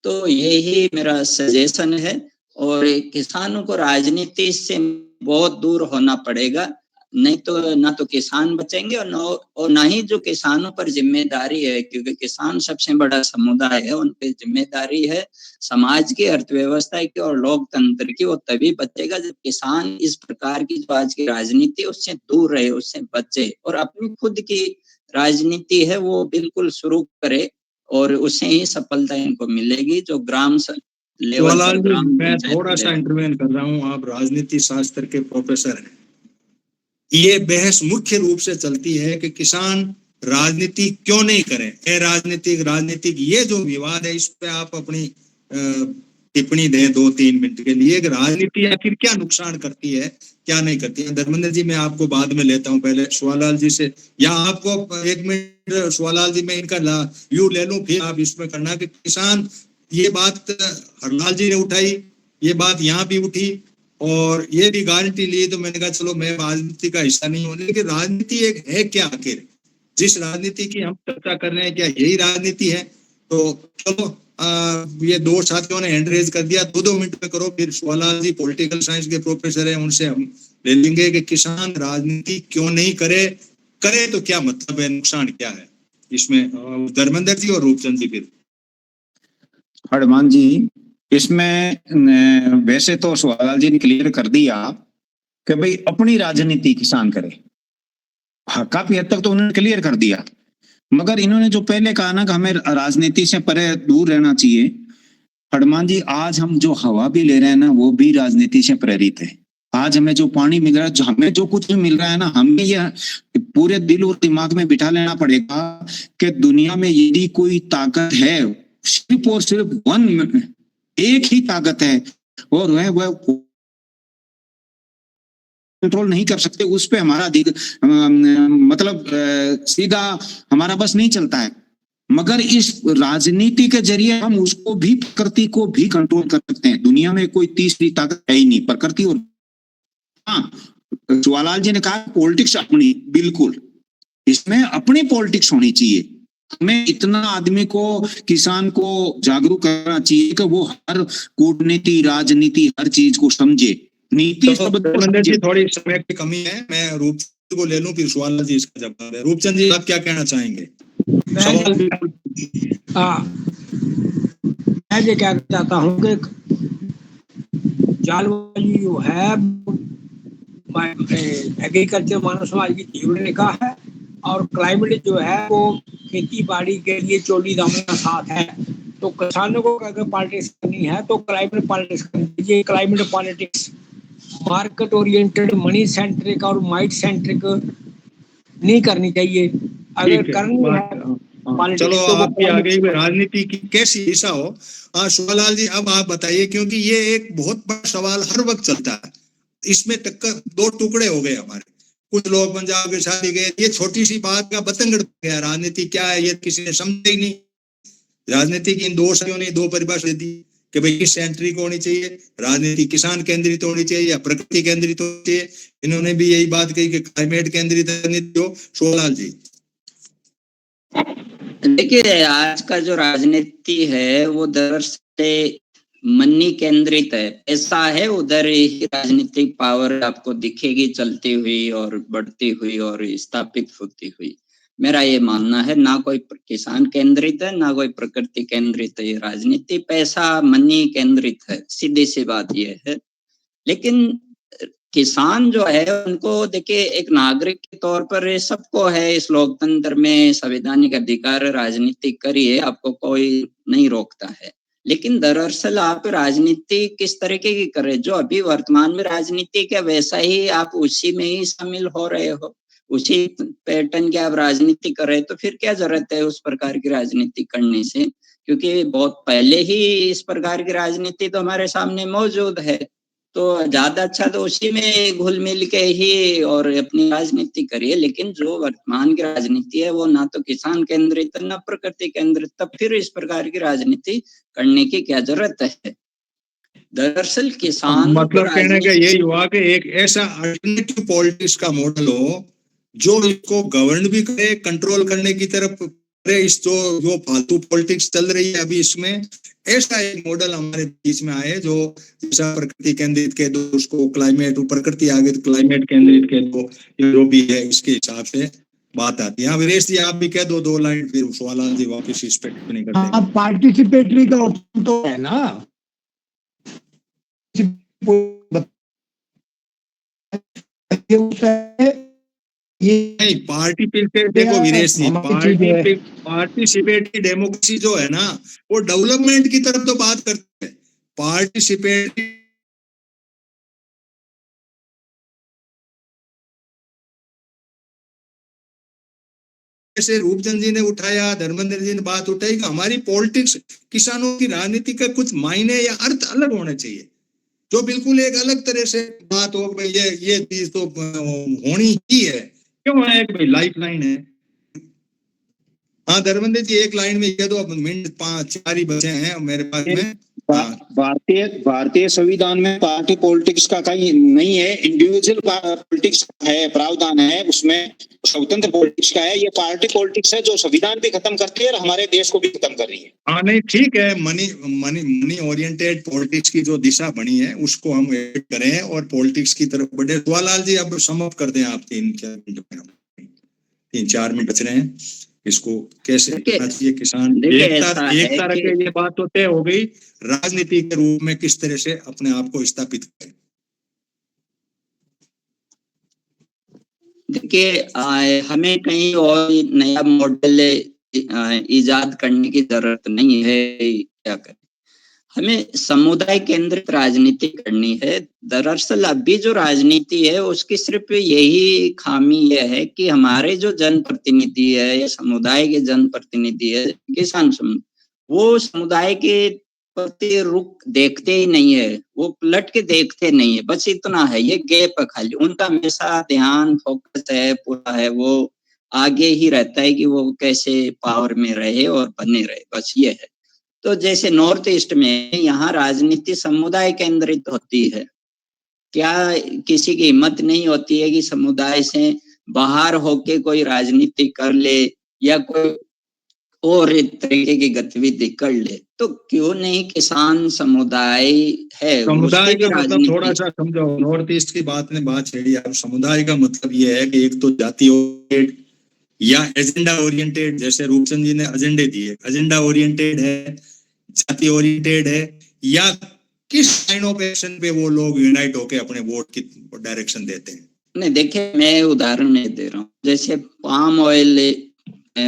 तो यही मेरा सजेशन है। और किसानों को राजनीति से बहुत दूर होना पड़ेगा, नहीं तो ना तो किसान बचेंगे और ना ही जो किसानों पर जिम्मेदारी है, क्योंकि किसान सबसे बड़ा समुदाय है, उन पे जिम्मेदारी है समाज की, अर्थव्यवस्था की और लोकतंत्र की। वो तभी बचेगा जब किसान इस प्रकार की जो आज की राजनीति उससे दूर रहे, उससे बचे और अपनी खुद की राजनीति है वो बिल्कुल शुरू करे, और उससे ही सफलता इनको मिलेगी। जो ग्राम लेवल पर, शिवलाल जी, ग्राम मैं पंचायत थोड़ा के सा लेवल। इंटरवेन कर रहा हूँ। आप राजनीति शास्त्र के प्रोफेसर हैं। ये बहस मुख्य रूप से चलती है कि किसान राजनीति क्यों नहीं करें, राजनीतिक ये जो विवाद है, इस पे आप अपनी टिप्पणी दें 2-3 मिनट के लिए कि राजनीति आखिर क्या नुकसान करती है, क्या नहीं करती है। धर्मेंद्र जी, मैं आपको बाद में लेता हूं, पहले शिवलाल जी से, या आपको 1 मिनट शिवलाल जी मैं इनका व्यू ले लूं, फिर आप इसमें करना कि किसान, ये बात हरलाल जी ने उठाई, ये बात यहाँ भी उठी और ये भी गारंटी ली, तो मैंने कहा चलो मैं राजनीति का हिस्सा नहीं हूं, लेकिन राजनीति एक है क्या आखिर? जिस राजनीति की हम चर्चा कर रहे हैं, क्या यही राजनीति है? तो चलो, ये 2 साथियों ने हैंड रेज कर दिया, 2-2 मिनट में करो। फिर शिवलाल जी पॉलिटिकल साइंस के प्रोफेसर हैं, उनसे हम ले लेंगे कि किसान राजनीति क्यों नहीं करे, करे तो क्या मतलब है, नुकसान क्या है इसमें। धर्मेंद्र जी और रूपचंद जी फिर। हनुमान जी, इसमें वैसे तो शिवलाल जी ने क्लियर कर दिया कि भाई अपनी राजनीति किसान करे। हाँ, काफी हद तक तो उन्होंने क्लियर कर दिया, मगर इन्होंने जो पहले कहा ना कि हमें राजनीति से परे दूर रहना चाहिए। हनुमान जी, आज हम जो हवा भी ले रहे हैं ना, वो भी राजनीति से प्रेरित है। आज हमें जो पानी मिल रहा है, जो हमें जो कुछ भी मिल रहा है ना, हमें यह पूरे दिल और दिमाग में बिठा लेना पड़ेगा कि दुनिया में यदि कोई ताकत है, सिर्फ और सिर्फ एक ही ताकत है, और वह कंट्रोल नहीं कर सकते, उस पे हमारा मतलब सीधा हमारा बस नहीं चलता है। मगर इस राजनीति के जरिए हम उसको भी, प्रकृति को भी कंट्रोल कर सकते हैं। दुनिया में कोई तीसरी ताकत है ही नहीं, प्रकृति। और हाँ, शिवलाल जी ने कहा पॉलिटिक्स अपनी, बिल्कुल इसमें अपनी पॉलिटिक्स होनी चाहिए। हमें इतना आदमी को, किसान को जागरूक करना चाहिए कि वो हर कूटनीति, राजनीति, हर चीज को समझे, नीति शब्द को समझे। थोड़ी समय की कमी है, मैं रूपचंद को ले लूं, फिर शिवलाल जी इसका जवाब है। रूपचंद जी, आप क्या कहना चाहेंगे? मैं ये क्या चाहता हूँ कि जलवायु जो है एग्रीकल्चर मानव समाज की जीवन रेखा है, और क्लाइमेट जो है वो खेती बाड़ी के लिए चोली दामना साथ है। तो किसानों को अगर पॉलिटिक्स करनी है तो क्लाइमेट पॉलिटिक्स करनी चाहिए। Climate politics market oriented, money centric और माइट सेंट्रिक नहीं करनी चाहिए। अगर करनी है चलो, आपकी आगे राजनीति की कैसी दिशा हो। शिवलाल जी, अब आप बताइए, क्योंकि ये एक बहुत बड़ा सवाल हर वक्त चलता है। इसमें टक्कर, 2 टुकड़े हो गए हमारे। कुछ लोग पंजाब के शादी गए, ये छोटी सी बात का बतंगड़ गया। राजनीति क्या है ये किसी ने समझा ही नहीं। राजनीति की इन 2 शब्दों ने 2 परिभाषा दी कि भाई किस सेंट्रिक होनी चाहिए, राजनीति किसान केंद्रित होनी चाहिए या प्रकृति केंद्रित होनी चाहिए। इन्होंने भी यही बात कही कि क्लाइमेट केंद्रित राजनीति हो। शिवलाल जी, देखिए, आज का जो राजनीति है वो दरअसल मनी केंद्रित है। ऐसा है, उधर ही राजनीतिक पावर आपको दिखेगी चलती हुई और बढ़ती हुई और स्थापित होती हुई। मेरा ये मानना है, ना कोई किसान केंद्रित है, ना कोई प्रकृति केंद्रित है। ये राजनीति पैसा, मनी केंद्रित है, सीधी सी बात ये है। लेकिन किसान जो है उनको देखिए, एक नागरिक के तौर पर सबको है इस लोकतंत्र में संवैधानिक अधिकार, राजनीति करिए, आपको कोई नहीं रोकता है। लेकिन दरअसल आप राजनीति किस तरीके की कर रहे, जो अभी वर्तमान में राजनीति क्या, वैसा ही आप उसी में ही शामिल हो रहे हो, उसी पैटर्न की आप राजनीति कर रहे, तो फिर क्या जरूरत है उस प्रकार की राजनीति करने से? क्योंकि बहुत पहले ही इस प्रकार की राजनीति तो हमारे सामने मौजूद है। तो ज्यादा अच्छा तो उसी में घुल मिल के ही और अपनी राजनीति करिए। लेकिन जो वर्तमान की राजनीति है वो ना तो किसान केंद्रित है, ना प्रकृति केंद्रित, तब फिर इस प्रकार की राजनीति करने की क्या जरूरत है? दरअसल किसान मतलब कहने का यही हुआ कि एक ऐसा अल्टरनेटिव पॉलिटिक्स का मॉडल हो जो इसको गवर्न भी करे, कंट्रोल करने की तरफ करे। इस जो फालतू पॉलिटिक्स चल रही है अभी, इसमें ऐसा एक मॉडल हमारे बीच में आए जो जैसा प्रकृति केंद्रित के दो, उसको क्लाइमेट, प्रकृति आगे तो क्लाइमेट केंद्रित के दो, जो भी है इसके हिसाब से बात आती है। वीरेश जी, आप भी कह दो 2 लाइन, फिर शिवलाल जी वापस इस पे टिप्पणी करते हैं। अब पार्टिसिपेटरी का ऑप्शन तो है ना, ये नहीं पार्टी देखो वीरेश जी, पार्टिसिपेटरी डेमोक्रेसी जो है ना, वो डेवलपमेंट की तरफ तो बात करते हैं। पार्टिसिपेट जैसे रूपचंद जी ने उठाया, धर्मेंद्र जी ने बात उठाई कि हमारी पॉलिटिक्स, किसानों की राजनीति का कुछ मायने या अर्थ अलग होने चाहिए, जो बिल्कुल एक अलग तरह से बात हो भाई ये चीज तो होनी ही है। क्यों है कि भाई लाइफ लाइन है। हाँ धर्मेंद्र जी एक लाइन में कह दो, अब मिनट 5-4 ही बचे हैं मेरे पास में। भारतीय संविधान में पार्टी पॉलिटिक्स का कहीं नहीं है, इंडिविजुअल पॉलिटिक्स है, प्रावधान है उसमें, स्वतंत्र पॉलिटिक्स का है। ये पार्टी पॉलिटिक्स है जो संविधान भी खत्म करती है और हमारे देश को भी खत्म कर रही है। हाँ नहीं ठीक है, मनी ओरिएंटेड पॉलिटिक्स की जो दिशा बनी है उसको हम ऐड करें और पॉलिटिक्स की तरफ बढ़े। जवाहरलाल जी अब समाप्त कर दें आप, 3-4 मिनट बच रहे हैं, इसको कैसे करना चाहिए। किसान एकता रखे, ये बात तो तय हो गई। राजनीति के रूप में किस तरह से अपने आप को स्थापित करें। देखिए हमें कहीं और नया मॉडल इजाद करने की जरूरत नहीं है। क्या करें, हमें समुदाय केंद्रित राजनीति करनी है। दरअसल अभी जो राजनीति है उसकी सिर्फ यही खामी यह है कि हमारे जो जनप्रतिनिधि है या समुदाय के जनप्रतिनिधि है, किसान समुदाय, वो समुदाय के प्रति रुख देखते ही नहीं है, वो पलट के देखते नहीं है। बस इतना है, ये गैप है खाली। उनका हमेशा ध्यान फोकस है पूरा है, वो आगे ही रहता है कि वो कैसे पावर में रहे और बने रहे, बस ये है। तो जैसे नॉर्थ ईस्ट में यहाँ राजनीति समुदाय केंद्रित होती है, क्या किसी की हिम्मत नहीं होती है कि समुदाय से बाहर होके कोई राजनीति कर ले या कोई और एक तरीके की गतिविधि कर ले? तो क्यों नहीं किसान समुदाय है, समुदाय का मतलब थोड़ा सा समझो। नॉर्थ ईस्ट की बात ने बात छेड़ी आप। समुदाय का मतलब ये है कि एक तो जाति ओरिएंटेड या एजेंडा ओरिएंटेड, जैसे रूपचंद जी ने एजेंडे दिए, एजेंडा ओरिएंटेड है, जाति ओरिएंटेड है, या किस लाइन ऑफ एक्शन पे वो लोग यूनाइट होके अपने वोट की डायरेक्शन देते हैं। नहीं देखिए, मैं उदाहरण नहीं दे रहा हूँ, जैसे पाम ऑयल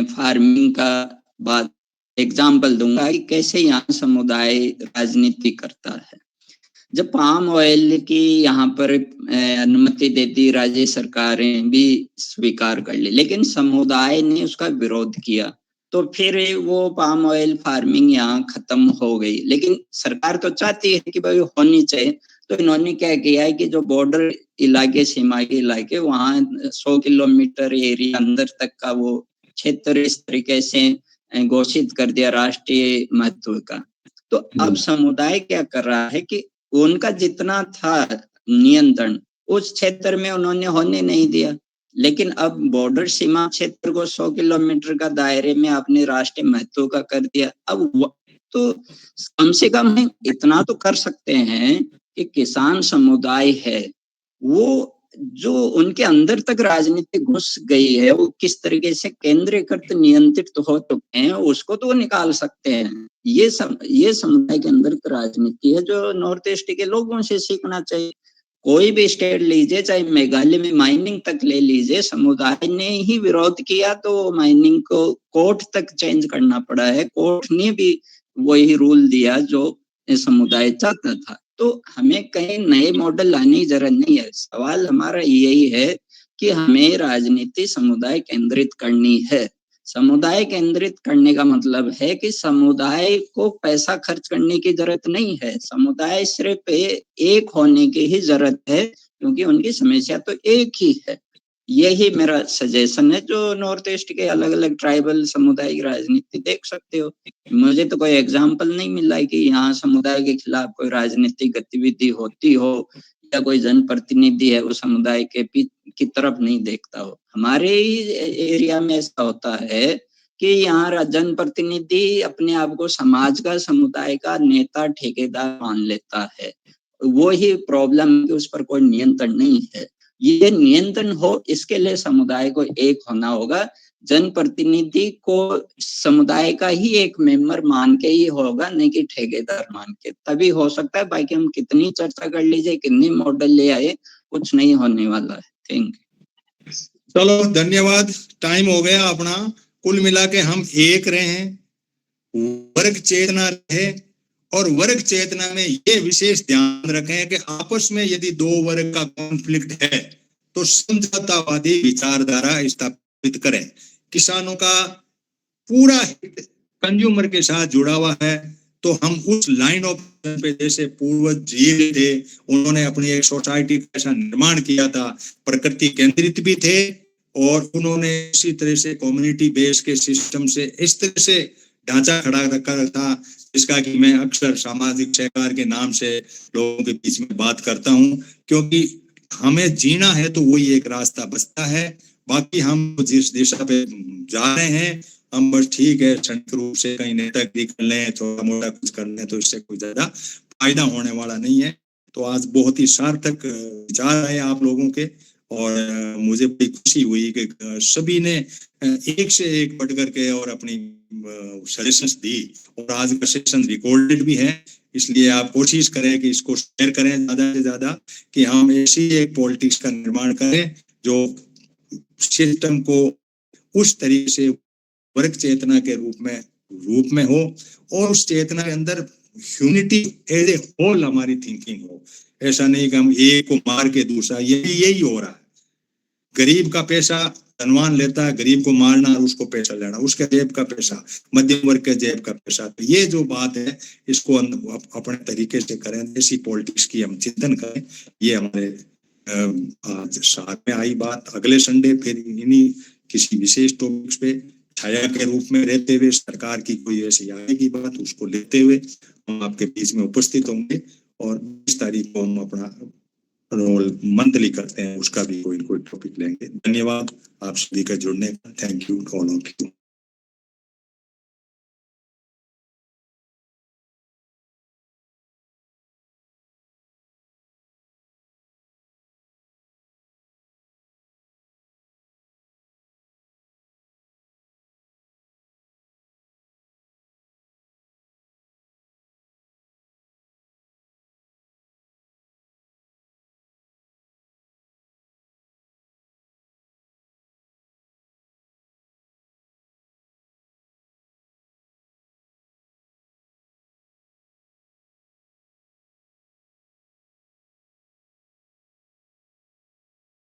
फार्मिंग का बात एग्जाम्पल दूंगा कि कैसे यहाँ समुदाय राजनीति करता है। जब पाम ऑयल की यहाँ पर अनुमति देती, राज्य सरकारें भी स्वीकार कर ली, लेकिन समुदाय ने उसका विरोध किया, तो फिर वो पाम ऑयल फार्मिंग यहाँ खत्म हो गई। लेकिन सरकार तो चाहती है कि भाई होनी चाहिए, तो इन्होंने क्या किया है कि जो बॉर्डर इलाके, सीमा के इलाके, वहाँ 100 किलोमीटर एरिया अंदर तक का वो क्षेत्र इस तरीके से घोषित कर दिया राष्ट्रीय महत्व का। तो अब समुदाय क्या कर रहा है कि उनका जितना था नियंत्रण उस क्षेत्र में उन्होंने होने नहीं दिया, लेकिन अब बॉर्डर सीमा क्षेत्र को 100 किलोमीटर का दायरे में अपने राष्ट्रीय महत्व का कर दिया। अब तो कम से कम हम इतना तो कर सकते हैं कि किसान समुदाय है, वो जो उनके अंदर तक राजनीति घुस गई है, वो किस तरीके से केंद्रीकृत नियंत्रित हो चुके हैं, उसको तो निकाल सकते हैं। ये समुदाय के अंदर की राजनीति है जो नॉर्थ ईस्ट के लोगों से सीखना चाहिए। कोई भी स्टेट लीजिए, चाहे मेघालय में माइनिंग तक ले लीजिए, समुदाय ने ही विरोध किया तो माइनिंग को कोर्ट तक चेंज करना पड़ा है। कोर्ट ने भी वही रूल दिया जो समुदाय चाहता था। तो हमें कहीं नए मॉडल लाने की जरूरत नहीं है। सवाल हमारा यही है कि हमें राजनीति समुदाय केंद्रित करनी है। समुदाय केंद्रित करने का मतलब है कि समुदाय को पैसा खर्च करने की जरूरत नहीं है, समुदाय सिर्फ एक होने की ही जरूरत है, क्योंकि उनकी समस्या तो एक ही है। यही मेरा सजेशन है। जो नॉर्थ ईस्ट के अलग अलग ट्राइबल समुदाय की राजनीति देख सकते हो। मुझे तो कोई एग्जाम्पल नहीं मिला है कि यहाँ समुदाय के खिलाफ कोई राजनीतिक गतिविधि होती हो या कोई जनप्रतिनिधि है वो समुदाय के की तरफ नहीं देखता हो। हमारे ही एरिया में ऐसा होता है कि यहाँ जनप्रतिनिधि अपने आप को समाज का, समुदाय का नेता, ठेकेदार मान लेता है। वो ही प्रॉब्लम है कि उस पर कोई नियंत्रण नहीं है। ये नियंत्रण हो, इसके लिए समुदाय को एक होना होगा। जनप्रतिनिधि को समुदाय का ही एक मेंबर मान के ही होगा, नहीं कि ठेकेदार मान के, तभी हो सकता है। बाकी हम कितनी चर्चा कर लीजिए, कितनी मॉडल ले आए, कुछ नहीं होने वाला है। Thank you. चलो धन्यवाद, टाइम हो गया अपना। कुल मिला के हम एक रहे, वर्ग चेतना रहे और वर्ग चेतना में ये विशेष ध्यान रखें कि आपस में यदि दो वर्ग का कॉन्फ्लिक्ट है तो समझौतावादी विचारधारा स्थापित करें। किसानों का पूरा हित कंज्यूमर के साथ जुड़ा हुआ है, तो हम उस लाइन ऑफ पे जैसे पूर्वज जी थे, उन्होंने अपनी एक सोसाइटी का ऐसा निर्माण किया था, प्रकृति केंद्रित भी थे और उन्होंने इसी तरह से कम्युनिटी बेस के सिस्टम से इस तरह से ढांचा खड़ा रखा था, जिसका कि मैं अक्सर सामाजिक सहकार के नाम से लोगों के बीच में बात करता हूं, क्योंकि हमें जीना है तो वही एक रास्ता बचता है। बाकी हम जिस दिशा पे जा रहे हैं, हम बस ठीक है क्षणिक रूप से कहीं नेतागिरी कर लें, थोड़ा मोटा कुछ कर लें, तो इससे कोई ज्यादा फायदा होने वाला नहीं है। तो आज बहुत ही सार्थक विचार आए आप लोगों के और मुझे बड़ी खुशी हुई कि सभी ने एक से एक बढ़ करके और अपनी सजेशंस दी और आज का सेशन रिकॉर्डेड भी है, इसलिए आप कोशिश करें कि इसको शेयर करें ज्यादा से ज्यादा, कि हम ऐसी एक पॉलिटिक्स का निर्माण करें जो सिस्टम को उस तरीके से वर्ग चेतना के रूप में हो और उस चेतना के अंदर यूनिटी एज ए होल हमारी थिंकिंग हो। ऐसा नहीं कि हम एक को मार के दूसरा, यही हो रहा है। गरीब का पैसा धनवान लेता है, गरीब को मारना और उसको पैसा लेना, उसके जेब का पैसा, मध्यम वर्ग के जेब का पैसा। तो ये जो बात है इसको अपने तरीके से करें, ऐसी पॉलिटिक्स की हम चिंतन करें। ये हमारे आज साथ में आई बात। अगले संडे फिर इन्हीं किसी विशेष टॉपिक्स पे छाया के रूप में रहते हुए सरकार की कोई ऐसी आएगी बात, उसको लेते हुए हम आपके बीच में उपस्थित होंगे और 20 तारीख को हम अपना रोल मंथली करते हैं, उसका भी कोई टॉपिक लेंगे। धन्यवाद आप सभी का जुड़ने का। Thank you all of you.